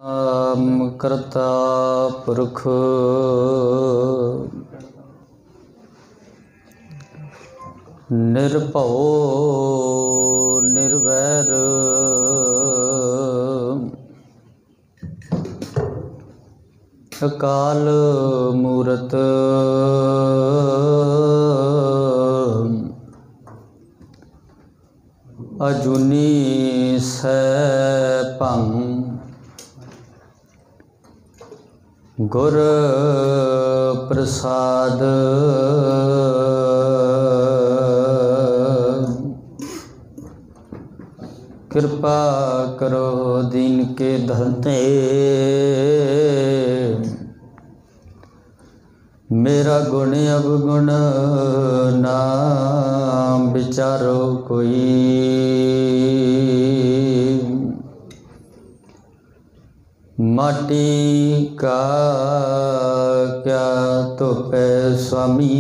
करता पुरख निर्भव निर्वैर अकाल मूरत अजूनी सैभं गुर प्रसाद कृपा करो दीन के धरते मेरा गुण अवगुण ना विचारो कोई माटी का क्या तो पै स्वामी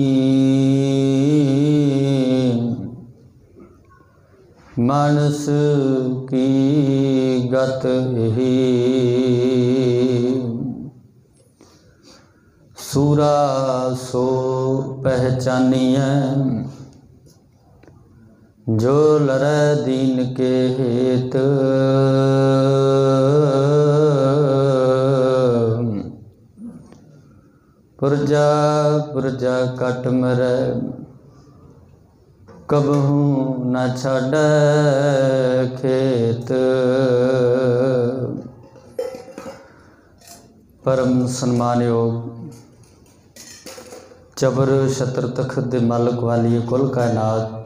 मानस की गत ही सूरा सो पहचानिए जो लड़े दीन के हेत पुरजा पुरजा कट मरै कबहू न छाड़ै खेत। परम सन्मानयोग चबर छत्र तखत दे मालक वाली कुल कायनात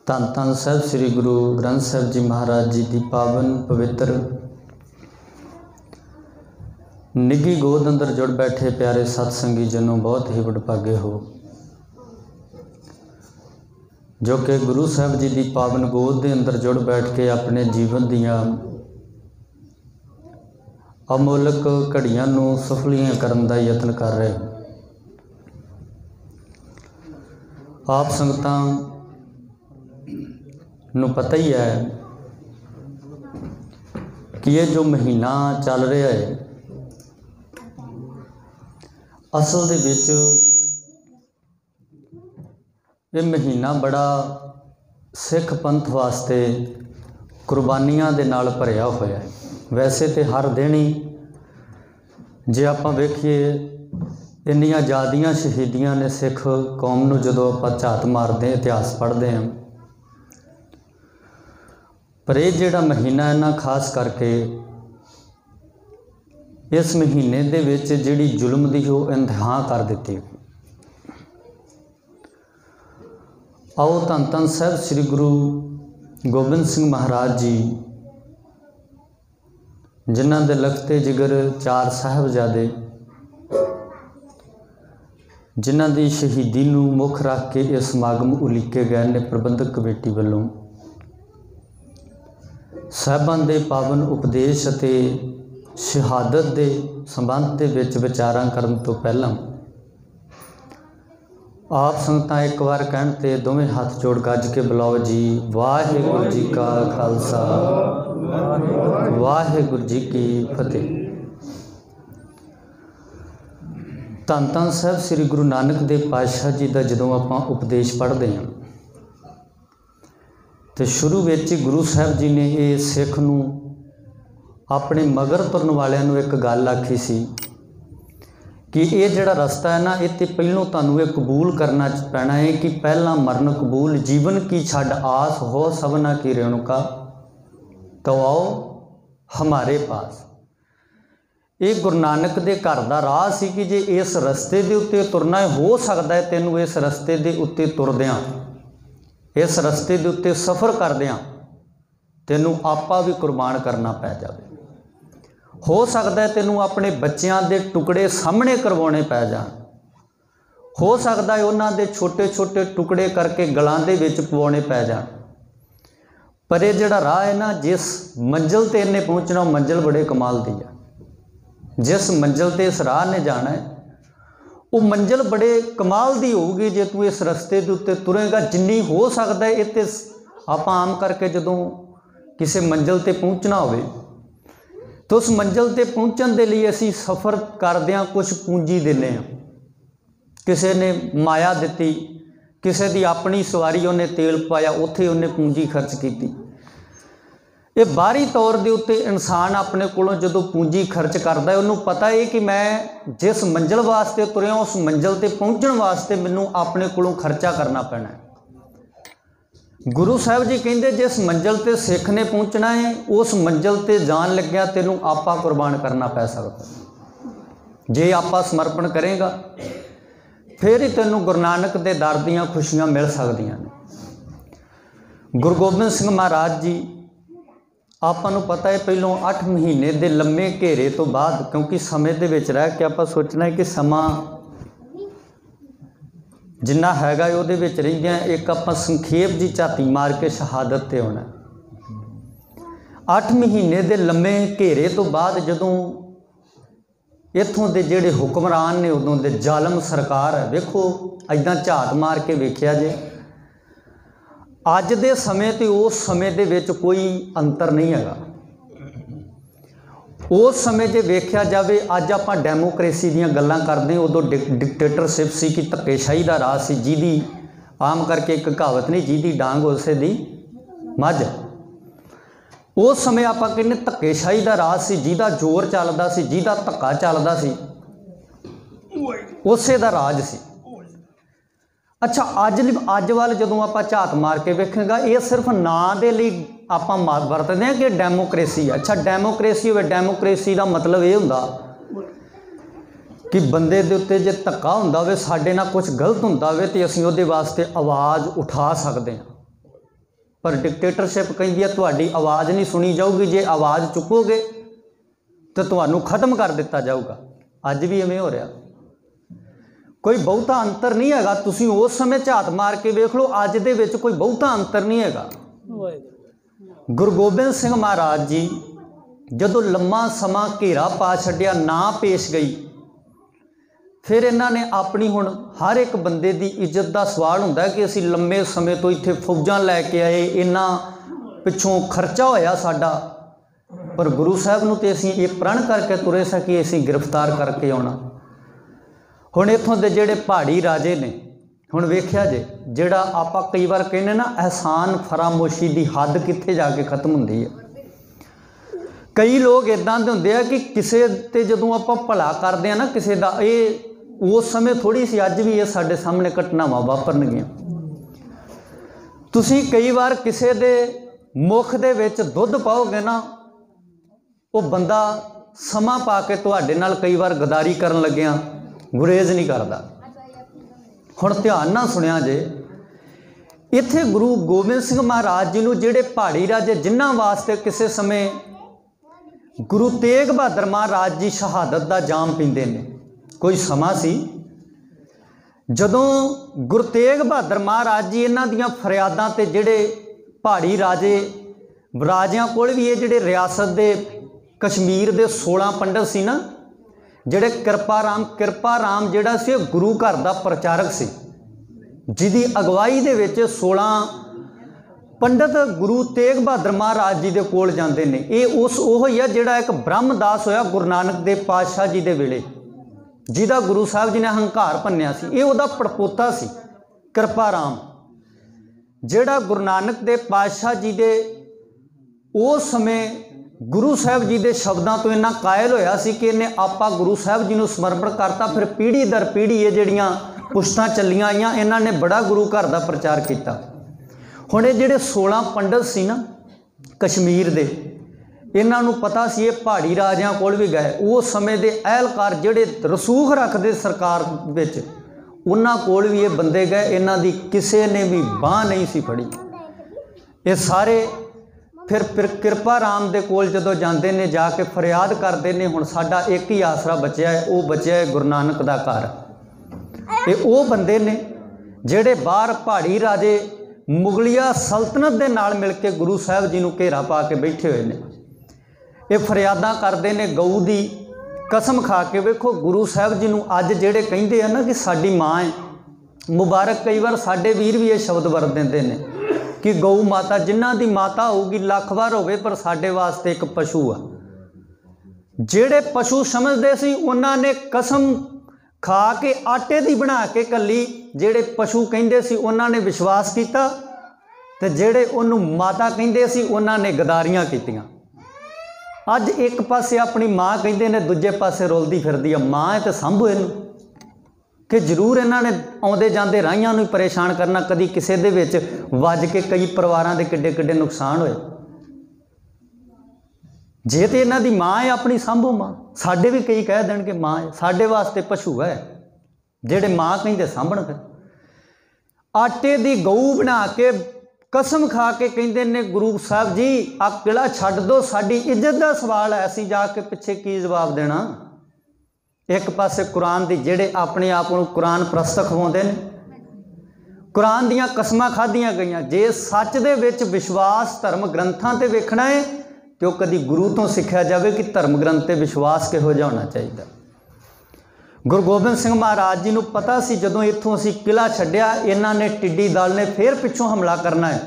धन धन साहिब श्री गुरु ग्रंथ साहिब जी महाराज जी की पावन पवित्र निघी गोद अंदर जुड़ बैठे प्यारे सतसंगी जनों बहुत ही वडभागे हो जो कि गुरु साहिब जी की पावन गोद के अंदर जुड़ बैठ के अपने जीवन दियां अमोलक घड़ियां नूं सफलियां करन दा यतन कर रहे हो। आप संगतां नूं पता ही है कि ये जो महीना चल रहा है असल दे विच ये महीना बड़ा सिख पंथ वास्ते कुर्बानियां दे नाल भरिया होया है। वैसे तो हर दिन ही जे आपां वेखीए इन्नियां ज़्यादियां शहीदियां ने सिख कौम नूं जदों आपां झात मारते हैं इतिहास पढ़ते हैं, पर यह जिहड़ा महीना है ना खास करके इस महीने दे विच जिहड़ी जुल्म दी हो इंतहा कर दित्ती। आओ धन धन साहिब श्री गुरु गोबिंद सिंह महाराज जी जिन्हां दे लखते जिगर चार साहिबजादे जिन्हां दी शहीदी नूं मुख रख के इस समागम उलीके गए ने प्रबंधक कमेटी वालों साहिबां दे पावन उपदेश अते शहादत दे संबंध दे विच विचारां करन तो पहलां आप संगतां एक बार कहण ते दोवें हाथ जोड़ गज के बुलाओ जी वाहिगुरू जी का खालसा वाहिगुरू जी की फतेह। धन धन साहिब श्री गुरु नानक देव पातशाह जी का जदों आपां उपदेश पढ़ते हैं तो शुरू में ही गुरु साहिब जी ने ये सिख नूं अपने मगर तुरन वालियां नूं एक गल आखी सी कि ये जिहड़ा रस्ता है ना ये पहलों तुहानूं ये कबूल करना पैना है कि पहला मरण कबूल जीवन की छड़ आस हो सबना की रेणुका तो आओ हमारे पास। ये गुरु नानक दे घर दा राह सी कि जे इस रस्ते दे उत्ते तुरना हो सकता है तैनूं इस रस्ते दे उत्ते तुरदियां इस रस्ते दे उत्ते सफ़र करदियां तैनूं आपा भी कुर्बान करना पै जाए। हो सकता है तैनूं अपने बच्चों के टुकड़े सामने करवाने पै जाण, हो सकता है उन्हां दे छोटे छोटे टुकड़े करके गलां दे विच पवाने पै जाण। पर यह जिहड़ा राह है ना जिस मंजिल ते इन्हें पहुँचना मंजिल बड़े कमाल दी है। जिस मंजिल ते इस राह ने जाना है वो मंजिल बड़े कमाल दी होगी जे तू इस रस्ते के उत्ते तुरेगा जिन्नी हो सकता है। इत्ते आपां आम करके जदों किसी मंजिल ते पहुँचना होवे तो उस मंजिल ते पहुँचण दे लई असीं सफ़र करदिआं कुछ पूंजी दिंदे हां। किसी ने माया दित्ती, किसी दी अपनी सवारी उन्हें तेल पाया, उत्थे उन्हें पूंजी खर्च की। ये बाहरी तौर के उत्ते इंसान अपने कोलों जदों पूंजी खर्च करता है उन्होंने पता है कि मैं जिस मंजिल वास्ते तुरिया उस मंजिल ते पहुँचण वास्ते मैनूं अपने कोलों खर्चा करना पैना है। गुरु साहब जी कहते जिस मंजिल ते सिख ने पहुँचना है उस मंजिल ते जान लग्या तैनूं आपा कुर्बान करना पै सकदा। जे आपा समर्पण करेगा फिर ही तैनूं गुरु नानक दे दर दीआं खुशियां मिल सकदियां ने। गुरु गोबिंद सिंह महाराज जी ਆਪਾਂ ਨੂੰ पता है पहलों 8 महीने के लंबे घेरे तो बाद, क्योंकि समय दे विच रह के आप सोचना है कि समा जिन्ना हैगा उहदे विच रहिंदिआं एक आप संखेप जी झाती मार के शहादत ते होना। 8 महीने के लंबे घेरे तो बाद जदों इत्थों के जिहड़े हुक्मरान ने उदों दे जालम सरकार है, वेखो इदां झात मार के वेखिया जे अज दे समय ते उस समय दे विच कोई अंतर नहीं हैगा। उस समय जे वेख्या जाए अज आपां डैमोक्रेसी दीयां गल्लां करदे उदों डिकटेटरशिप सी कि धक्केशाही दा राज सी, जिहदी आम करके एक कहावत नहीं जिहदी डांग उसे दी मझ। उस समय आपां कहने धक्केशाही दा राज सी, जिहदा जोर चलदा सी, जिहदा धक्का चलदा सी, उसे दा राज सी। अच्छा अज वाल जदों आप झात मार के वेखेगा ये सिर्फ नां दे लई आपां वरतदे हैं कि डैमोक्रेसी है। अच्छा डैमोक्रेसी होवे, डैमोक्रेसी का मतलब ये हुंदा कि बंदे दे उत्ते जे धक्का हुंदा होवे, साडे नाल कुछ गलत हुंदा होवे ते असीं उहदे वास्ते आवाज़ उठा सकते हैं। पर डिकटेटरशिप कहिंदी है तुहाडी आवाज़ नहीं सुनी जाऊगी, जे आवाज़ चुकोगे तो तुहानूं खत्म कर दिता जाऊगा। अज भी इवें हो रहा, कोई बहुता अंतर नहीं हैगा। तुसीं उस समय झात मार के वेख लो, अज दे विच कोई बहुता अंतर नहीं हैगा। गुरु गोबिंद सिंह महाराज जी जदों लम्मा समा घेरा पा छड्डिया, ना पेश गई, फिर इन्हां ने अपनी हुण हर एक बंदे की इज्जत का सवाल हुंदा है कि असीं लंबे समय तो इत्थे फौजां लैके आए, इन्ना पिछों खर्चा होया साडा, पर गुरु साहब नूं ते असीं ये प्रण करके तुरे सी कि असीं गिरफ्तार करके आउणा। हुण इत्थों दे जिहड़े पहाड़ी राजे ने, हुण वेख्या जे जिहड़ा आपां कई बार कहने ना एहसान फरामोशी की हद कित्थे जाके खत्म हुंदी है। कई लोग इदां दे हुंदे आ कि किसे ते जदों आपां भला करदे आ ना किसे दा, ये उस समय थोड़ी सी अज भी ये साडे सामने घटनावां वापरनगियां। तुसीं कई बार किसे दे मुख दे विच दुध पाओगे ना, वो बंदा समा पा के तुहाडे नाल कई बार गदारी करन लग्गिया गुरेज नहीं करता। हुण ध्यान नाल सुनिया जे इत्थे गुरु गोबिंद सिंह महाराज जी नूं जिहड़े पहाड़ी राजे जिन्हां वास्ते किसी समय गुरु तेग बहादुर महाराज जी शहादत का जाम पींदे ने, कोई समा सी जदों गुरु तेग बहादुर महाराज जी इन्हां दीयां फरियादां ते जिहड़े पहाड़ी राजे राजियां कोल भी ये जिहड़े रियासत दे कश्मीर दे 16 पंडित सी ना, जिहड़े किरपा राम जिहड़ा सी गुरु घर का प्रचारक सी, जिहदी अगवाई दे विच 16 पंडित गुरु तेग बहादुर महाराज जी दे कोल जांदे ने। ये ओह ही है जिहड़ा एक ब्रह्मदास होया गुरु नानक देव पातशाह जी दे वेले, जिहदा गुरु साहब जी ने हंकार भन्निया सी। ये उहदा पड़पोता सी किरपा राम, जिहड़ा गुरु नानक देव पातशाह जी दे उस समय गुरु साहब जी के शब्दों तो इन्ना कायल होया सी कि इन्हें आपा गुरु साहब जी को समर्पण करता। फिर पीढ़ी दर पीढ़ी ये जड़ियाँ पुश्तां चलियां आईयां, इन्हां ने बड़ा गुरु घर का प्रचार किया। हुण ये जिहड़े 16 पंडित सी ना कश्मीर दे, इन्हां नूं पता सी ये पहाड़ी राजियां कोल भी गए, उस समय के अहलकार जिहड़े रसूख रखते सरकार विच, उन्हां कोल भी ये बंदे गए, इन्हां दी किसी ने भी बांह नहीं सी फड़ी। ये सारे फिर किरपा राम दे कोल जदों जांदे ने, जाके फरियाद करते हैं हुण साडा एक ही आसरा बचिया है, वो बचिया है गुरु नानक दा घर। ये वो बंदे ने जिहड़े बाहर पहाड़ी राजे मुगलिया सल्तनत दे नाल मिल के गुरु साहब जी नूं घेरा पा के बैठे हुए ने। ये फरियादां करते हैं गऊ की कसम खा के। वेखो गुरु साहब जी नूं अज जिहड़े कहिंदे आ ना कि साडी माँ है मुबारक, कई बार साडे वीर भी ये शब्द वरत दिंदे ने कि गऊ माता जिन्हां दी माता होगी लख वार होवे पर साडे वास्ते एक पशु आ। ਜਿਹੜੇ पशु समझते सी उन्हां ने कसम खा के आटे दी बना के कली, ਜਿਹੜੇ पशु कहिंदे सी उन्हां ने विश्वास किया ते ਜਿਹੜੇ ਉਹਨੂੰ माता कहिंदे सी उन्हां ने गदारियां कीतियां। अज एक पासे अपनी माँ कहिंदे ने, दूजे पासे रुलदी फिरदी आ माँ है तो संभो इहनूं, कि जरूर इन्हां ने आउंदे जांदे राहियां नूं परेशान करना, कदी किसे दे विच वज के कई परिवारां दे किड्डे किड्डे नुकसान होए। जे तो इन्हां दी माँ है अपनी संभो माँ, साडे भी कई कह देणगे माँ है, साडे वास्ते पशु है जिहड़े माँ कहिंदे साਂਭਣ। फिर आटे दी गऊ बना के कसम खा के कहिंदे ने गुरु साहब जी आ किला छड्ड दो, साडी इज्जत दा सवाल है, असीं जाके पिछे की जवाब देना। एक पासे कुरान दी जिहड़े अपने आप नूं कुरान प्रस्त खवाउंदे ने, कुरान दीयां कसमां खाधियां गईयां, जे सच दे विच विश्वास धर्म ग्रंथां ते वेखना है तो कदी गुरु तो सिੱਖਿਆ जाए कि धर्म ग्रंथ ते विश्वास किहो जिहा होना चाहिए। गुरु गोबिंद सिंह महाराज जी नूं पता सी जदों इत्थों असीं किला छड्डिया इन्हां ने टिड्डी दल ने फिर पिछों हमला करना है।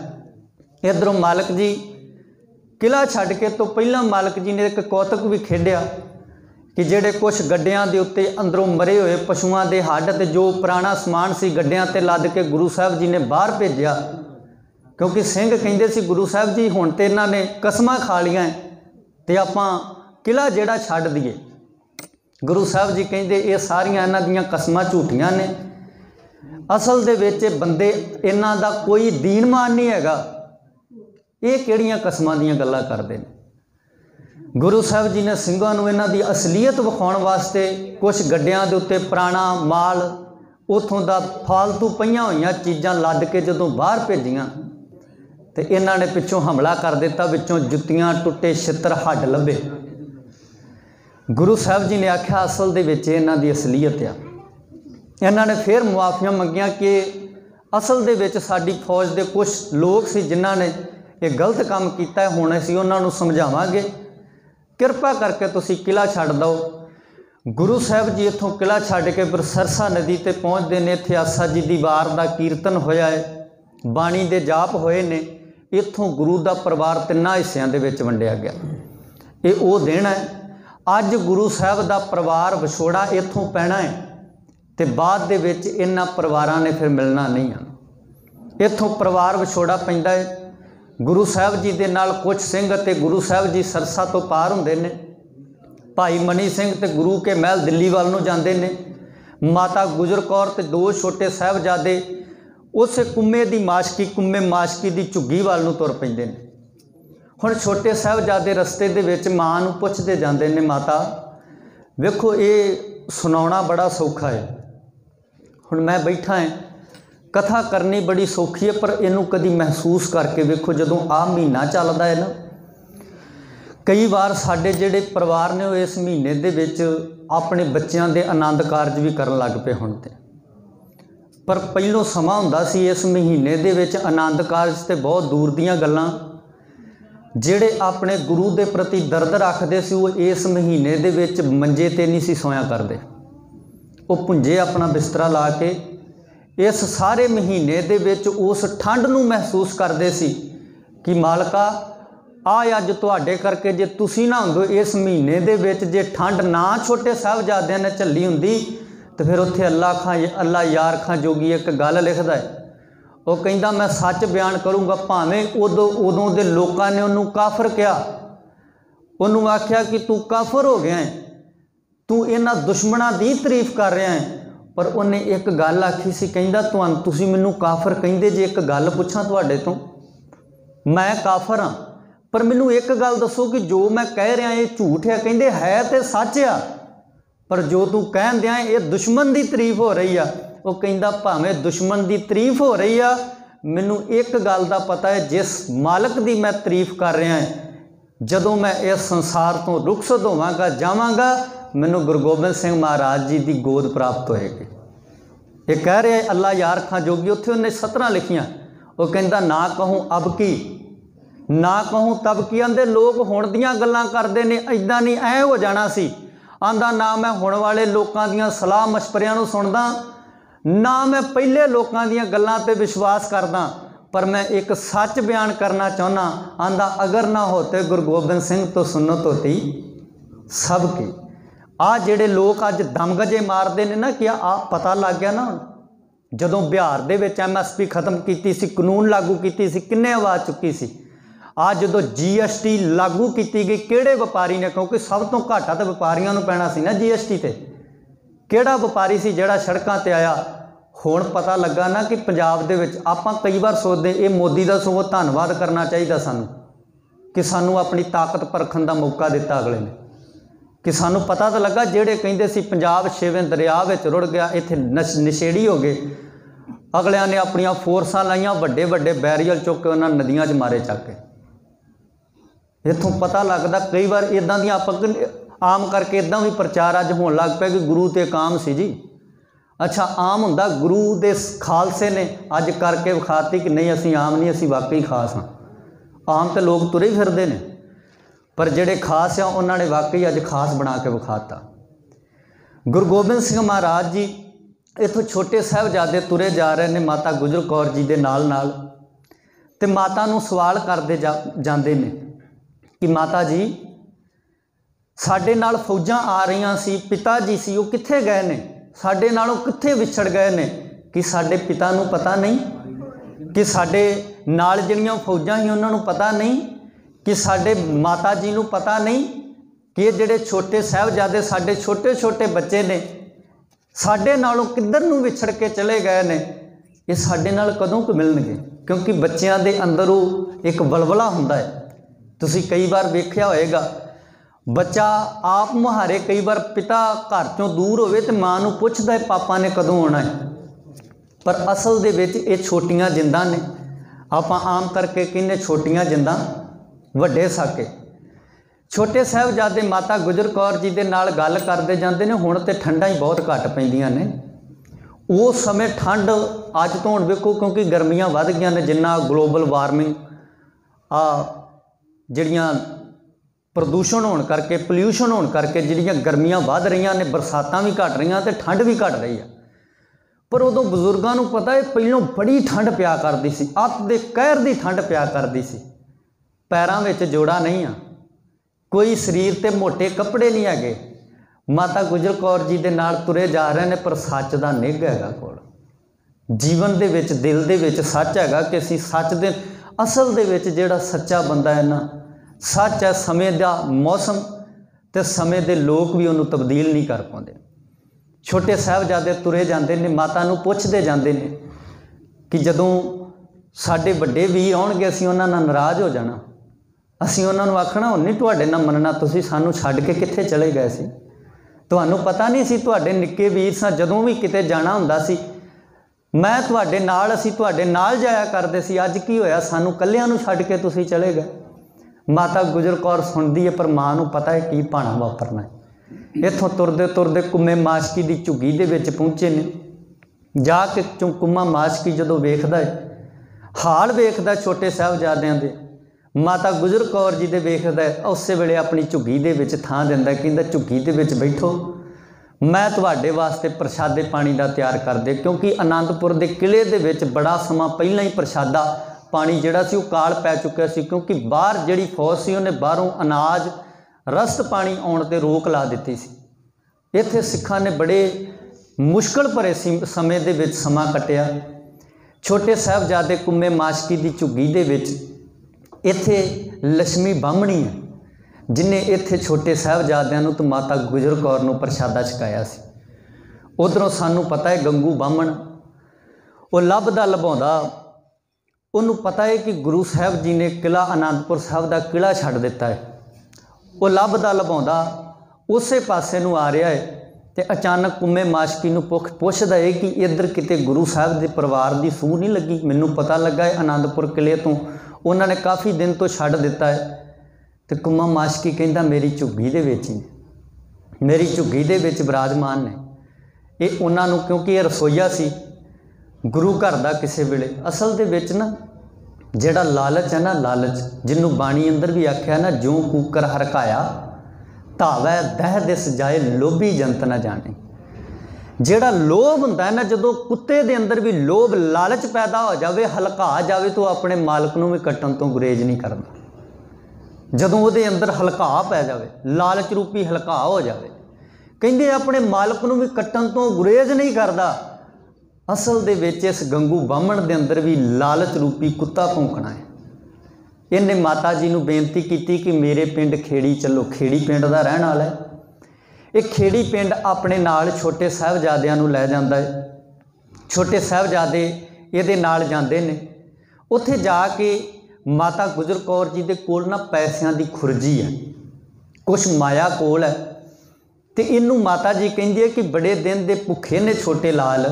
इधरों मालक जी किला छड्ड के तो पहलां मालक जी ने एक कौतक भी खेडिया कि जिहड़े कुछ गड्डियां दे उत्ते अंदरों मरे हुए पशुआं दे हड्ड ते जो पुराना समान सी गड्डियां ते लद के गुरु साहब जी ने बाहर भेजिया, क्योंकि सिंह कहिंदे सी गुरु साहब जी हुण ते इन्हां ने कसमां खा लियां ते आपां किला जिहड़ा छड्ड दईए। गुरु साहब जी कहिंदे ये सारियां इन्हां दीयां कसमां झूठियां ने, असल दे विच बंदे इन्हां दा कोई दीन मान नहीं हैगा, ये किहड़ियां कसमां दीयां गल्लां करदे ने। गुरु साहब जी ने ਸਿੰਘਾਂ ਨੂੰ इन्हां दी असलीयत विखाउण वास्ते कुछ गड्डियां दे उत्ते पुराना माल उत्थों दा फालतू पईयां होईयां चीज़ां लद के जदों बाहर भेजियां तो इन्हां ने पिछों हमला कर दिता, विचों जुत्तियां टुੱਟੇ छिੱਤਰ हड्ड लभे। गुरु साहब जी ने आख्या असल दे विच इन्हां दी असलीयत आ। इन्हां ने फिर मुआफ़ियां मंगियां कि असल दे विच साडी फौज दे कुछ लोग सी जिन्हां ने ये गलत काम कीता है, हुण असीं उन्हां नूं समझावांगे, किरपा करके तुसीं किला छड्ड दो। गुरु साहब जी इत्थों किला छड्ड के फिर सरसा नदी ते पहुँचते हैं। इत्थे आसा जी दी वार दा कीर्तन होया है, बाणी दे जाप होए ने। इत्थों गुरु दा परिवार तिन्नां हिस्सिਆਂ दे विच वंडिया गया। ये वो दिन है अज गुरु साहब दा परिवार विछोड़ा इत्थों पैना है तो बाद दे विच इन्हां परिवारां ने फिर मिलना नहीं है। इत्थों परिवार विछोड़ा पैंदा है। गुरु साहब जी दे नाल कुछ सिंह ते गुरु साहब जी सरसा तो पार हुंदे ने। भाई मनी सिंह ते गुरु के महल दिल्ली वाल नूं जांदे ने। माता गुजर कौर ते दो छोटे साहबजादे उस कुम्मे दी माशकी कुम्मे माशकी दी झुग्गी वाल नूं तुर पैंदे ने। हुण छोटे साहबजादे रस्ते दे विच मां नूं पुछदे जांदे ने, माता वेखो ये सुनाउणा बड़ा सौखा है, हुण मैं बैठा है कथा करनी बड़ी सौखी है, पर इनू कदी महसूस करके वेखो जदों आ महीना चलदा है ना, कई बार साडे जिहड़े परिवार ने इस महीने दे विच अपने बच्चों के आनंद कारज भी करन लग पे हुण ते। पर पहलों समा हुंदा सी इस महीने दे विच आनंद कारज ते बहुत दूर दीयां गल्लां। जिहड़े अपने गुरु के प्रति दर्द रखते सी वो इस महीने दे विच मंजे ते नहीं सी सोया करते, वो भुंजे अपना बिस्तरा ला के इस सारे महीने दे विच उस ठंड नूं महसूस करते सी कि मालका आ अज तुहाडे करके जे तुसीं ना हुंदे इस महीने दे विच जे ठंड ना छोटे साहबजादियां ने झल्ली हुंदी तो फिर उत्थे अल्लाह यार खां जोगी एक गल लिखदा है, वो कहिंदा मैं सच बयान करूँगा भावें उदों दे लोकां ने उन्होंने काफर कहा, उन्होंने आख्या कि तू काफर हो गया है, तू इन्हां दुश्मनां दी तारीफ कर रहा है। पर उन्हें एक गल आखी सी, कहिंदा तुसीं मैनूं काफर कहिंदे जे एक गल पुछां तुहाडे तो, मैं काफर हाँ पर मैनूं एक गल दसो कि जो मैं कह रहा ये झूठ है? कहिंदे है तो सच आ, पर जो तू कहन दिया ये दुश्मन की तारीफ हो रही आ। वो कहिंदा भावें दुश्मन की तारीफ हो रही आ, मैनूं एक गल का पता है, जिस मालक की मैं तारीफ कर रहा है, जदों मैं इस संसार तो रुखसत होवांगा जावांगा मैनूं गुरु गोबिंद सिंह महाराज जी की गोद प्राप्त होएगी। ये कह रहे अल्लाह यार खां जोगी, उत्थे उन्हें 17 लिखियां। वो कहिंदा ना कहूँ अब की ना कहूँ तब की, आंदे लोग हुण दीयां गल्लां करदे ने, इदां नहीं ऐ हो जाना सी। आंदा ना मैं हुण वाले लोकां दीयां सलाह मशवरियां नूं सुणदा, ना मैं पहले लोकां दीयां गल्लां ते विश्वास करदा, पर मैं एक सच बयान करना चाहना। आंदा अगर ना होते गुरु गोबिंद सिंह तो सुन्नत होती सबकी। आ जेड़े लोग अज दमगजे मारते हैं ना कि आ पता लग गया ना जदों बिहार दे विच MSP खत्म की सी, कानून लागू की सी, किन्ने आवाज़ चुकी सी। आ जदों GST लागू की गई किहड़े व्यापारी ने, क्योंकि सब तो घाटा तो व्यापारियों नूं पैना सी ना GST ते। किहड़ा व्यापारी सी जिहड़ा सड़कां ते आया। हुण पता लगा ना कि पंजाब दे विच आपां कई बार सोचदे ये मोदी दा सगों धन्नवाद करना चाहिए सानूं कि सानूं अपनी ताकत परखण दा मौका दिता अगले ने, कि सानूं पता तो लगा जिहड़े कहिंदे सी पंजाब छेवें दरिया विच रुड़ गया, इत्थे नशेड़ी हो गए, अगलियां ने अपनियां फोर्सां लाइयां, वड्डे वड्डे बैरीअर चुक के उन्हां नदियां 'च मारे चक के। इत्थों पता लगदा कई बार इदां दियां आपां आम करके इदां भी प्रचार अज होण लग पिया कि गुरु ते काम सी जी। अच्छा आम हुंदा गुरु दे खालसे ने अज करके विखाती कि नहीं असीं आम नहीं, असीं वाकई खास हाँ। आम तो लोग तुरे ही फिरदे ने, पर जिहड़े खास आ उन्हां ने वाकई अज खास बना के विखाता। गुरु गोबिंद सिंह महाराज जी इत्थों छोटे साहिबजादे तुरे जा रहे हैं माता गुजर कौर जी के नाल नाल, ते माता नूं सवाल करते जाते हैं कि माता जी साडे नाल फौजां आ रही सी, पिता जी सी वो कित्थे गए ने, साडे नालों कित्थे विछड़ गए ने, कि साडे पिता नूं पता नहीं, कि साडे नाल जिहड़ियां फौजां ही उन्हां नूं पता नहीं, कि साडे माता जी नूं पता नहीं कि ये जिहड़े छोटे साहिबजादे साडे छोटे छोटे बच्चे ने साडे नालों किधर नूं विछड़ के चले गए ने, ये साडे नाल कदों क मिलणगे। क्योंकि बच्चों के अंदर वो एक बलबला हुंदा है। तुसीं कई बार वेख्या होएगा बच्चा आप मुहारे कई बार पिता घर चों दूर होवे ते मां नूं पुछदा है पापा ने कदों आउणा है, पर असल दे विच ये छोटियां जिंदां ने। आपां आम करके कहने छोटियां जिंदां वड्डे साके। छोटे साहिबजादे माता गुजर कौर जी दे नाल गल करते जाते हैं। हुण तो ठंडा ही बहुत घट पैंदियां ने, उस समय ठंड अज तो हुण वेखो क्योंकि गर्मियां वध गईयां ने, जिन्ना ग्लोबल वार्मिंग जिहड़ियां प्रदूषण होने करके पोल्यूशन होने करके जिहड़ियां गर्मियां वध रही ने, बरसातां भी घट रही ते ठंड भी घट रही है। पर उदों बजुर्गों को पता है पहलों बड़ी ठंड पिया करती सी, अत दे कहर की ठंड पिया करती सी, पैरों में जोड़ा नहीं आ, कोई शरीर ते मोटे कपड़े नहीं है। माता गुजर कौर जी दे नाल तुरे जा रहे हैं, पर सच का निघ हैगा कोल, जीवन दे विच दिल दे विच सच हैगा कि असीं सच दे असल दे विच जिहड़ा सच्चा बंदा है ना, सच है। समय का मौसम ते समय दे लोग भी उन्होंने तब्दील नहीं कर पाते। छोटे साहिबजादे तुरे जाते हैं, माता नूं पुछदे जाते हैं कि जदों साडे वड्डे वीर आउणगे असीं उन्हां नाल नाराज़ हो जाना, असीं उन्हां नूं आखना हुण नहीं तुहाडे नाल मनना, तुसीं सानूं छड्ड के कित्थे चले गए सी, तुहानूं पता नहीं सी तुहाडे निक्के वीर सां, जदों भी किते जाना हुंदा सी मैं तुहाडे नाल, असीं तुहाडे नाल जाया करदे सी, अज की होया सानूं कल्लिआं नूं छड्ड के तुसीं चले गए। माता गुजर कौर सुनदी है, पर मां नूं पता है की भाणा वापरना है। इत्थों तुरदे तुरदे कुम्मे माशकी की झुग्गी दे विच पहुंचे ने, जाके कुम्मा माशकी जदों वेखदा है, हाल वेखदा छोटे साहिबजादिआं दे, माता गुजर कौर जी दे वेखदा है, उस वेले अपनी झुग्गी दे विच थां दिंदा, कहंदा झुग्गी दे विच बैठो, मैं तुहाडे वास्ते प्रशादे पानी का तैयार कर दे। क्योंकि आनंदपुर के किले दे विच बड़ा समा पहला ही प्रशादा पानी जिहड़ा सी वो काल पै चुक्या सी, क्योंकि बाहर जिहड़ी फौज सी उन्हें बाहरों अनाज रस्त पानी आउण ते रोक ला दित्ती सी। इत्थे सिखां ने बड़े मुश्किल भरे समय दे विच समा कटिया। छोटे साहिबजादे कुम्मे माशकी की झुग्गी दे विच इत्थे लक्ष्मी बामणी है जिन्हें इत्थे छोटे साहिबजादिआं नूं ते माता गुजर कौर नूं प्रशादा छकाया सी। उधरों सानूं पता है गंगू बामण वो लभदा लभाउंदा, उन्होंने पता है कि गुरु साहब जी ने किला आनंदपुर साहब का किला छड्ड दिता है, वो लभदा लभाउंदा उस पासे नूं आ रहा है, तो अचानक कुम्मे माशकी नूं पुछदा है कि इधर किते गुरु साहब के परिवार की सूह नहीं लगी। मैनूं पता लगा है आनंदपुर किले तो उन्होंने काफ़ी दिन तो छड्ड दिता है। तो कुम्मा माशकी कहंदा मेरी झुग्गी दे विच ही, मेरी झुग्गी दे विच विराजमान ने। ये उन्हां नूं क्योंकि ये रसोईया सी गुरु घर का, किसी वेले असल दे विच ना जिहड़ा लालच है ना, लालच जिन्हों बाणी अंदर भी आख्या ना, जो कूकर हरकाया धावै दह दिस जाए लोभी जंत न जाने। ਜਿਹੜਾ ਲੋਭ ਹੁੰਦਾ है ना, ਜਦੋਂ ਕੁੱਤੇ ਦੇ ਅੰਦਰ ਵੀ ਲੋਭ ਲਾਲਚ ਪੈਦਾ ਹੋ ਜਾਵੇ, ਹਲਕਾ ਜਾਵੇ, तो ਆਪਣੇ ਮਾਲਕ ਨੂੰ ਵੀ ਕੱਟਣ ਤੋਂ ਗੁਰੇਜ਼ ਨਹੀਂ ਕਰਦਾ। ਜਦੋਂ ਉਹਦੇ ਅੰਦਰ ਹਲਕਾ ਪੈ ਜਾਵੇ, ਲਾਲਚ ਰੂਪੀ ਹਲਕਾ ਹੋ ਜਾਵੇ, ਕਹਿੰਦੇ ਆਪਣੇ ਮਾਲਕ ਨੂੰ ਵੀ ਕੱਟਣ ਤੋਂ ਗੁਰੇਜ਼ ਨਹੀਂ ਕਰਦਾ। ਅਸਲ ਦੇ ਵਿੱਚ ਇਸ ਗੰਗੂ ਬਾਹਮਣ ਦੇ ਅੰਦਰ ਵੀ ਲਾਲਚ ਰੂਪੀ ਕੁੱਤਾ ਭੌਂਕਣਾ ਹੈ। ਇਹਨੇ ਮਾਤਾ ਜੀ ਨੂੰ ਬੇਨਤੀ ਕੀਤੀ ਕਿ ਮੇਰੇ ਪਿੰਡ ਖੇੜੀ ਚੱਲੋ। ਖੇੜੀ ਪਿੰਡ ਦਾ ਰਹਿਣ ਵਾਲਾ ਹੈ। ਇਹ ਖੇੜੀ ਪਿੰਡ ਆਪਣੇ ਨਾਲ ਛੋਟੇ ਸਾਹਿਬਜ਼ਾਦਿਆਂ ਨੂੰ ਲੈ ਜਾਂਦਾ ਹੈ। ਛੋਟੇ ਸਾਹਿਬਜ਼ਾਦੇ ਇਹਦੇ ਨਾਲ ਜਾਂਦੇ ਨੇ। ਉੱਥੇ ਜਾ ਕੇ ਮਾਤਾ ਗੁਜਰ ਕੌਰ ਜੀ ਦੇ ਕੋਲ ਨਾ ਪੈਸਿਆਂ ਦੀ ਖੁਰਜੀ ਹੈ, ਕੁਛ ਮਾਇਆ ਕੋਲ ਹੈ। ਤੇ ਇਹਨੂੰ ਮਾਤਾ ਜੀ ਕਹਿੰਦੀ ਹੈ ਕਿ ਬੜੇ ਦਿਨ ਦੇ ਭੁੱਖੇ ਨੇ ਛੋਟੇ ਲਾਲ,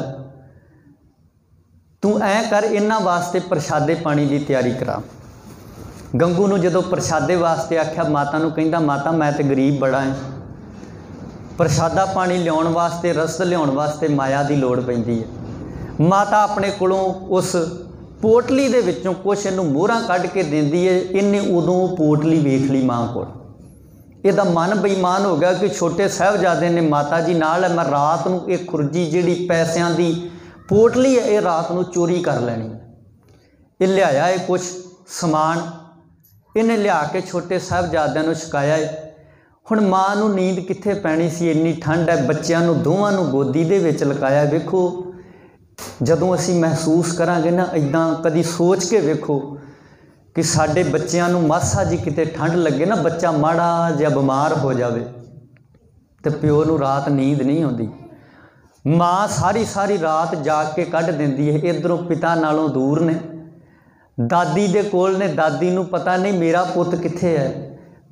ਤੂੰ ਐਂ ਕਰ ਇਹਨਾਂ ਵਾਸਤੇ ਪ੍ਰਸ਼ਾਦੇ ਪਾਣੀ ਦੀ ਤਿਆਰੀ ਕਰਾ। ਗੰਗੂ ਨੂੰ ਜਦੋਂ ਪ੍ਰਸ਼ਾਦੇ ਵਾਸਤੇ ਆਖਿਆ, ਮਾਤਾ ਨੂੰ ਕਹਿੰਦਾ ਮਾਤਾ मैं तो गरीब बड़ा है, ਪ੍ਰਸ਼ਾਦਾ ਪਾਣੀ ਲਿਆਉਣ ਵਾਸਤੇ, ਰਸਦ ਲਿਆਉਣ ਵਾਸਤੇ ਮਾਇਆ ਦੀ ਲੋੜ ਪੈਂਦੀ ਹੈ। ਮਾਤਾ ਆਪਣੇ ਕੋਲੋਂ ਉਸ ਪੋਟਲੀ ਦੇ ਵਿੱਚੋਂ ਕੁਛ ਇਹਨੂੰ ਮੋਹਰਾਂ ਕੱਢ ਕੇ ਦਿੰਦੀ ਹੈ। ਇਹਨੇ ਉਦੋਂ ਉਹ ਪੋਟਲੀ ਵੇਖ ਲਈ ਮਾਂ ਕੋਲ। ਇਹਦਾ ਮਨ ਬੇਈਮਾਨ ਹੋ ਗਿਆ ਕਿ ਛੋਟੇ ਸਾਹਿਬਜ਼ਾਦੇ ਨੇ ਮਾਤਾ ਜੀ ਨਾਲ ਹੈ, मैं ਰਾਤ ਨੂੰ ਇਹ ਖੁਰਜੀ ਜਿਹੜੀ ਪੈਸਿਆਂ ਦੀ ਪੋਟਲੀ ਹੈ ਇਹ ਰਾਤ ਨੂੰ ਚੋਰੀ ਕਰ ਲੈਣੀ ਹੈ। ਇਹ ਲਿਆਇਆ ਇਹ ਕੁਛ ਸਮਾਨ, ਇਹਨੇ ਲਿਆ ਕੇ ਛੋਟੇ ਸਾਹਿਬਜ਼ਾਦਿਆਂ ਨੂੰ ਛਕਾਇਆ ਹੈ। ਹੁਣ ਮਾਂ ਨੂੰ ਨੀਂਦ ਕਿੱਥੇ ਪੈਣੀ ਸੀ, ਇੰਨੀ ਠੰਡ ਹੈ। ਬੱਚਿਆਂ ਨੂੰ ਦੋਵਾਂ ਨੂੰ ਗੋਦੀ ਦੇ ਵਿੱਚ ਲਗਾਇਆ। ਵੇਖੋ ਜਦੋਂ ਅਸੀਂ ਮਹਿਸੂਸ ਕਰਾਂਗੇ ਨਾ, ਇੱਦਾਂ ਕਦੀ ਸੋਚ ਕੇ ਵੇਖੋ ਕਿ ਸਾਡੇ ਬੱਚਿਆਂ ਨੂੰ ਮਾਸਾ ਜੀ ਕਿਤੇ ਠੰਡ ਲੱਗੇ ਨਾ, ਬੱਚਾ ਮਾੜਾ ਜਿਹਾ ਬਿਮਾਰ ਹੋ ਜਾਵੇ ਤੇ ਪਿਓ ਨੂੰ ਰਾਤ ਨੀਂਦ ਨਹੀਂ ਆਉਂਦੀ। ਮਾਂ ਸਾਰੀ ਰਾਤ ਜਾਗ ਕੇ ਕੱਢ ਦਿੰਦੀ ਹੈ। ਇੱਧਰੋਂ ਪਿਤਾ ਨਾਲੋਂ ਦੂਰ ਨੇ, ਦਾਦੀ ਦੇ ਕੋਲ ਨੇ। ਦਾਦੀ ਨੂੰ ਪਤਾ ਨਹੀਂ ਮੇਰਾ ਪੁੱਤ ਕਿੱਥੇ ਹੈ,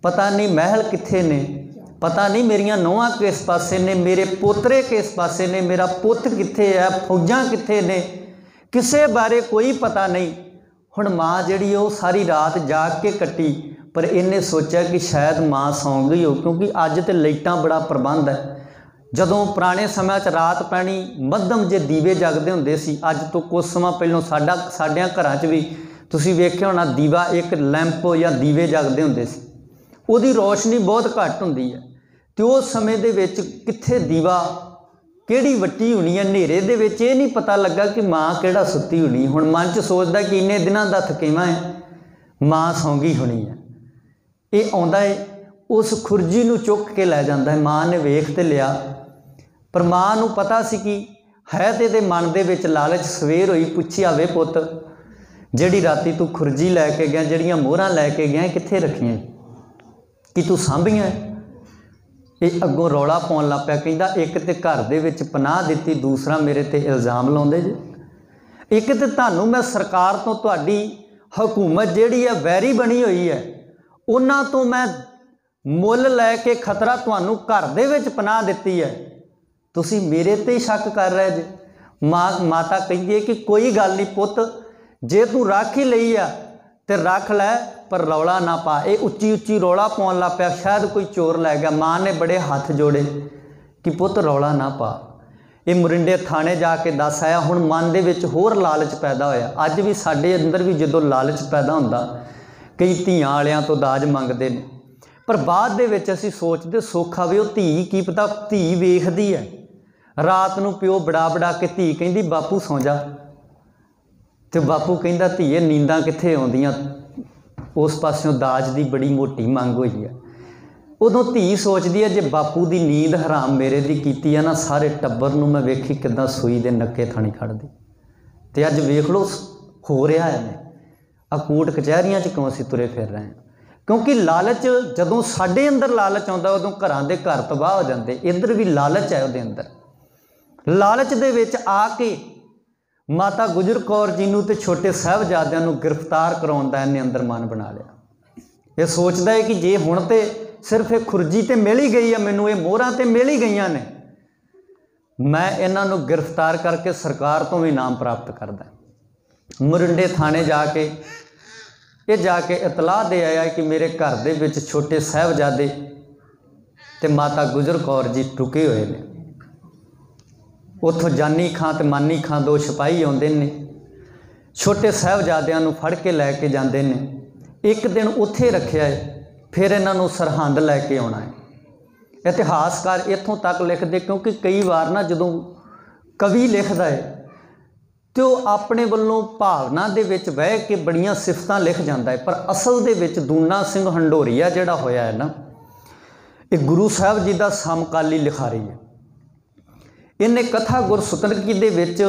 ਪਤਾ ਨਹੀਂ ਮਹਿਲ ਕਿੱਥੇ ਨੇ, ਪਤਾ ਨਹੀਂ ਮੇਰੀਆਂ ਨੂੰਹਾਂ ਕਿਸ ਪਾਸੇ ਨੇ, ਮੇਰੇ ਪੋਤਰੇ ਕਿਸ ਪਾਸੇ ਨੇ, ਮੇਰਾ ਪੁੱਤ ਕਿੱਥੇ ਹੈ, ਫੌਜਾਂ ਕਿੱਥੇ ਨੇ, ਕਿਸੇ ਬਾਰੇ ਕੋਈ ਪਤਾ ਨਹੀਂ। ਹੁਣ ਮਾਂ ਜਿਹੜੀ ਉਹ ਸਾਰੀ ਰਾਤ ਜਾਗ ਕੇ ਕੱਟੀ, ਪਰ ਇਹਨੇ ਸੋਚਿਆ ਕਿ ਸ਼ਾਇਦ ਮਾਂ ਸੌਂ ਗਈ ਹੋ, ਕਿਉਂਕਿ ਅੱਜ ਤੇ ਲਾਈਟਾਂ ਬੜਾ ਪ੍ਰਬੰਧ ਹੈ। ਜਦੋਂ ਪੁਰਾਣੇ ਸਮਿਆਂ 'ਚ ਰਾਤ ਪੈਣੀ ਮੱਧਮ ਜੇ ਦੀਵੇ ਜਗਦੇ ਹੁੰਦੇ ਸੀ। ਅੱਜ ਤੋਂ ਕੁਝ ਸਮਾਂ ਪਹਿਲਾਂ ਸਾਡਿਆਂ ਘਰਾਂ 'ਚ ਵੀ ਤੁਸੀਂ ਵੇਖਿਆ ਹੋਣਾ, ਦੀਵਾ ਇੱਕ ਲੈਂਪ ਜਾਂ ਦੀਵੇ ਜਗਦੇ ਹੁੰਦੇ ਸੀ। ਉਹਦੀ ਰੌਸ਼ਨੀ ਬਹੁਤ ਘੱਟ ਹੁੰਦੀ ਹੈ ਤੇ ਉਸ ਸਮੇਂ ਦੇ ਵਿੱਚ ਕਿੱਥੇ ਦੀਵਾ ਕਿਹੜੀ ਵੱਟੀ ਹੋਣੀ ਹੈ, ਹਨੇਰੇ ਦੇ ਵਿੱਚ ਇਹ ਨਹੀਂ ਪਤਾ ਲੱਗਾ ਕਿ ਮਾਂ ਕਿਹੜਾ ਸੁੱਤੀ ਹੋਣੀ। ਹੁਣ ਮਨ 'ਚ ਸੋਚਦਾ ਕਿ ਇੰਨੇ ਦਿਨਾਂ ਦਾ ਥਕੇਵਾਂ ਹੈ, ਮਾਂ ਸੌਂ ਗਈ ਹੋਣੀ ਹੈ। ਇਹ ਆਉਂਦਾ ਹੈ, ਉਸ ਖੁਰਜੀ ਨੂੰ ਚੁੱਕ ਕੇ ਲੈ ਜਾਂਦਾ ਹੈ। ਮਾਂ ਨੇ ਵੇਖ ਤੇ ਲਿਆ, ਪਰ ਮਾਂ ਨੂੰ ਪਤਾ ਸੀ ਕਿ ਹੈ ਤੇ ਇਹਦੇ ਮਨ ਦੇ ਵਿੱਚ ਲਾਲਚ। ਸਵੇਰ ਹੋਈ, ਪੁੱਛਿਆ ਵੇ ਪੁੱਤ, ਜਿਹੜੀ ਰਾਤੀ ਤੂੰ ਖੁਰਜੀ ਲੈ ਕੇ ਗਿਆ, ਜਿਹੜੀਆਂ ਮੋਹਰਾਂ ਲੈ ਕੇ ਗਿਆ, ਕਿੱਥੇ ਰੱਖੀਆਂ, ਕਿ ਤੂੰ ਸਾਂਭੀਆਂ? ਇਹ ਅੱਗੋਂ ਰੌਲਾ ਪਾਉਣ ਲੱਗ ਪਿਆ। ਕਹਿੰਦਾ ਇੱਕ ਤੇ ਘਰ ਦੇ ਵਿੱਚ ਪਨਾਹ ਦਿੱਤੀ, ਦੂਸਰਾ ਮੇਰੇ ਤੇ ਇਲਜ਼ਾਮ ਲਾਉਂਦੇ ਜੇ। ਇੱਕ ਤੇ ਤੁਹਾਨੂੰ ਮੈਂ ਸਰਕਾਰ ਤੋਂ, ਤੁਹਾਡੀ ਹਕੂਮਤ ਜਿਹੜੀ ਹੈ ਵੈਰੀ ਬਣੀ ਹੋਈ ਹੈ, ਉਹਨਾਂ ਤੋਂ ਮੈਂ ਮੁੱਲ ਲੈ ਕੇ ਖਤਰਾ ਤੁਹਾਨੂੰ ਘਰ ਦੇ ਵਿੱਚ ਪਨਾਹ ਦਿੱਤੀ ਹੈ, ਤੁਸੀਂ ਮੇਰੇ ਤੇ ਹੀ ਸ਼ੱਕ ਕਰ ਰਹੇ ਜੇ। ਮਾਤਾ ਕਹਿੰਦੀ ਹੈ ਕਿ ਕੋਈ ਗੱਲ ਨਹੀਂ ਪੁੱਤ, ਜੇ ਤੂੰ ਰੱਖ ਹੀ ਲਈ ਆ ਤੇ ਰੱਖ ਲੈ, ਪਰ ਰੌਲਾ ਨਾ ਪਾ। ਇਹ ਉੱਚੀ ਰੌਲਾ ਪਾਉਣ ਲੱਗ ਪਿਆ, ਸ਼ਾਇਦ ਕੋਈ ਚੋਰ ਲੈ ਗਿਆ। ਮਾਂ ਨੇ ਬੜੇ ਹੱਥ ਜੋੜੇ ਕਿ ਪੁੱਤ ਰੌਲਾ ਨਾ ਪਾ। ਇਹ ਮੋਰਿੰਡੇ ਥਾਣੇ ਜਾ ਕੇ ਦੱਸ ਆਇਆ। ਹੁਣ ਮਨ ਦੇ ਵਿੱਚ ਹੋਰ ਲਾਲਚ ਪੈਦਾ ਹੋਇਆ। ਅੱਜ ਵੀ ਸਾਡੇ ਅੰਦਰ ਵੀ ਜਦੋਂ ਲਾਲਚ ਪੈਦਾ ਹੁੰਦਾ, ਕਈ ਧੀਆਂ ਵਾਲਿਆਂ ਤੋਂ ਦਾਜ ਮੰਗਦੇ ਨੇ, ਪਰ ਬਾਅਦ ਦੇ ਵਿੱਚ ਅਸੀਂ ਸੋਚਦੇ ਸੁੱਖ ਆਵੇ ਉਹ ਧੀ, ਕੀ ਪਤਾ ਧੀ ਵੇਖਦੀ ਹੈ। ਰਾਤ ਨੂੰ ਪਿਓ ਬੜਾ ਕੇ ਧੀ ਕਹਿੰਦੀ ਬਾਪੂ ਸੌਂ ਜਾ, ਤੇ ਬਾਪੂ ਕਹਿੰਦਾ ਧੀਏ ਨੀਂਦਾਂ ਕਿੱਥੇ ਆਉਂਦੀਆਂ, ਉਸ ਪਾਸਿਓਂ ਦਾਜ ਦੀ ਬੜੀ ਮੋਟੀ ਮੰਗ ਹੋਈ ਹੈ। ਉਦੋਂ ਧੀ ਸੋਚਦੀ ਹੈ ਜੇ ਬਾਪੂ ਦੀ ਨੀਂਦ ਹਰਾਮ ਮੇਰੇ ਦੀ ਕੀਤੀ ਹੈ ਨਾ, ਸਾਰੇ ਟੱਬਰ ਨੂੰ ਮੈਂ ਵੇਖੀ ਕਿੱਦਾਂ ਸੂਈ ਦੇ ਨੱਕੇ ਥਾਣੀ ਖੜਦੀ। ਤੇ ਅੱਜ ਵੇਖ ਲਓ ਹੋ ਰਿਹਾ ਹੈ। ਆ ਕੋਰਟ ਕਚਹਿਰੀਆਂ 'ਚ ਕਿਉਂ ਅਸੀਂ ਤੁਰੇ ਫਿਰ ਰਹੇ ਹਾਂ? ਕਿਉਂਕਿ ਲਾਲਚ, ਜਦੋਂ ਸਾਡੇ ਅੰਦਰ ਲਾਲਚ ਆਉਂਦਾ ਉਦੋਂ ਘਰਾਂ ਦੇ ਘਰ ਤਬਾਹ ਹੋ ਜਾਂਦੇ। ਇੱਧਰ ਵੀ ਲਾਲਚ ਹੈ ਉਹਦੇ ਅੰਦਰ। ਲਾਲਚ ਦੇ ਵਿੱਚ ਆ ਕੇ ਮਾਤਾ ਗੁਜਰ ਕੌਰ ਜੀ ਨੂੰ ਤੇ ਛੋਟੇ ਸਾਹਿਬਜ਼ਾਦਿਆਂ ਨੂੰ ਗ੍ਰਿਫਤਾਰ ਕਰਾਉਣ ਦਾ ਇਹਨੇ ਅੰਦਰ ਮਨ ਬਣਾ ਲਿਆ। ਇਹ ਸੋਚਦਾ ਹੈ ਕਿ ਜੇ ਹੁਣ ਤੇ ਸਿਰਫ ਇਹ ਖੁਰਜੀ ਤੇ ਮਿਲ ਹੀ ਗਈ ਹੈ, ਮੈਨੂੰ ਇਹ ਮੋਹਰਾਂ ਤੇ ਮਿਲ ਹੀ ਗਈਆਂ ਨੇ, ਮੈਂ ਇਹਨਾਂ ਨੂੰ ਗ੍ਰਿਫਤਾਰ ਕਰਕੇ ਸਰਕਾਰ ਤੋਂ ਵੀ ਇਨਾਮ ਪ੍ਰਾਪਤ ਕਰਦਾ। ਮੋਰਿੰਡੇ ਥਾਣੇ ਜਾ ਕੇ ਇਤਲਾਹ ਦੇ ਆਇਆ ਕਿ ਮੇਰੇ ਘਰ ਦੇ ਵਿੱਚ ਛੋਟੇ ਸਾਹਿਬਜ਼ਾਦੇ ਤੇ ਮਾਤਾ ਗੁਜਰ ਕੌਰ ਜੀ ਟੁਕੇ ਹੋਏ ਨੇ। ਉੱਥੋਂ ਜਾਨੀ ਖਾਂ ਤੇ ਮਾਨੀ ਖਾਂ ਦੋ ਸਿਪਾਹੀ ਆਉਂਦੇ ਨੇ, ਛੋਟੇ ਸਾਹਿਬਜ਼ਾਦਿਆਂ ਨੂੰ ਫੜ ਕੇ ਲੈ ਕੇ ਜਾਂਦੇ ਨੇ। ਇੱਕ ਦਿਨ ਉੱਥੇ ਰੱਖਿਆ ਹੈ, ਫਿਰ ਇਹਨਾਂ ਨੂੰ ਸਰਹੰਦ ਲੈ ਕੇ ਆਉਣਾ ਹੈ। ਇਤਿਹਾਸਕਾਰ ਇੱਥੋਂ ਤੱਕ ਲਿਖਦੇ, ਕਿਉਂਕਿ ਕਈ ਵਾਰ ਨਾ ਜਦੋਂ कवि लिखदा है तो अपने वालों भावना दे विच बह के बड़ियां सिफतां लिख जाता है, पर असल दे विच दूना सिंह हंडोरिया जिहड़ा होया है ना, ये गुरु साहब जी का समकाली लिखारी है। इन्हें कथा गुरसुतनकी दे विच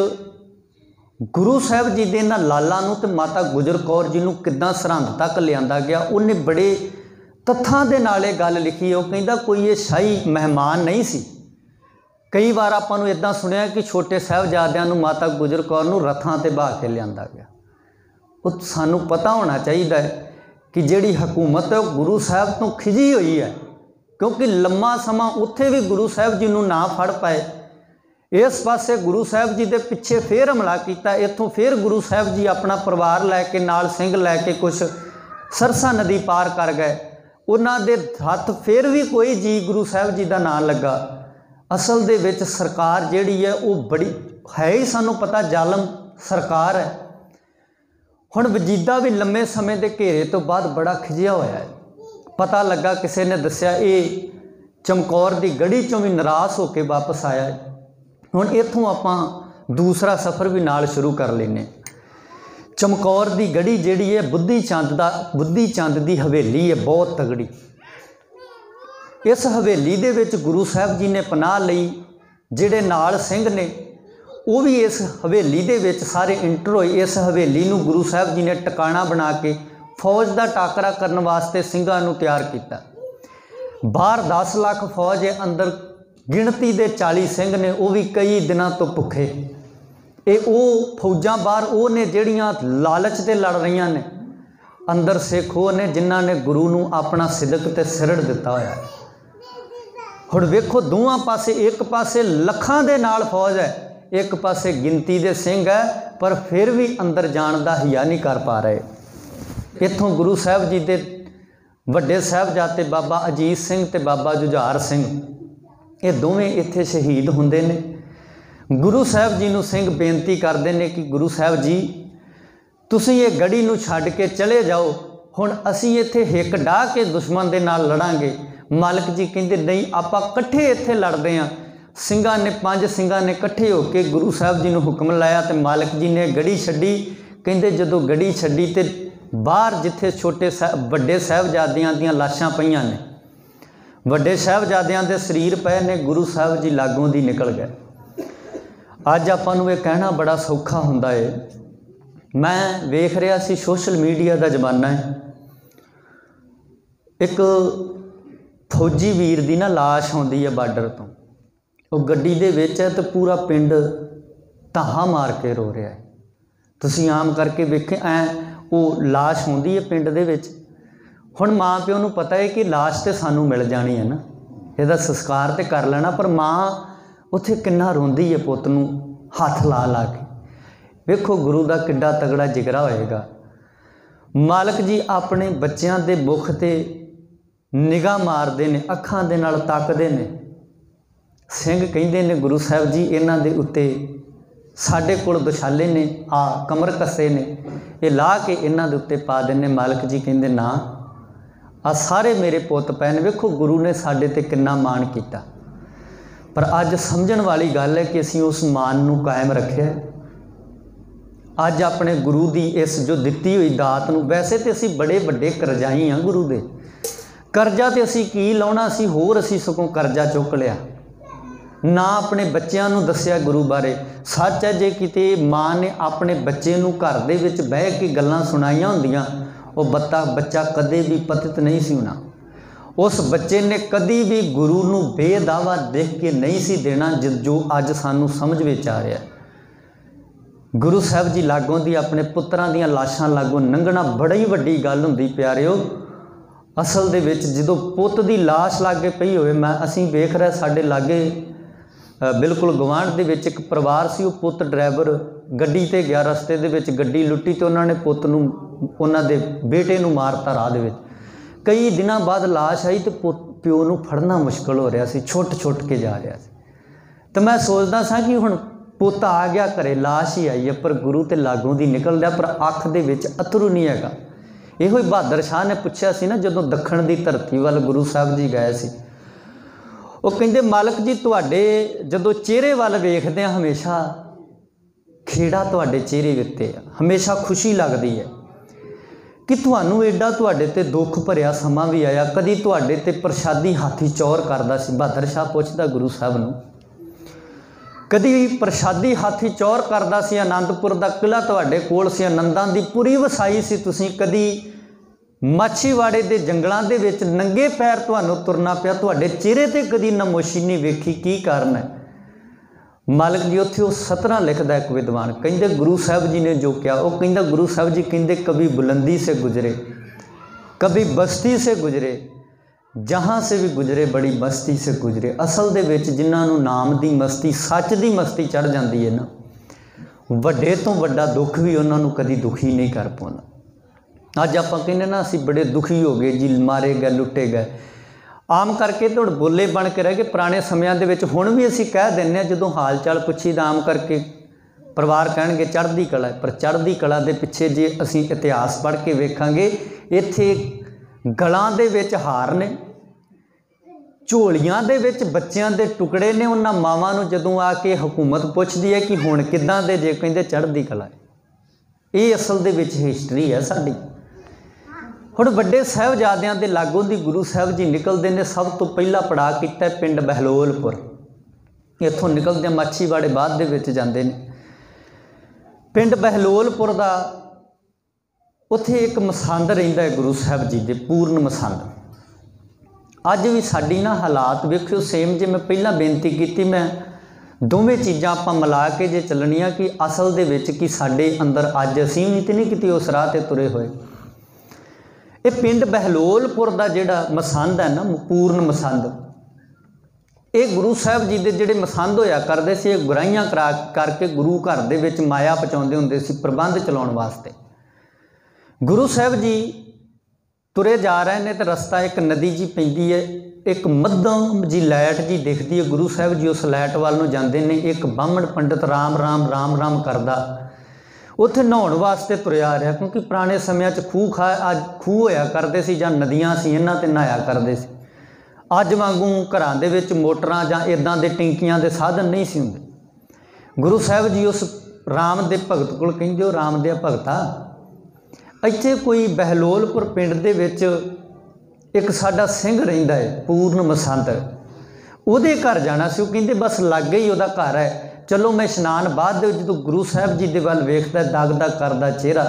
गुरु साहब जी दे इन्हां लालां नूं ते माता गुजर कौर जी नूं किद्दां सरहंद तक लिआंदा गया, उन्हें बड़े तत्थां दे नाल इह गल लिखी है। वो कहंदा कोई ये शाही मेहमान नहीं सी। कई बार आपां नूं इदां सुनिया कि छोटे साहिबजादियां नूं माता गुजर कौर नूं रथां ते बहा के लिआंदा गया। वो सानूं पता होना चाहिए है कि जिहड़ी हुकूमत है वो गुरु साहब तो खिजी हुई है, क्योंकि लम्मा समा उत्थे भी गुरु साहब जी नूं ना फड़ पाए। इस पासे गुरु साहब जी के पिछे फिर हमला किया, इत्थों फिर गुरु साहब जी अपना परिवार लैके नाल सिंह लैके कुछ सरसा नदी पार कर गए। उन्हां दे हत्थ फिर भी कोई जी गुरु साहब जी का ना लगा। असल दे विच सरकार जिहड़ी है वो बड़ी है ही, सानूं पता जालम सरकार है। हुण वजीदा भी लंबे समय के घेरे तो बाद बड़ा खिजिया होया है। पता लगा किसी ने दस्या ये चमकौर की गढ़ी चों भी नाराज़ होकर वापस आया है। हुण इत्थों आपां दूसरा सफ़र भी नाल शुरू कर लेने। चमकौर की गढ़ी जिहड़ी है बुद्धि चंद की हवेली है, बहुत तगड़ी। इस हवेली दे विच गुरु साहब जी ने पनाह लई, जिहड़े नाल सिंह ने वो भी इस हवेली दे विच सारे इंटर होए। इस हवेली नूं गुरु साहब जी ने टिकाणा बना के फौज का टाकरा करने वास्ते सिंघां नूं तैयार किया। बाहर 10 लाख फौज है, अंदर गिणती दे 40 सिंह ने, वो भी कई दिनों तो भुखे। ये वो फौजां बाहर वो ने जिहड़ियां लालच ते लड़ रही ने, अंदर सिख वो ने जिन्हां ने गुरु नूं अपना सिदक ते सिरड़ दिता होया है। हुण वेखो दोवां पासे, एक पासे लखां दे नाल फौज है, एक पासे गिनती दे सिंह है, पर फिर भी अंदर जाण दा हिया नहीं कर पा रहे। इत्थों गुरु साहब जी दे वड्डे साहिबजादे बाबा अजीत सिंह ते बाबा जुझार सिंह, ये दोवें इत्थे शहीद हुंदे ने। गुरु साहब जी नूं सिंह बेनती करते हैं कि गुरु साहब जी तुसीं ये गढ़ी नूं छड्ड के चले जाओ, हुण असीं इत्थे हिक डाह के दुश्मन दे नाल लड़ांगे। मालक जी कहंदे नहीं, आपां इकट्ठे इत्थे लड़दे हां। ਸਿੰਘਾਂ ने 5 ਸਿੰਘਾਂ ने इकट्ठे होकर गुरु साहब जी नूं हुक्म लाया तो मालक जी ने गढ़ी छड्डी। कहंदे जदों गढ़ी छड्डी तो बाहर जिथे छोटे वड्डे साहिबजादियां दीयां लाशां पईयां ने, वड्डे साहिबजादियां दे शरीर पए ने, गुरु साहब जी लागों दी निकल गए। अज आपां नूं इह कहना बड़ा सौखा हुंदा है। मैं वेख रहा सी सोशल मीडिया का जमाना है, एक फौजी वीर दी ना लाश आउंदी है बार्डर तो, वो गड्डी दे विच है तो पूरा पिंड धाहा मार के रो रहा है। तुसीं आम करके वेखे वो लाश आउंदी है पिंड दे विच। हुण माँ प्यो नूं पता है कि लाश तो सानूं मिल जानी है ना, इहदा संस्कार तो कर लेना, पर माँ उत्थे किन्ना रोंदी है पुत्त नूं हत्थ ला ला के। वेखो गुरु का किड्डा तगड़ा जिगरा होएगा। मालक जी अपने बच्चों के मुख ते निगाह मारते हैं, अखां दे नाल तकदे ने। सिंह कहंदे ने गुरु साहब जी इन्हां दे उत्ते साडे कोल दुशाले ने, आ कमर कसे ने, ये ला के इन्हां दे उत्ते पा देने। मालक जी कहंदे ना, आ सारे मेरे पुत पै ने। वेखो गुरु ने साडे ते किन्ना मान किया। पर अज समझण वाली गल है कि असीं उस मान नूं कायम रखिआ। अज अपने गुरु की इस जो दिती हुई दात नूं, वैसे तो असीं बड़े वड्डे करजाई हाँ गुरु दे, करजा तो असीं की लाउणा, असीं होर असीं सगों करजा चुक लिया ना। अपने बच्चों नूं दस्सिआ गुरु बारे। सच है जे किते माँ ने अपने बच्चे नूं घर दे विच बह के गल्लां सुणाईआं हुंदियां, वो बच्चा कदे भी पतित नहीं सी होना। उस बच्चे ने कदी भी गुरु नूं बेदावा देख के नहीं सी देना, जो अज सानूं समझ विच आ रहा है। गुरु साहब जी लागों दी अपने पुत्रां दीयां लाशां लागों लंघना बड़ी वड्डी गल हुंदी प्यारिओ। असल दे विच जदों पुੱਤ दी लाश लागे पई होवे, मैं असीं वेख रहे साडे लागे बिल्कुल गवांढ दे विच एक परिवार सी, वो पुੱਤ ड्राइवर गड्डी ते गया, रस्ते दे विच गड्डी लुट्टी तो उन्होंने पुੱਤ नूं उन्हां दे बेटे नूं मारता राह दे विच। कई दिनों बाद लाश आई तो प्यो नूं फड़ना मुश्किल हो रहा सी, छुट छुट के जा रहा सी। तो मैं सोचदा सा कि हुण पुੱਤ आ गया घरे, लाश ही आई है, पर गुरु ते लागों दी निकल रहा, पर अख दे विच अथरू नहीं हैगा। इहो ही बहादुर शाह ने पुछया सी ना, जदों दखण दी धरती वाल गुरु साहब जी गए सी, ਉਹ ਕਹਿੰਦੇ ਮਾਲਕ ਜੀ ਤੁਹਾਡੇ ਜਦੋਂ ਚਿਹਰੇ ਵੱਲ ਵੇਖਦੇ ਹਾਂ ਹਮੇਸ਼ਾ ਖੇੜਾ ਤੁਹਾਡੇ ਚਿਹਰੇ ਉੱਤੇ ਆ, ਹਮੇਸ਼ਾ ਖੁਸ਼ੀ ਲੱਗਦੀ ਹੈ ਕਿ ਤੁਹਾਨੂੰ ਐਡਾ ਤੁਹਾਡੇ ਤੇ ਦੁੱਖ ਭਰਿਆ ਸਮਾਂ ਵੀ ਆਇਆ, ਕਦੀ ਤੁਹਾਡੇ ਤੇ ਪ੍ਰਸ਼ਾਦੀ ਹਾਥੀ ਚੌਰ ਕਰਦਾ ਸੀ। ਬਹਾਦਰ ਸ਼ਾਹ ਪੁੱਛਦਾ ਗੁਰੂ ਸਾਹਿਬ ਨੂੰ, ਕਦੀ ਪ੍ਰਸ਼ਾਦੀ ਹਾਥੀ ਚੌਰ ਕਰਦਾ ਸੀ, ਆਨੰਦਪੁਰ ਦਾ ਕਿਲ੍ਹਾ ਤੁਹਾਡੇ ਕੋਲ ਸੀ, ਆਨੰਦਾਂ ਦੀ ਪੂਰੀ ਵਸਾਈ ਸੀ, ਤੁਸੀਂ ਕਦੀ ਮਾਛੀਵਾੜੇ ਦੇ ਜੰਗਲਾਂ ਦੇ ਵਿੱਚ ਨੰਗੇ ਪੈਰ ਤੁਹਾਨੂੰ ਤੁਰਨਾ ਪਿਆ, ਤੁਹਾਡੇ ਚਿਹਰੇ ਤੇ ਕਦੀ ਨਮੋਸ਼ੀ ਨਹੀਂ ਵੇਖੀ, ਕੀ ਕਾਰਨ ਹੈ? ਮਾਲਕ ਜੀ ਉੱਥੇ ਉਹ ਸਤਰਾਂ ਲਿਖਦਾ ਇੱਕ ਵਿਦਵਾਨ, ਕਹਿੰਦੇ ਗੁਰੂ ਸਾਹਿਬ ਜੀ ਨੇ ਜੋ ਕਿਹਾ, ਉਹ ਕਹਿੰਦਾ ਗੁਰੂ ਸਾਹਿਬ ਜੀ ਕਹਿੰਦੇ ਕभी बुलंदी से गुजरे कभी बस्ती से गुजरे जहाँ से भी गुजरे बड़ी मस्ती से गुजरे। असल ਦੇ ਵਿੱਚ ਜਿਨ੍ਹਾਂ ਨੂੰ ਨਾਮ ਦੀ ਮਸਤੀ, ਸੱਚ ਦੀ ਮਸਤੀ ਚੜ੍ਹ ਜਾਂਦੀ ਹੈ ਨਾ, ਵੱਡੇ ਤੋਂ ਵੱਡਾ ਦੁੱਖ ਵੀ ਉਹਨਾਂ ਨੂੰ ਕਦੀ ਦੁਖੀ ਨਹੀਂ ਕਰ ਪਾਉਂਦਾ। ਅੱਜ ਆਪਾਂ ਕਹਿੰਦੇ ਨਾ ਅਸੀਂ ਬੜੇ ਦੁਖੀ ਹੋ ਗਏ ਜੀ, ਮਾਰੇ ਗਏ, ਲੁੱਟੇ ਗਏ, ਆਮ ਕਰਕੇ ਧੁੜ ਬੋਲੇ ਬਣ ਕੇ ਰਹਿ ਗਏ। ਪੁਰਾਣੇ ਸਮਿਆਂ ਦੇ ਵਿੱਚ ਹੁਣ ਵੀ ਅਸੀਂ ਕਹਿ ਦਿੰਦੇ ਹਾਂ, ਜਦੋਂ ਹਾਲ ਚਾਲ ਪੁੱਛੀ ਤਾਂ ਆਮ ਕਰਕੇ ਪਰਿਵਾਰ ਕਹਿਣਗੇ ਚੜ੍ਹਦੀ ਕਲਾ ਹੈ, ਪਰ ਚੜ੍ਹਦੀ ਕਲਾ ਦੇ ਪਿੱਛੇ ਜੇ ਅਸੀਂ ਇਤਿਹਾਸ ਪੜ੍ਹ ਕੇ ਵੇਖਾਂਗੇ, ਇੱਥੇ ਗਲਾਂ ਦੇ ਵਿੱਚ ਹਾਰ ਨੇ, ਝੋਲੀਆਂ ਦੇ ਵਿੱਚ ਬੱਚਿਆਂ ਦੇ ਟੁਕੜੇ ਨੇ। ਉਹਨਾਂ ਮਾਵਾਂ ਨੂੰ ਜਦੋਂ ਆ ਕੇ ਹਕੂਮਤ ਪੁੱਛਦੀ ਹੈ ਕਿ ਹੁਣ ਕਿੱਦਾਂ ਦੇ, ਜੇ ਕਹਿੰਦੇ ਚੜ੍ਹਦੀ ਕਲਾ ਹੈ। ਇਹ ਅਸਲ ਦੇ ਵਿੱਚ ਹਿਸਟਰੀ ਹੈ ਸਾਡੀ। ਹੁਣ ਵੱਡੇ ਸਾਹਿਬਜ਼ਾਦਿਆਂ ਦੇ ਲਾਗੋਂ ਦੀ ਗੁਰੂ ਸਾਹਿਬ ਜੀ ਨਿਕਲਦੇ ਨੇ, ਸਭ ਤੋਂ ਪਹਿਲਾ ਪੜਾਅ ਕੀਤਾ ਪਿੰਡ ਬਹਿਲੋਲਪੁਰ। ਇੱਥੋਂ ਨਿਕਲਦੇ ਮਾਛੀਵਾੜੇ ਬਾਅਦ ਦੇ ਵਿੱਚ ਜਾਂਦੇ ਨੇ। ਪਿੰਡ ਬਹਿਲੋਲਪੁਰ ਦਾ ਉੱਥੇ ਇੱਕ ਮਸੰਦ ਰਹਿੰਦਾ ਹੈ ਗੁਰੂ ਸਾਹਿਬ ਜੀ ਦੇ, ਪੂਰਨ ਮਸੰਦ। ਅੱਜ ਵੀ ਸਾਡੀ ਨਾ ਹਾਲਾਤ ਵੇਖਿਓ ਸੇਮ, ਜੇ ਮੈਂ ਪਹਿਲਾਂ ਬੇਨਤੀ ਕੀਤੀ, ਮੈਂ ਦੋਵੇਂ ਚੀਜ਼ਾਂ ਆਪਾਂ ਮਿਲਾ ਕੇ ਜੇ ਚੱਲਣੀਆਂ ਕਿ ਅਸਲ ਦੇ ਵਿੱਚ ਕਿ ਸਾਡੇ ਅੰਦਰ ਅੱਜ ਅਸੀਂ ਵੀ ਤੇ ਨਹੀਂ ਕਿਤੇ ਉਸ ਰਾਹ 'ਤੇ ਤੁਰੇ ਹੋਏ। ਇਹ ਪਿੰਡ ਬਹਿਲੋਲਪੁਰ ਦਾ ਜਿਹੜਾ ਮਸੰਦ ਹੈ ਨਾ, ਪੂਰਨ ਮਸੰਦ, ਇਹ ਗੁਰੂ ਸਾਹਿਬ ਜੀ ਦੇ ਜਿਹੜੇ ਮਸੰਦ ਹੋਇਆ ਕਰਦੇ ਸੀ, ਇਹ ਗੁਰਾਈਆਂ ਕਰਕੇ ਗੁਰੂ ਘਰ ਦੇ ਵਿੱਚ ਮਾਇਆ ਪਹੁੰਚਾਉਂਦੇ ਹੁੰਦੇ ਸੀ ਪ੍ਰਬੰਧ ਚਲਾਉਣ ਵਾਸਤੇ। ਗੁਰੂ ਸਾਹਿਬ ਜੀ ਤੁਰੇ ਜਾ ਰਹੇ ਨੇ ਤੇ ਰਸਤਾ ਇੱਕ ਨਦੀ ਜੀ ਪੈਂਦੀ ਹੈ, ਇੱਕ ਮੱਧਮ ਜੀ ਲਾਈਟ ਜੀ ਦਿਖਦੀ ਹੈ। ਗੁਰੂ ਸਾਹਿਬ ਜੀ ਉਸ ਲਾਈਟ ਵੱਲ ਨੂੰ ਜਾਂਦੇ ਨੇ। ਇੱਕ ਬਾਹਮਣ ਪੰਡਤ ਰਾਮ ਰਾਮ ਰਾਮ ਰਾਮ ਕਰਦਾ ਉੱਥੇ ਨਹਾਉਣ ਵਾਸਤੇ ਤੁਰਿਆ ਆ ਰਿਹਾ, ਕਿਉਂਕਿ ਪੁਰਾਣੇ ਸਮਿਆਂ 'ਚ ਖੂਹ ਹੋਇਆ ਕਰਦੇ ਸੀ ਜਾਂ ਨਦੀਆਂ ਸੀ, ਇਹਨਾਂ 'ਤੇ ਨਹਾਇਆ ਕਰਦੇ ਸੀ। ਅੱਜ ਵਾਂਗੂ ਘਰਾਂ ਦੇ ਵਿੱਚ ਮੋਟਰਾਂ ਜਾਂ ਇੱਦਾਂ ਦੇ ਟੈਂਕੀਆਂ ਦੇ ਸਾਧਨ ਨਹੀਂ ਸੀ ਹੁੰਦੇ। ਗੁਰੂ ਸਾਹਿਬ ਜੀ ਉਸ ਰਾਮ ਦੇ ਭਗਤ ਕੋਲ ਕਹਿੰਦੇ, ਉਹ ਰਾਮ ਦੇ ਭਗਤਾ, ਇੱਥੇ ਕੋਈ ਬਹਿਲੋਲਪੁਰ ਪਿੰਡ ਦੇ ਵਿੱਚ ਇੱਕ ਸਾਡਾ ਸਿੰਘ ਰਹਿੰਦਾ ਹੈ ਪੂਰਨ ਮਸੰਦ, ਉਹਦੇ ਘਰ ਜਾਣਾ ਸੀ। ਉਹ ਕਹਿੰਦੇ ਬਸ ਲਾਗੇ ਹੀ ਉਹਦਾ ਘਰ ਹੈ, ਚਲੋ ਮੈਂ ਇਸ਼ਨਾਨ ਬਾਅਦ ਦੇ ਜਦੋਂ ਗੁਰੂ ਸਾਹਿਬ ਜੀ ਦੇ ਵੱਲ ਵੇਖਦਾ, ਦਗ ਦਗ ਕਰਦਾ ਚਿਹਰਾ,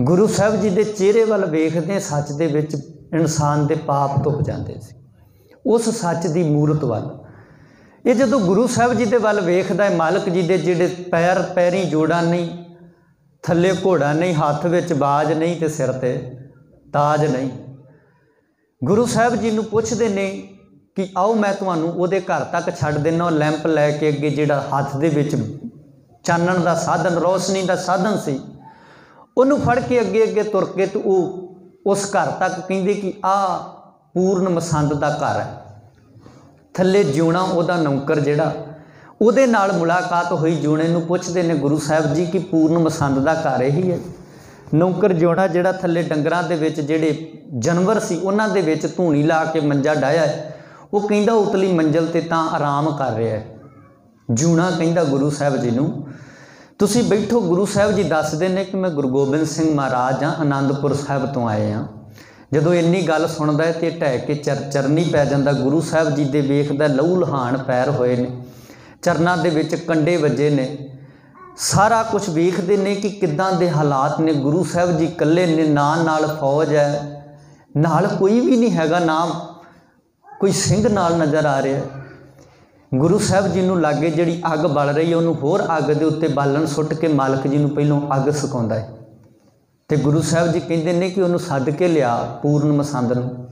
ਗੁਰੂ ਸਾਹਿਬ ਜੀ ਦੇ ਚਿਹਰੇ ਵੱਲ ਵੇਖਦੇ ਸੱਚ ਦੇ ਵਿੱਚ ਇਨਸਾਨ ਦੇ ਪਾਪ ਧੁੱਪ ਜਾਂਦੇ ਸੀ, ਉਸ ਸੱਚ ਦੀ ਮੂਰਤ ਵੱਲ। ਇਹ ਜਦੋਂ ਗੁਰੂ ਸਾਹਿਬ ਜੀ ਦੇ ਵੱਲ ਵੇਖਦਾ ਹੈ, ਮਾਲਕ ਜੀ ਦੇ ਜਿਹੜੇ ਪੈਰੀਂ ਜੋੜਾਂ ਨਹੀਂ, ਥੱਲੇ ਘੋੜਾ ਨਹੀਂ, ਹੱਥ ਵਿੱਚ ਬਾਜ ਨਹੀਂ ਤੇ ਸਿਰ 'ਤੇ ਤਾਜ ਨਹੀਂ, ਗੁਰੂ ਸਾਹਿਬ ਜੀ ਨੂੰ ਪੁੱਛਦੇ ਨੇ ਕਿ ਆਓ ਮੈਂ ਤੁਹਾਨੂੰ ਉਹਦੇ ਘਰ ਤੱਕ ਛੱਡ ਦਿੰਦਾ। ਉਹ ਲੈਂਪ ਲੈ ਕੇ ਅੱਗੇ ਜਿਹੜਾ ਹੱਥ ਦੇ ਵਿੱਚ ਚਾਨਣ ਦਾ ਸਾਧਨ, ਰੋਸ਼ਨੀ ਦਾ ਸਾਧਨ ਸੀ, ਉਹਨੂੰ ਫੜ ਕੇ ਅੱਗੇ ਅੱਗੇ ਤੁਰ ਕੇ ਤੇ ਉਹ ਉਸ ਘਰ ਤੱਕ ਕਹਿੰਦੇ ਕਿ ਆਹ ਪੂਰਨ ਮਸੰਦ ਦਾ ਘਰ ਹੈ। ਥੱਲੇ ਜਿਉਣਾ ਉਹਦਾ ਨੌਕਰ ਜਿਹੜਾ, ਉਹਦੇ ਨਾਲ ਮੁਲਾਕਾਤ ਹੋਈ। ਜਿਉਣੇ ਨੂੰ ਪੁੱਛਦੇ ਨੇ ਗੁਰੂ ਸਾਹਿਬ ਜੀ ਕਿ ਪੂਰਨ ਮਸੰਦ ਦਾ ਘਰ ਇਹੀ ਹੈ? ਨੌਕਰ ਜਿਉਣਾ ਜਿਹੜਾ ਥੱਲੇ ਡੰਗਰਾਂ ਦੇ ਵਿੱਚ ਜਿਹੜੇ ਜਾਨਵਰ ਸੀ ਉਹਨਾਂ ਦੇ ਵਿੱਚ ਧੂਣੀ ਲਾ ਕੇ ਮੰਜਾ ਡਾਇਆ ਹੈ, ਉਹ ਕਹਿੰਦਾ ਉਤਲੀ ਮੰਜ਼ਲ 'ਤੇ ਤਾਂ ਆਰਾਮ ਕਰ ਰਿਹਾ ਹੈ। ਜਿਉਣਾ ਕਹਿੰਦਾ ਗੁਰੂ ਸਾਹਿਬ ਜੀ ਨੂੰ ਤੁਸੀਂ ਬੈਠੋ। ਗੁਰੂ ਸਾਹਿਬ ਜੀ ਦੱਸਦੇ ਨੇ ਕਿ ਮੈਂ ਗੁਰੂ ਗੋਬਿੰਦ ਸਿੰਘ ਮਹਾਰਾਜ ਹਾਂ, ਆਨੰਦਪੁਰ ਸਾਹਿਬ ਤੋਂ ਆਏ ਹਾਂ। ਜਦੋਂ ਇੰਨੀ ਗੱਲ ਸੁਣਦਾ ਹੈ ਤੇ ਢਹਿ ਕੇ ਚਰਨੀ ਪੈ ਜਾਂਦਾ। ਗੁਰੂ ਸਾਹਿਬ ਜੀ ਦੇ ਵੇਖਦਾ ਲਹੂ ਲਹਾਨ ਪੈਰ ਹੋਏ ਨੇ, ਚਰਨਾਂ ਦੇ ਵਿੱਚ ਕੰਡੇ ਵੱਜੇ ਨੇ, ਸਾਰਾ ਕੁਝ ਵੇਖਦੇ ਨੇ ਕਿ ਕਿੱਦਾਂ ਦੇ ਹਾਲਾਤ ਨੇ। ਗੁਰੂ ਸਾਹਿਬ ਜੀ ਇਕੱਲੇ ਨੇ, ਨਾਲ ਫੌਜ ਹੈ, ਨਾਲ ਕੋਈ ਵੀ ਨਹੀਂ ਹੈਗਾ, ਨਾ ਕੋਈ ਸਿੰਘ ਨਾਲ ਨਜ਼ਰ ਆ ਰਿਹਾ। ਗੁਰੂ ਸਾਹਿਬ ਜੀ ਨੂੰ ਲਾਗੇ ਜਿਹੜੀ ਅੱਗ ਬਲ ਰਹੀ ਹੈ, ਉਹਨੂੰ ਹੋਰ ਅੱਗ ਦੇ ਉੱਤੇ ਬਾਲਣ ਸੁੱਟ ਕੇ ਮਾਲਕ ਜੀ ਨੂੰ ਪਹਿਲੋਂ ਅੱਗ ਸਿਕਾਉਂਦਾ ਹੈ। ਤੇ ਗੁਰੂ ਸਾਹਿਬ ਜੀ ਕਹਿੰਦੇ ਨੇ ਕਿ ਉਹਨੂੰ ਸੱਦ ਕੇ ਲਿਆ ਪੂਰਨ ਮਸੰਦ ਨੂੰ।